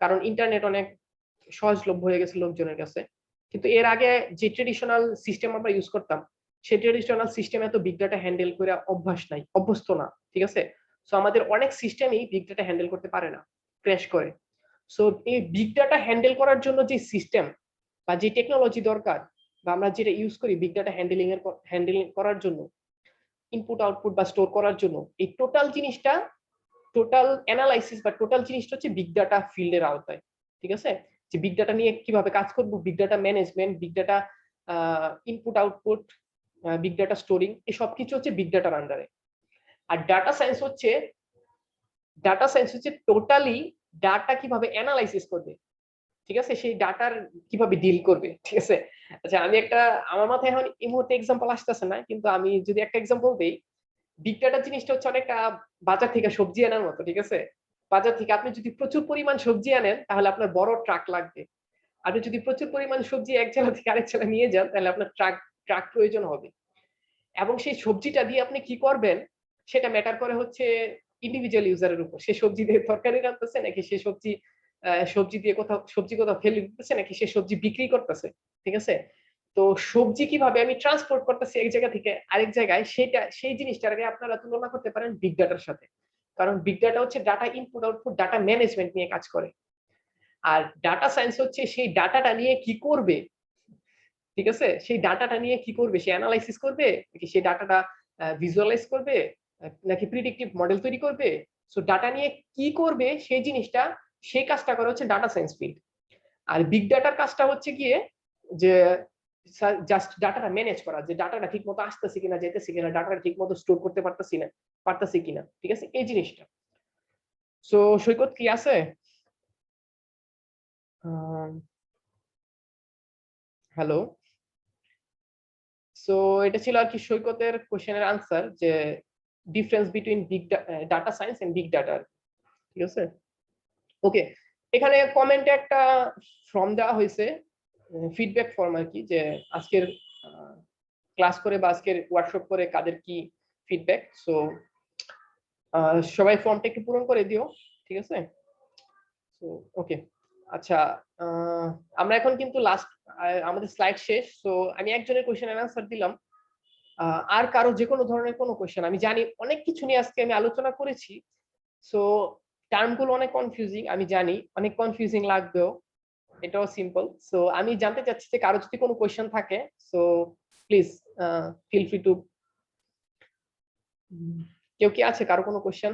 কারণ ইন্টারনেট অনেক সহজলভ্য হয়ে গেছে লোকজনের কাছে। কিন্তু এর আগে যে ট্রেডিশনাল সিস্টেম আমরা ইউজ করতাম, সেই ট্রেডিশনাল সিস্টেম এত বিগ ডাটা হ্যান্ডেল করে অভ্যাস নাই, অভ্যস্ত না, ঠিক আছে। সো আমাদের অনেক সিস্টেমই বিগ ডাটা হ্যান্ডেল করতে পারে না, ক্র্যাশ করে। সো এই বিগ ডাটা হ্যান্ডেল করার জন্য যে সিস্টেম বা যে টেকনোলজি দরকার, বা আমরা যেটা ইউজ করি বিগ ডাটা হ্যান্ডেলিং করার জন্য, ইনপুট আউটপুট বা স্টোর করার জন্য, এই টোটাল জিনিসটা, টোটাল অ্যানালাইসিস বা টোটাল জিনিসটা হচ্ছে বিগ ডাটা ফিল্ডের আওতায়, ঠিক আছে। যে বিগ ডাটা নিয়ে কিভাবে কাজ করব, big data management, big data input output, big data storing, এই সব কিছু হচ্ছে বিগ ডাটার আন্ডারে। আর ডাটা সায়েন্স হচ্ছে টোটালি ডাটা কিভাবে অ্যানালাইসিস করবে, ঠিক আছে, সেই ডাটার কিভাবে ডিল করবে, ঠিক আছে। আচ্ছা, আমি একটা, আমার মাথায় এখন এই মুহূর্তে এক্সাম্পল আসতেছে না, কিন্তু আমি যদি একটা এক্সাম্পল দেই, বিগ ডাটা জিনিসটা হচ্ছে অনেকটা বাজার থেকে সবজি আনার মতো, ঠিক আছে। বাজার থেকে আপনি যদি প্রচুর পরিমাণ সবজি আনেন তাহলে আপনার বড় ট্রাক লাগবে। আপনি যদি প্রচুর পরিমাণ সবজি এক জেলা থেকে আরেক জেলা নিয়ে যান তাহলে আপনার ট্রাক প্রয়োজন হবে। এবং সেই সবজিটা দিয়ে আপনি কি করবেন সেটা ম্যাটার করে হচ্ছে ইন্ডিভিজুয়াল ইউজারের উপর। সে সবজি দিয়ে তরকারি রাখতেছে নাকি সে সবজি দিয়ে সবজি কোথাও ফেলে দিতেছে নাকি সে সবজি বিক্রি করতেছে, ঠিক আছে। তো সবজি কিভাবে আমি ট্রান্সপোর্ট করতেছি এক জায়গা থেকে আরেক জায়গায়, সেই জিনিসটার আগে আপনারা তুলনা করতে পারেন বিগ ডাটার সাথে। কারণ বিগ ডাটা হচ্ছে data input output, data management নিয়ে কাজ করে। আর ডাটা সায়েন্স হচ্ছে সেই ডাটাটা নিয়ে কি করবে, ঠিক আছে, সেই ডাটাটা নিয়ে কি করবে, সে অ্যানালাইসিস করবে নাকি সেই ডাটাটা ভিজুয়ালাইজ করবে, নাকি প্রিডিক্টিভ মডেল তৈরি করবে। সো ডাটা নিয়ে কি করবে সেই জিনিসটা, সেই কাজটা করে হচ্ছে ডাটা সায়েন্স ফিল্ড। আর বিগ ডাটার কাজটা হচ্ছে গিয়ে যে জাস্ট ডাটাটা ম্যানেজ করা, যে ডাটাটা ঠিক মতো আসতেছে কিনা, যেতেছে কিনা, ডাটাটা ঠিক মতো স্টোর করতে পারতেছি কিনা, ঠিক আছে, এই জিনিসটা। সো সৈকত কি আছে? হ্যালো। সো এটা ছিল আর কি সৈকতের কোশ্চেনের আনসার, যে difference between data science and big data. ঠিক আছে। ওকে, এখানে কমেন্টে একটা ফর্ম দেওয়া হয়েছে, ফিডব্যাক ফর্ম আর কি, যে আজকের ক্লাস করে বা আজকের ওয়ার্কশপ করে কাদের কি ফিডব্যাক। সো সবাই ফর্মটা একটু পূরণ করে দিও, ঠিক আছে। সো ওকে, আচ্ছা, আমরা এখন কিন্তু লাস্ট, আমাদের স্লাইড শেষ। সো আমি একজনের কোয়েশ্চেন অ্যান্সার দিলাম, আর কারো যে কোনো ধরনের কোনো কোয়েশ্চেন, আমি জানি অনেক কিছু নিয়ে আজকে আমি আলোচনা করেছি। সো টার্মগুলো অনেক কনফিউজিং, আমি জানি অনেক কনফিউজিং লাগবেও, এটাও সিম্পল। সো আমি জানতে চাচ্ছি যে কারো যদি কোনো কোয়েশ্চেন থাকে, so please feel free to. কেউ কি আছে কারো কোনো কোয়েশ্চেন?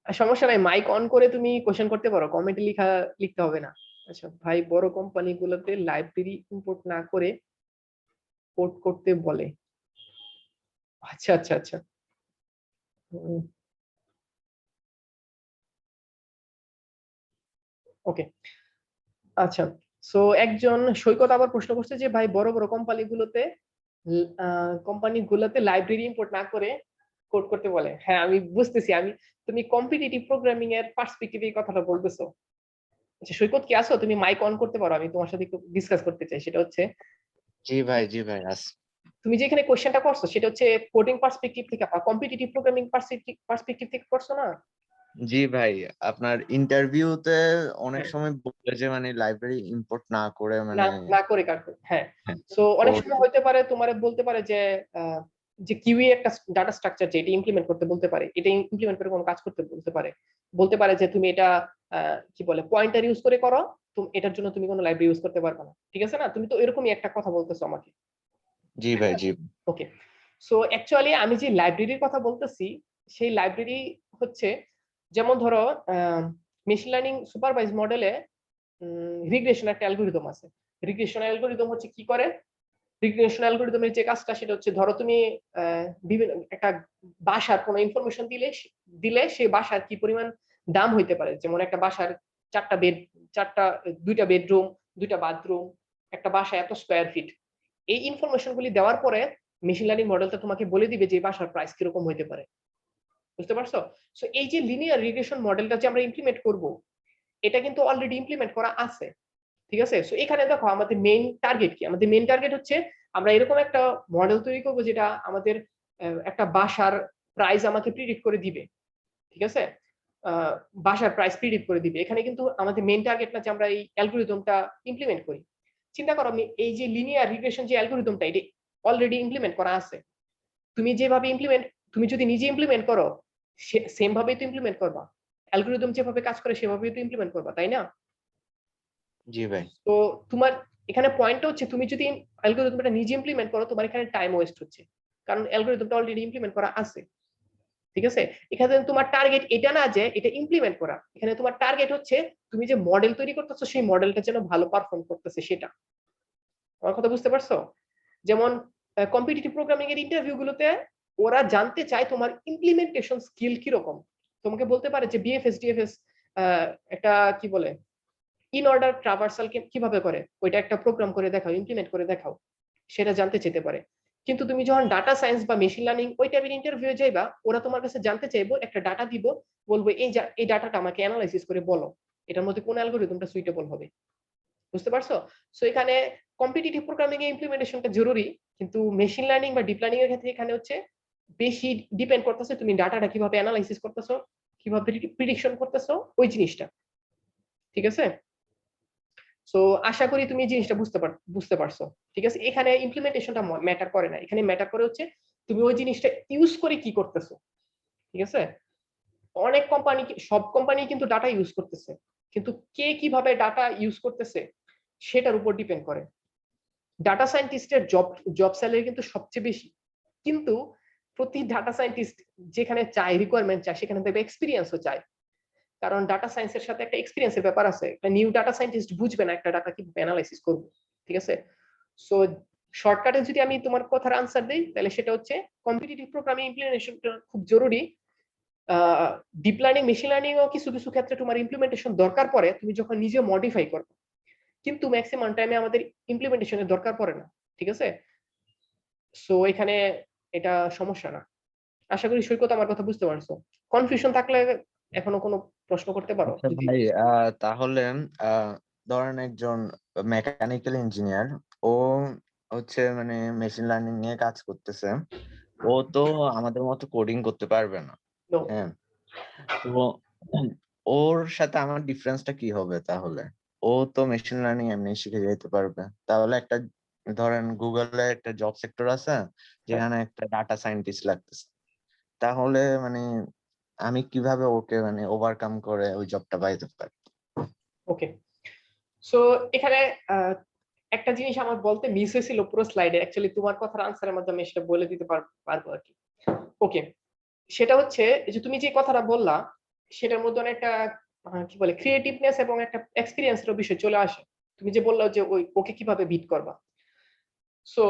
সমস্যা নাই, মাইক অন করে তুমি কোশ্চেন করতে পারো, কমেন্টে লিখতে হবে না। আচ্ছা ভাই, বড় কোম্পানিগুলোতে লাইব্রেরি ইম্পোর্ট না করে কোড করতে বলে। আচ্ছা আচ্ছা আচ্ছা। ওকে, আচ্ছা। সো একজন সৈকত আবার প্রশ্ন করছে যে ভাই, বড় বড় কোম্পানিগুলোতে লাইব্রেরি ইম্পোর্ট না করে কোড করতে বলে। হ্যাঁ আমি বুঝতেছি, তুমি কম্পিটিটিভ প্রোগ্রামিং এর পার্সপেক্টিভে এই কথাটা বলতেছো। আচ্ছা সৈকত কি আছো? তুমি মাইক অন করতে পারো, আমি তোমার সাথে একটু ডিসকাস করতে চাই। সেটা হচ্ছে, জি ভাই তুমি যেখানে কোশ্চেনটা করছো সেটা হচ্ছে কোডিং পার্সপেক্টিভ থেকে বা কম্পিটিটিভ প্রোগ্রামিং পার্সপেক্টিভ থেকে করছো না? জি ভাই, আপনার ইন্টারভিউতে অনেক হ্যাঁ। সময় বলে যে মানে লাইব্রেরি ইম্পোর্ট না করে না মানে না করে কার করে, হ্যাঁ। হ্যাঁ, সো অনেক code- সময় হতে পারে তোমার বলতে পারে যে যে কিউই একটা ডাটা স্ট্রাকচার, যে এটা ইমপ্লিমেন্ট করতে বলতে পারে, এটা ইমপ্লিমেন্ট করে কোনো কাজ করতে বলতে পারে যে তুমি এটা কি বলে পয়েন্টার ইউজ করে করো, তুমি এটার জন্য তুমি কোনো লাইব্রেরি ইউজ করতে পারবে না, ঠিক আছে না? তুমি তো এরকমই একটা কথা বলতেছো আমাকে। জি ভাই জি ওকে, সো অ্যাকচুয়ালি আমি যে লাইব্রেরির কথা বলতেছি, সেই লাইব্রেরি হচ্ছে, যেমন ধরো মেশিন লার্নিং সুপারভাইজ মডেলে রিগ্রেশন একটা অ্যালগরিদম আছে। রিগ্রেশন অ্যালগরিদম হচ্ছে কি করে? রিগ্রেশন অ্যালগরিদমের যে কাজটা সেটা হচ্ছে, ধরো তুমি বিভিন্ন একটা বাসার কোনো ইনফরমেশন দিলে সেই বাসার কি পরিমাণ দাম হইতে পারে, যেমন একটা বাসার দুইটা বেডরুম, দুইটা বাথরুম, একটা বাসা এত স্কোয়ার ফিট, এই ইনফরমেশন গুলি দেওয়ার পরে মেশিন লার্নিং মডেলটা তোমাকে বলে দিবে যে বাসার প্রাইস কিরকম হইতে পারে। বুঝতে পারছো? সো এই যে লিনিয়ার রিগ্রেশন মডেলটা যে আমরা ইমপ্লিমেন্ট করব, এটা কিন্তু অলরেডি ইমপ্লিমেন্ট করা আছে, ঠিক আছে। সো এখানে দেখো আমাদের মেইন টার্গেট কি? আমাদের মেইন টার্গেট হচ্ছে আমরা এরকম একটা মডেল তৈরি করব যেটা আমাদের একটা বাসার প্রাইস আমাকে প্রিডিক্ট করে দিবে, ঠিক আছে। বাসার প্রাইস প্রিডিক্ট করে দিবে। এখানে কিন্তু আমাদের মেইন টার্গেট না যে আমরা এই অ্যালগরিদমটা ইমপ্লিমেন্ট করি। চিন্তা করো, আমি এই যে লিনিয়ার রিগ্রেশন যে অ্যালগরিদমটা, এটা অলরেডি ইমপ্লিমেন্ট করা আছে। তুমি যদি নিজে ইমপ্লিমেন্ট করো, সেম ভাবেই তো ইমপ্লিমেন্ট করবা। অ্যালগরিদম যেভাবে কাজ করে সেভাবেই তো ইমপ্লিমেন্ট করবা, তাই না? জি ভাই তো তোমার এখানে পয়েন্টটা হচ্ছে, তুমি যদি অ্যালগরিদমটা নিজে ইমপ্লিমেন্ট করো, তোমার এখানে টাইম ওয়েস্ট হচ্ছে, কারণ অ্যালগরিদমটা অলরেডি ইমপ্লিমেন্ট করা আছে, ঠিক আছে। এখানে তোমার টার্গেট এটা না যে এটা ইমপ্লিমেন্ট করা, এখানে তোমার টার্গেট হচ্ছে তুমি যে মডেল তৈরি করতেছো সেই মডেলটা যেন ভালো পারফর্ম করতেছে সেটা। আমার কথা বুঝতে পারছো? যেমন কম্পিটিটিভ প্রোগ্রামিং এর ইন্টারভিউ গুলোতে ওরা জানতে চায় তোমার ইমপ্লিমেন্টেশন স্কিল কিরকম। তোমাকে বলতে পারে যে বিএফএস ডিএফএস একটা কি বলে ইন অর্ডার ট্রাভার্সাল কিভাবে করে, ওইটা একটা প্রোগ্রাম করে দেখাও, ইমপ্লিমেন্ট করে দেখাও, সেটা জানতে চেতে পারে। কিন্তু তুমি যখন ডাটা সায়েন্স বা মেশিন লার্নিং ওই টাইপের ইন্টারভিউ যাইবা, ওরা তোমার কাছে জানতে চাইবো, একটা ডাটা দিব, বলবো এই ডাটাটা আমাকে অ্যানালাইসিস করে বলো এটার মধ্যে কোন অ্যালগরিদমটা সুইটেবল হবে। বুঝতে পারছো? সো এখানে কম্পিটিটিভ প্রোগ্রামিং এর ইমপ্লিমেন্টেশনটা জরুরি, কিন্তু মেশিন লার্নিং বা ডিপ লার্নিং এর ক্ষেত্রে এখানে হচ্ছে বেশি ডিপেন্ড করতেছে তুমি ডাটাটা কিভাবে অ্যানালাইসিস করতেছো, কিভাবে প্রিডিকশন করতেছো, ওই জিনিসটা, ঠিক আছে। সো আশা করি তুমি এই জিনিসটা বুঝতে পারছো, ঠিক আছে। এখানে ইমপ্লিমেন্টেশনটা ম্যাটার করে না, এখানে ম্যাটার করে হচ্ছে তুমি ওই জিনিসটা ইউজ করে কি করতেছো, ঠিক আছে। অনেক কোম্পানি, সব কোম্পানি কিন্তু ডাটা ইউজ করতেছে, কিন্তু কে কিভাবে ডাটা ইউজ করতেছে সেটার উপর ডিপেন্ড করে। ডাটা সায়েন্টিস্টের জব স্যালারি কিন্তু সবচেয়ে বেশি, কিন্তু প্রতি ডাটা সায়েন্টিস্ট যেখানে চায়, রিকোয়ারমেন্ট চায়, সেখানে দেখবে এক্সপিরিয়েন্সও চায়, কারণ ডাটা সায়েন্সের সাথে একটা এক্সপিরিয়েন্সের ব্যাপার আছে। একটা নিউ ডাটা সায়েন্টিস্ট বুঝবে না একটা ডাটা কিভাবে অ্যানালাইসিস করবে, ঠিক আছে। সো শর্টকাটে যদি আমি তোমার কথার আনসার দিই, তাহলে সেটা হচ্ছে কম্পিটিটিভ প্রোগ্রামিং ইমপ্লিমেন্টেশনটা খুব জরুরি। ডিপ লার্নিং মেশিন লার্নিং ও কিছু কিছু ক্ষেত্রে তোমার ইমপ্লিমেন্টেশন দরকার পড়ে, তুমি যখন নিজে মডিফাই করবে, কিন্তু ম্যাক্সিমাম টাইমে আমাদের ইমপ্লিমেন্টেশনের দরকার পড়ে না, ঠিক আছে? সো এখানে এটা সমস্যা না। আশা করি সৈকত আমার কথা বুঝতে পারছো। কনফিউশন থাকলে এখনো কোনো প্রশ্ন করতে পারো আচ্ছা যদি। ভাই, তাহলে ধরেন একজন মেকানিক্যাল ইঞ্জিনিয়ার, ও হচ্ছে মানে মেশিন লার্নিং নিয়ে কাজ করতেছে, ও তো আমাদের মতো কোডিং করতে পারবে না। No, হ্যাঁ, তো ওর সাথে আমার ডিফারেন্সটা কি হবে তাহলে? ও তো মেশিন লার্নিং এমনি শিখে যেতে পারবে। তাহলে একটা ধরেন গুগলে একটা জব সেক্টর আছে যেখানে একটা ডাটা সায়েন্টিস্ট লাগতেছে, তাহলে মানে আমি কিভাবে ওকে মানে ওভারকাম করে ওই জবটা পাইতে পারি? ওকে। সো এখানে আহ, একটা জিনিস আমার বলতে মিস হয়েছিল পুরো স্লাইডে, অ্যাকচুয়ালি তোমার কথার আনসারের মধ্যে আমি সেটা বলে দিতে পারবো আর কি। ওকে, সেটা হচ্ছে এই যে তুমি যে কথাটা বললা সেটার মধ্যে অনেকটা কি বলে ক্রিয়েটিভনেস এবং একটা এক্সপিরিয়েন্সের বিষয় চলে আসে। তুমি যে বললা যে ওকে কিভাবে বিট করবা। সো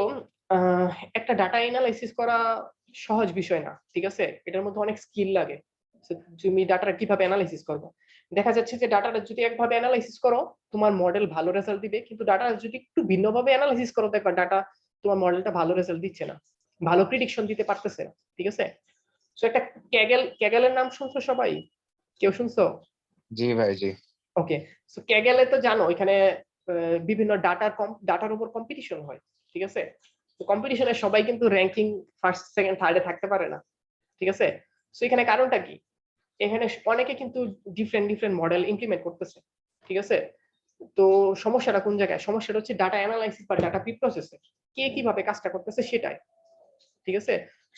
একটা ডাটা অ্যানালাইসিস করা সহজ বিষয় না, ঠিক আছে? এটার মধ্যে অনেক স্কিল লাগে। So, তুমি ডাটাটা কিভাবে অ্যানালাইসিস করবে। দেখা যাচ্ছে যে ডাটাটা যদি একভাবে অ্যানালাইসিস করো তোমার মডেল ভালো রেজাল্ট দিবে, কিন্তু ডাটা যদি একটু ভিন্নভাবে অ্যানালাইসিস করো দেখবা ডাটা তোমার মডেলটা ভালো রেজাল্ট দিচ্ছে না, ভালো প্রিডিকশন দিতে পারতেছে না, ঠিক আছে? সো একটা ক্যাগেলের নাম শুনছো সবাই? কেউ শুনছো? জি ভাই, জি। ওকে। সো ক্যাগেলে তো জানো এখানে বিভিন্ন ডাটার উপর কম্পিটিশন হয়, ঠিক আছে? তো কম্পিটিশনে সবাই কিন্তু র্যাঙ্কিং ফার্স্ট সেকেন্ড থার্ডে থাকতে পারে না, ঠিক আছে? সো এখানে কারণটা কি? এখানে অনেকে কিন্তু ডিফারেন্ট ডিফারেন্ট মডেল ইমপ্লিমেন্ট করতেছে, ঠিক আছে? তো সমস্যাটা কোন জায়গায়? সমস্যাটা হচ্ছে ডাটা অ্যানালাইসিস বা ডাটা প্রিপ্রসেসে কে কিভাবে কাজটা করতেছে সেটাই, ঠিক আছে?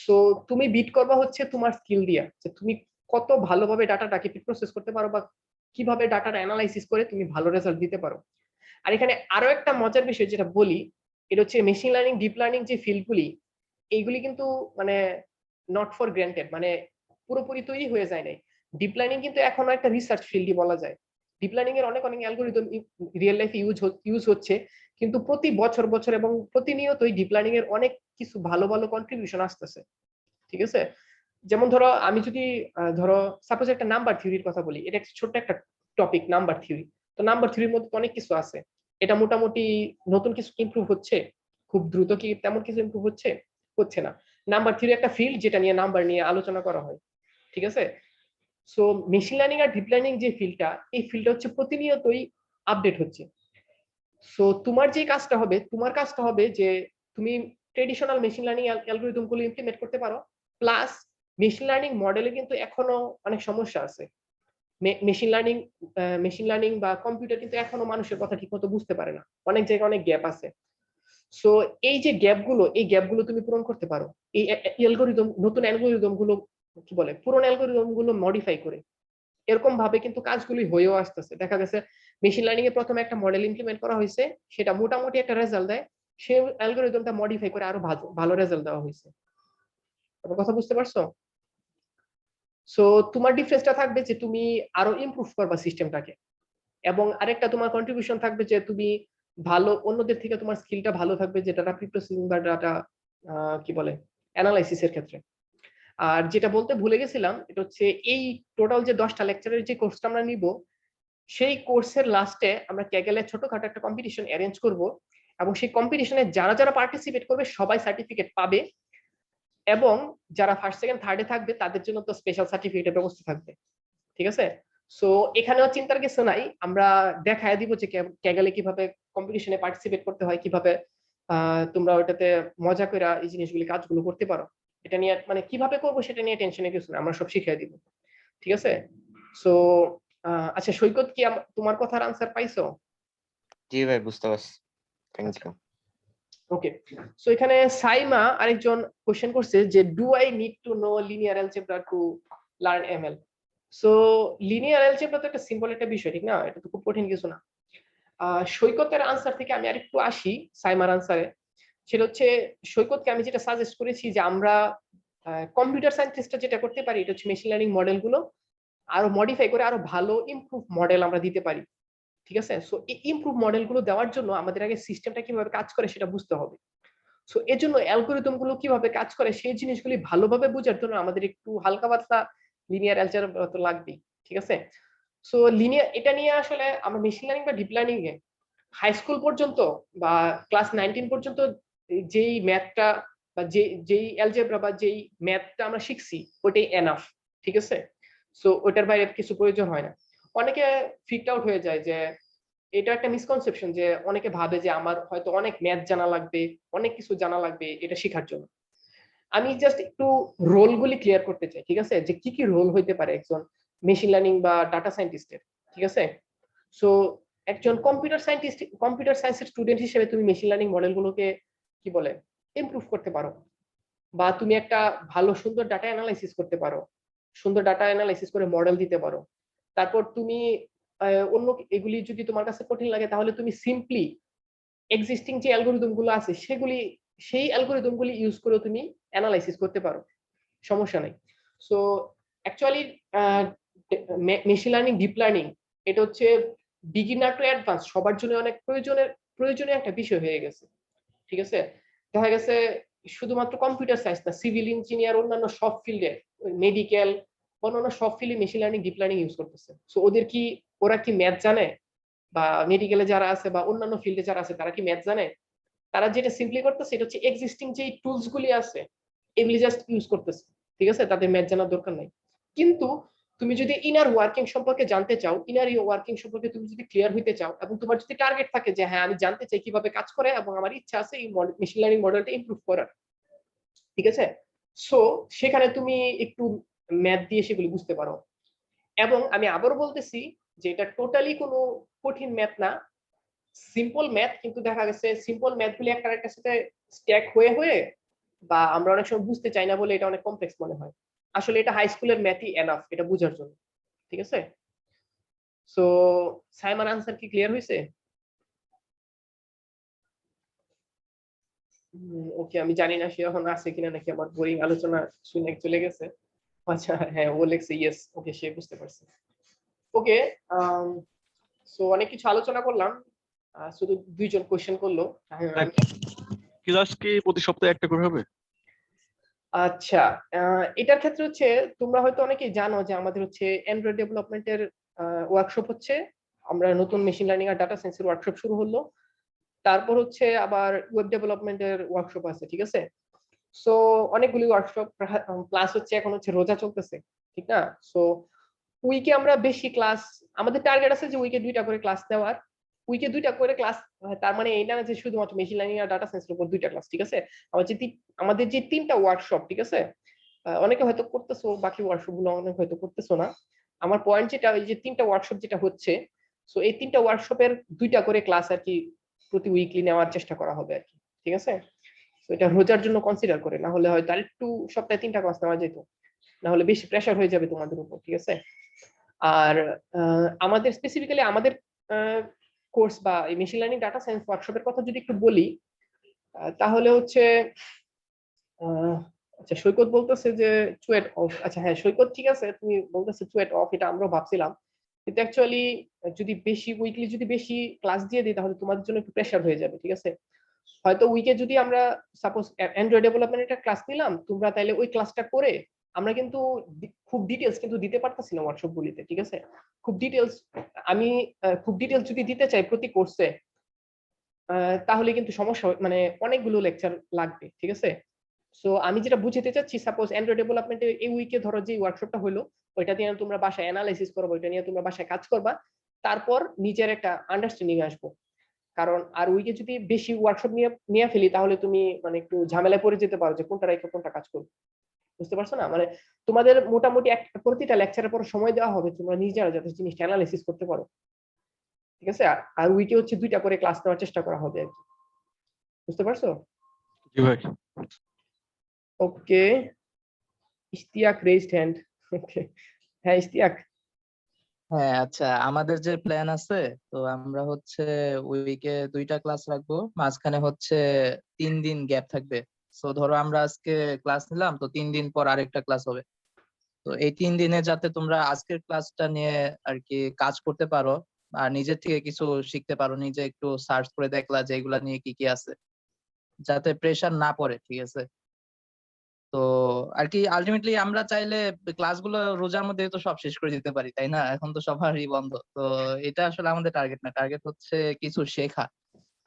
তো তুমি বিট করবা হচ্ছে তোমার স্কিল দিয়া, যে তুমি কত ভালোভাবে ডাটাটাকে প্রসেস করতে পারো বা কিভাবে ডাটাটা অ্যানালাইসিস করে তুমি ভালো রেজাল্ট দিতে পারো। আর এখানে আরো একটা মজার বিষয় যেটা বলি, এটা হচ্ছে মেশিন লার্নিং ডিপ লার্নিং যে ফিল্ডগুলি এইগুলি কিন্তু মানে নট ফর গ্রান্টেড, মানে পুরোপুরি তৈরি হয়ে যায় নাই। ডিপ লার্নিং কিন্তু এখনো একটা রিসার্চ ফিল্ডই বলা যায়। ডিপ লার্নিং এর অনেক অনেক অ্যালগোরিদম রিয়েল লাইফে ইউজ হচ্ছে, কিন্তু প্রতি বছর বছর এবং প্রতিনিয়তই ডিপ লার্নিং এর অনেক কিছু ভালো ভালো কন্ট্রিবিউশন আসতেছে, ঠিক আছে? যেমন ধরো আমি যদি ধরো সাপোজ একটা নাম্বার থিওরির কথা বলি, এটা একটা ছোট্ট একটা টপিক নাম্বার থিওরি। তো নাম্বার থিওরির মধ্যে অনেক কিছু আছে, এটা মোটামুটি নতুন কিছু ইমপ্রুভ হচ্ছে, খুব দ্রুত কি তেমন কিছু ইমপ্রুভ হচ্ছে? হচ্ছে না। নাম্বার থিওরি একটা ফিল্ড যেটা নিয়ে নাম্বার নিয়ে আলোচনা করা হয়, ঠিক আছে? সো মেশিন লার্নিং আর ডিপ লার্নিং যে ফিল্ডটা, এই ফিল্ডটা হচ্ছে প্রতিনিয়তই আপডেট হচ্ছে। সো তোমার কাজটা হবে যে তুমি ট্রেডিশনাল মেশিন লার্নিং অ্যালগরিদম গুলো ইমপ্লিমেন্ট করতে পারো, প্লাস মেশিন লার্নিং মডেলে কিন্তু এখনো অনেক সমস্যা আছে। মেশিন লার্নিং বা কম্পিউটার কিন্তু এখনো মানুষের কথা ঠিকমতো বুঝতে পারে না, অনেক জায়গায় অনেক গ্যাপ আছে। সো এই যে গ্যাপগুলো তুমি পূরণ করতে পারো এই অ্যালগরিদম, নতুন অ্যালগরিদম গুলো কি বলে পুরনো অ্যালগরিদম গুলো মডিফাই করে। এরকম ভাবে কিন্তু কাজগুলি হয়েও আসতেছে। দেখা গেছে মেশিন লার্নিং এ প্রথমে একটা মডেল ইমপ্লিমেন্ট করা হয়েছে, সেটা মোটামুটি একটা রেজাল্ট দেয়, সেই অ্যালগরিদমটা মডিফাই করে আরো ভালো রেজাল্ট দেওয়া হয়েছে। আমার কথা বুঝতে পারছো? সো তোমার ডিফারেন্সটা থাকবে যে তুমি আরো ইমপ্রুভ করবা সিস্টেমটাকে, এবং আরেকটা তোমার কন্ট্রিবিউশন থাকবে যে তুমি ভালো অন্যদের থেকে তোমার স্কিলটা ভালো থাকবে, যে ডাটা প্রিপ্রসেসিং বা ডাটা কি বলে অ্যানালাইসিসের ক্ষেত্রে। আর যেটা বলতে ভুলে গেছিলাম, এটা হচ্ছে এই টোটাল যে 10টা লেকচারের যে কোর্সটা আমরা নিব, সেই কোর্সের লাস্টে আমরা ক্যাগেলে ছোটখাটো একটা কম্পিটিশন অ্যারেঞ্জ করব, এবং সেই কম্পিটিশনে যারা যারা পার্টিসিপেট করবে সবাই সার্টিফিকেট পাবে, এবং যারা ফার্স্ট সেকেন্ড থার্ডে থাকবে তাদের জন্য তো স্পেশাল সার্টিফিকেটের ব্যবস্থা থাকবে, ঠিক আছে? সো এখানেও চিন্তার কিছু নাই, আমরা দেখায় দিব যে ক্যাগেলে কিভাবে কম্পিটিশনে পার্টিসিপেট করতে হয়, কিভাবে তোমরা ওটাতে মজা করে এই জিনিসগুলি কাজগুলো করতে পারো। এটা নিয়ে মানে কিভাবে করবো সেটা নিয়ে টেনশনের কিছু না, আমরা সব শিখিয়ে দিব, ঠিক আছে? সো আচ্ছা সৈকত, কি তোমার কথার আনসার পাইছো? জি ভাই, বুঝতে পারছি। থ্যাংক আচ্ছা, ইউ। ওকে। সো এখানে সাইমা আরেকজন কোশ্চেন করছে যে do I need to know linear algebra to learn ML. So linear algebra তো একটা সিম্পল একটা বিষয়, ঠিক না? এটা তো খুব কঠিন কিছু না। সৈকতের আনসার থেকে আমি আরেকটু আসি সাইমার আনসারে। সেটা হচ্ছে সৈকতকে আমি যেটা সাজেস্ট করেছি যে আমরা কম্পিউটার সায়েন্টিস্টরা যেটা করতে পারি এটা হচ্ছে মেশিন লার্নিং মডেলগুলো আরো মডিফাই করে আরো ভালো ইমপ্রুভ মডেল আমরা দিতে পারি, ঠিক আছে? সো এই ইমপ্রুভ মডেলগুলো দেওয়ার জন্য আমাদের আগে সিস্টেমটা কিভাবে কাজ করে সেটা বুঝতে হবে। সো এর জন্য অ্যালগরিদম গুলো কিভাবে কাজ করে সেই জিনিসগুলি ভালোভাবে বোঝার জন্য আমাদের একটু হালকা পাতলা লিনিয়ার অ্যালজেব্রা তো লাগবেই, ঠিক আছে? সো লিনিয়ার এটা নিয়ে আসলে আমরা মেশিন লার্নিং বা ডিপ লার্নিং এ হাই স্কুল পর্যন্ত বা ক্লাস 19 পর্যন্ত যেই ম্যাথটা বা যেই অ্যালজেব্রা বা যেই ম্যাথটা আমরা শিখছি ওটাই এনাফ, ঠিক আছে। সো ওটার বাইরে কিছু প্রয়োজন হয় না। অনেকে ফিট আউট হয়ে যায় যে এটা একটা মিসকনসেপশন, যে অনেকে ভাবে যে আমার হয়তো অনেক ম্যাথ জানা লাগবে, অনেক কিছু জানা লাগবে এটা শেখার জন্য। আমি জাস্ট একটু রোলগুলি ক্লিয়ার করতে চাই, ঠিক আছে, যে কি কি রোল হইতে পারে একজন মেশিন লার্নিং বা ডাটা সায়েন্টিস্টের, ঠিক আছে। সো একজন কম্পিউটার সায়েন্সের স্টুডেন্ট হিসেবে তুমি মেশিন লার্নিং মডেলগুলোকে কি বলে ইমপ্রুভ করতে পারো, বা তুমি একটা ভালো সুন্দর ডাটা অ্যানালাইসিস করতে পারো, সুন্দর ডাটা অ্যানালাইসিস করে মডেল দিতে পারো। তারপর তুমি অন্য এগুলি যদি তোমার কাছে কঠিন লাগে তাহলে তুমি সিম্পলি এক্সিস্টিং যে অ্যালগোরিদম গুলো আছে সেই অ্যালগোরিদম গুলি ইউজ করে তুমি অ্যানালাইসিস করতে পারো, সমস্যা নেই। So actually machine learning deep learning এটা হচ্ছে বিগিনার টু অ্যাডভান্স সবার জন্য অনেক প্রয়োজনীয় একটা বিষয় হয়ে গেছে, ঠিক আছে। দেখা গেছে শুধুমাত্র কম্পিউটার সায়েন্স না, সিভিল ইঞ্জিনিয়ার, অন্যান্য সব ফিল্ডে, মেডিকেল, অন্যান্য সব ফিল্ডে machine learning deep learning use করতেছে। সো ওরা কি ম্যাথ জানে, বা মেডিকেলে যারা আছে বা অন্যান্য ফিল্ডে যারা আছে তারা কি ম্যাথ জানে? তারা যেটা সিম্পলি করতেছে এটা হচ্ছে এক্সিস্টিং যে টুলস গুলি আছে এগুলি জাস্ট ইউজ করতেছে, ঠিক আছে, তাদের ম্যাথ জানার দরকার নাই। কিন্তু তুমি যদি ইনার ওয়ার্কিং সম্পর্কে জানতে চাও, ইনার ওয়ার্কিং সম্পর্কে তুমি যদি ক্লিয়ার হইতে চাও, এবং তোমার যদি টার্গেট থাকে যে হ্যাঁ আমি জানতে চাই কিভাবে কাজ করে এবং আমার ইচ্ছা আছে এই মেশিন লার্নিং মডেলটা ইমপ্রুভ করার, ঠিক আছে, সো সেখানে তুমি একটু ম্যাথ দিয়ে সেগুলি বুঝতে পারো। এবং আমি আবারও বলতেছি যে এটা টোটালি কোনো কঠিন ম্যাথ না, সিম্পল ম্যাথ, কিন্তু দেখা গেছে সিম্পল ম্যাথ গুলি একটা আরেকটার সাথে স্ট্যাক হয়ে হয়ে বা আমরা অনেক সময় বুঝতে চাই না বলে এটা অনেক কমপ্লেক্স মনে হয়। আসলে এটা হাই স্কুলের ম্যাথই এনাফ এটা বোঝার জন্য, ঠিক আছে। সো সাইমন আনসার কি ক্লিয়ার হয়েছে? ওকে, আমি জানি না সে এখন আছে কিনা, নাকি আমার বোরিং আলোচনা শুনে চলে গেছে। আচ্ছা হ্যাঁ, ও লেখছে ইয়েস, ওকে সে বুঝতে পারছে। ওকে, সো অনেক কিছু আলোচনা করলাম, শুধু দুইজন কোশ্চেন করলো। ক্লাস কি প্রতি সপ্তাহে একটা করে হবে? আচ্ছা, এটার ক্ষেত্রে হচ্ছে তোমরা হয়তো অনেকেই জানো যে আমাদের হচ্ছে অ্যান্ড্রয়েড ডেভেলপমেন্টের ওয়ার্কশপ হচ্ছে, আমরা নতুন মেশিন লার্নিং আর ডাটা সায়েন্সের ওয়ার্কশপ শুরু হলো। তারপর হচ্ছে আবার ওয়েব ডেভেলপমেন্টের ওয়ার্কশপ আছে, ঠিক আছে। সো অনেকগুলি ওয়ার্কশপ ক্লাস হচ্ছে, এখন হচ্ছে রোজা চলতেছে, ঠিক না। সো উইকে আমরা বেশি ক্লাস, আমাদের টার্গেট আছে যে উইকে 2টা করে ক্লাস দেওয়ার, উইকে 2টা করে ক্লাস। তার মানে এই না যে শুধুমাত্র মেশিন লার্নিং আর ডাটা সায়েন্সের উপর 2টা ক্লাস, ঠিক আছে। আমাদের যে 3টা ওয়ার্কশপ, ঠিক আছে, অনেকে হয়তো করতেছো, বাকি ওয়ার্কশপ গুলো অনেকে হয়তো করতেছো না। আমার পয়েন্ট যেটা, এই যে 3টা ওয়ার্কশপ যেটা হচ্ছে, সো এই 3টা ওয়ার্কশপের 2টা করে ক্লাস আর কি প্রতি উইকলি নেওয়ার চেষ্টা করা হবে আর কি, ঠিক আছে। তো এটা রোজার জন্য কনসিডার করে, না হলে হয়তো আরেকটু সপ্তাহে 3টা ক্লাস নেওয়া যেত, না হলে বেশি প্রেশার হয়ে যাবে তোমাদের উপর, ঠিক আছে। আর আমাদের স্পেসিফিক্যালি আমাদের কোর্স বা মেশিন লার্নিং ডাটা সায়েন্স ওয়ার্কশপের কথা যদি একটু বলি, তাহলে হচ্ছে আচ্ছা সৈকত বলতেছে যে চুয়েট অফ, আচ্ছা হ্যাঁ সৈকত ঠিক আছে, তুমি বলতেছে চুয়েট অফ, এটা আমরাও ভাবছিলাম। কিন্তু অ্যাকচুয়ালি যদি বেশি উইকলি যদি বেশি ক্লাস দিয়ে দিই তাহলে তোমাদের জন্য একটু প্রেশার হয়ে যাবে, ঠিক আছে। হয়তো উইকে যদি আমরা সাপোজ অ্যান্ড্রয়েড ডেভেলপমেন্টের ক্লাস নিলাম, তোমরা তাইলে ওই ক্লাসটা করে, আমরা কিন্তু খুব ডিটেলস কিন্তু দিতে পারতাছি না ওয়ার্কশপ গুলিতে, ঠিক আছে। খুব ডিটেলস আমি খুব ডিটেলস যদি দিতে চাই প্রতি কোর্সে, তাহলে কিন্তু সমস্যা মানে অনেকগুলো লেকচার লাগবে, ঠিক আছে। সো আমি যেটা বুঝাতে চাচ্ছি, সাপোজ অ্যান্ড্রয়েড ডেভেলপমেন্টের এই উইকে ধরো যে ওয়ার্কশপটা হলো, ওইটা দিয়ে তোমরা বাসায় অ্যানালাইসিস করবে, ওইটা নিয়ে তোমরা বাসায় কাজ করবা, তারপর নিজের একটা আন্ডারস্ট্যান্ডিং আসবো। কারণ আর উইকে যদি বেশি ওয়ার্কশপ নিয়ে ফেলি তাহলে তুমি মানে একটু ঝামেলায় পড়ে যেতে পারো যে কোনটা রেখে কোনটা কাজ করবে, বুঝতে পারছো না। মানে তোমাদের মোটামুটি প্রতিটা লেকচারের পর সময় দেওয়া হবে তোমরা নিজেরা যাতে জিনিসটা অ্যানালাইসিস করতে পারো, ঠিক আছে। আর উইকে হচ্ছে 2টা করে ক্লাস নেওয়ার চেষ্টা করা হবে আর কি, বুঝতে পারছো? জি ভাই। ওকে, ইশতিয়াক রেজড হ্যান্ড। ওকে, হ্যাঁ ইশতিয়াক। হ্যাঁ আচ্ছা, আমাদের যে প্ল্যান আছে, তো আমরা হচ্ছে উইকে 2টা ক্লাস রাখবো, মাঝখানে হচ্ছে 3 দিন গ্যাপ থাকবে। তো ধরো আমরা আজকে ক্লাস নিলাম, তো 3 দিন পর আরেকটা ক্লাস হবে। তো এই 3 দিনে যাতে তোমরা আজকের ক্লাসটা নিয়ে আর কি কাজ করতে পারো, আর নিজের থেকে কিছু শিখতে পারো, নিজে একটু সার্চ করে দেখলা যে এগুলা নিয়ে কি কি আছে, যাতে প্রেসার না পড়ে, ঠিক আছে। তো আর কি আলটিমেটলি আমরা চাইলে ক্লাসগুলো রোজার মধ্যে তো সব শেষ করে দিতে পারি, তাই না? এখন তো সবারই বন্ধ, তো এটা আসলে আমাদের টার্গেট না, টার্গেট হচ্ছে কিছু শেখা।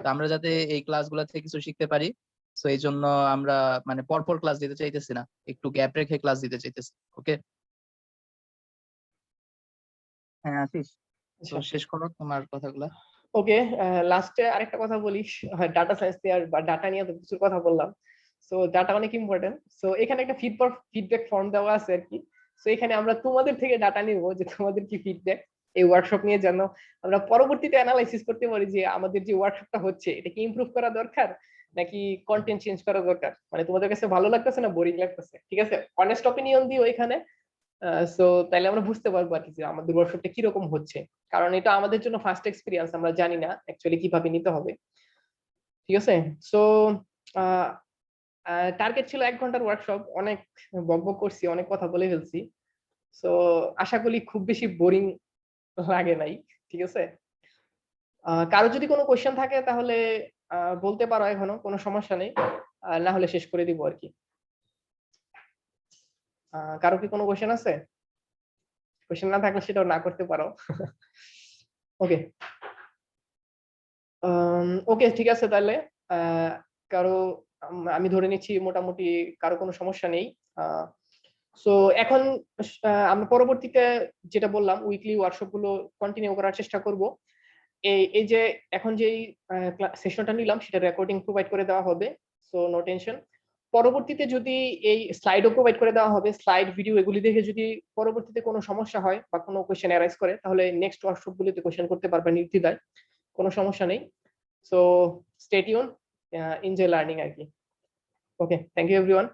তো আমরা যাতে এই ক্লাসগুলো থেকে কিছু শিখতে পারি, সো এই জন্য আমরা মানে পরপর ক্লাস দিতে চাইতেছি না, একটু গ্যাপ রেখে ক্লাস দিতে চাইতেছি। ওকে, হ্যাঁ আশিস, তো শেষ করো তোমার কথাগুলা। ওকে, লাস্টে আরেকটা কথা বলি, ডাটা সায়েন্স নিয়ে বা ডাটা নিয়ে তো প্রচুর কথা বললাম। সো ডাটা অনেক ইম্পর্টেন্ট। সো এখানে একটা ফিডব্যাক ফর্ম দেওয়া আছে আর কি। সো এখানে আমরা তোমাদের থেকে ডাটা নিব যে তোমাদের কি ফিডব্যাক এই ওয়ার্কশপ নিয়ে, যেন আমরা পরবর্তীতে অ্যানালাইসিস করতে পারি যে আমাদের যে ওয়ার্কশপটা হচ্ছে এটা কি ইমপ্রুভ করা দরকার নাকি কন্টেন্ট চেঞ্জ করা দরকার, মানে তোমাদের কাছে ভালো লাগতেছে না বোরিং লাগতেছে। ঠিক আছে, অনেস্ট অপিনিয়ন দিও এখানে। সো তাইলে আমরা বুঝতে পারবো আর কি যে আমাদের ওয়ার্কশপটা কিরকম হচ্ছে, কারণ এটা আমাদের জন্য ফার্স্ট এক্সপিরিয়েন্স, আমরা জানি না অ্যাকচুয়ালি কিভাবে নিতে হবে। ঠিক আছে, সো টার্গেট ছিল 1 ঘন্টার ওয়ার্কশপ, অনেক বকবক করছি, অনেক কথা বলে ফেলছি। সো আশা করি খুব বেশি বোরিং লাগে নাই। ঠিক আছে, কারো যদি কোনো কোয়েশ্চেন থাকে তাহলে বলতে পারো, এখনো কোনো সমস্যা নেই, না হলে শেষ করে দিব আর কি। কারো কি কোনো কোয়েশ্চেন আছে? কোয়েশ্চেন না থাকলে সেটাও না করতে পারো। ওকে, ওকে ঠিক আছে তাহলে। কারো আমি ধরে নিচ্ছি মোটামুটি কারো কোনো সমস্যা নেই। সো এখন আমরা পরবর্তীতে যেটা বললাম উইকলি ওয়ার্কশপ গুলো কন্টিনিউ করার চেষ্টা করব। এই যে এখন যেই সেশনটা নিলাম সেটা রেকর্ডিং প্রোভাইড করে দেওয়া হবে, সো নো টেনশন। পরবর্তীতে যদি এই স্লাইডও প্রোভাইড করে দেওয়া হবে, স্লাইড ভিডিও এগুলি দেখে যদি পরবর্তীতে কোনো সমস্যা হয় বা কোনো কোয়েশ্চেন অ্যারাইজ করে তাহলে নেক্সট ওয়ার্কশপ গুলিতে কোয়েশ্চেন করতে পারবে নির্দ্বিধায়, কোনো সমস্যা নেই। So stay tuned, enjoy learning আর কি। Okay, thank you everyone.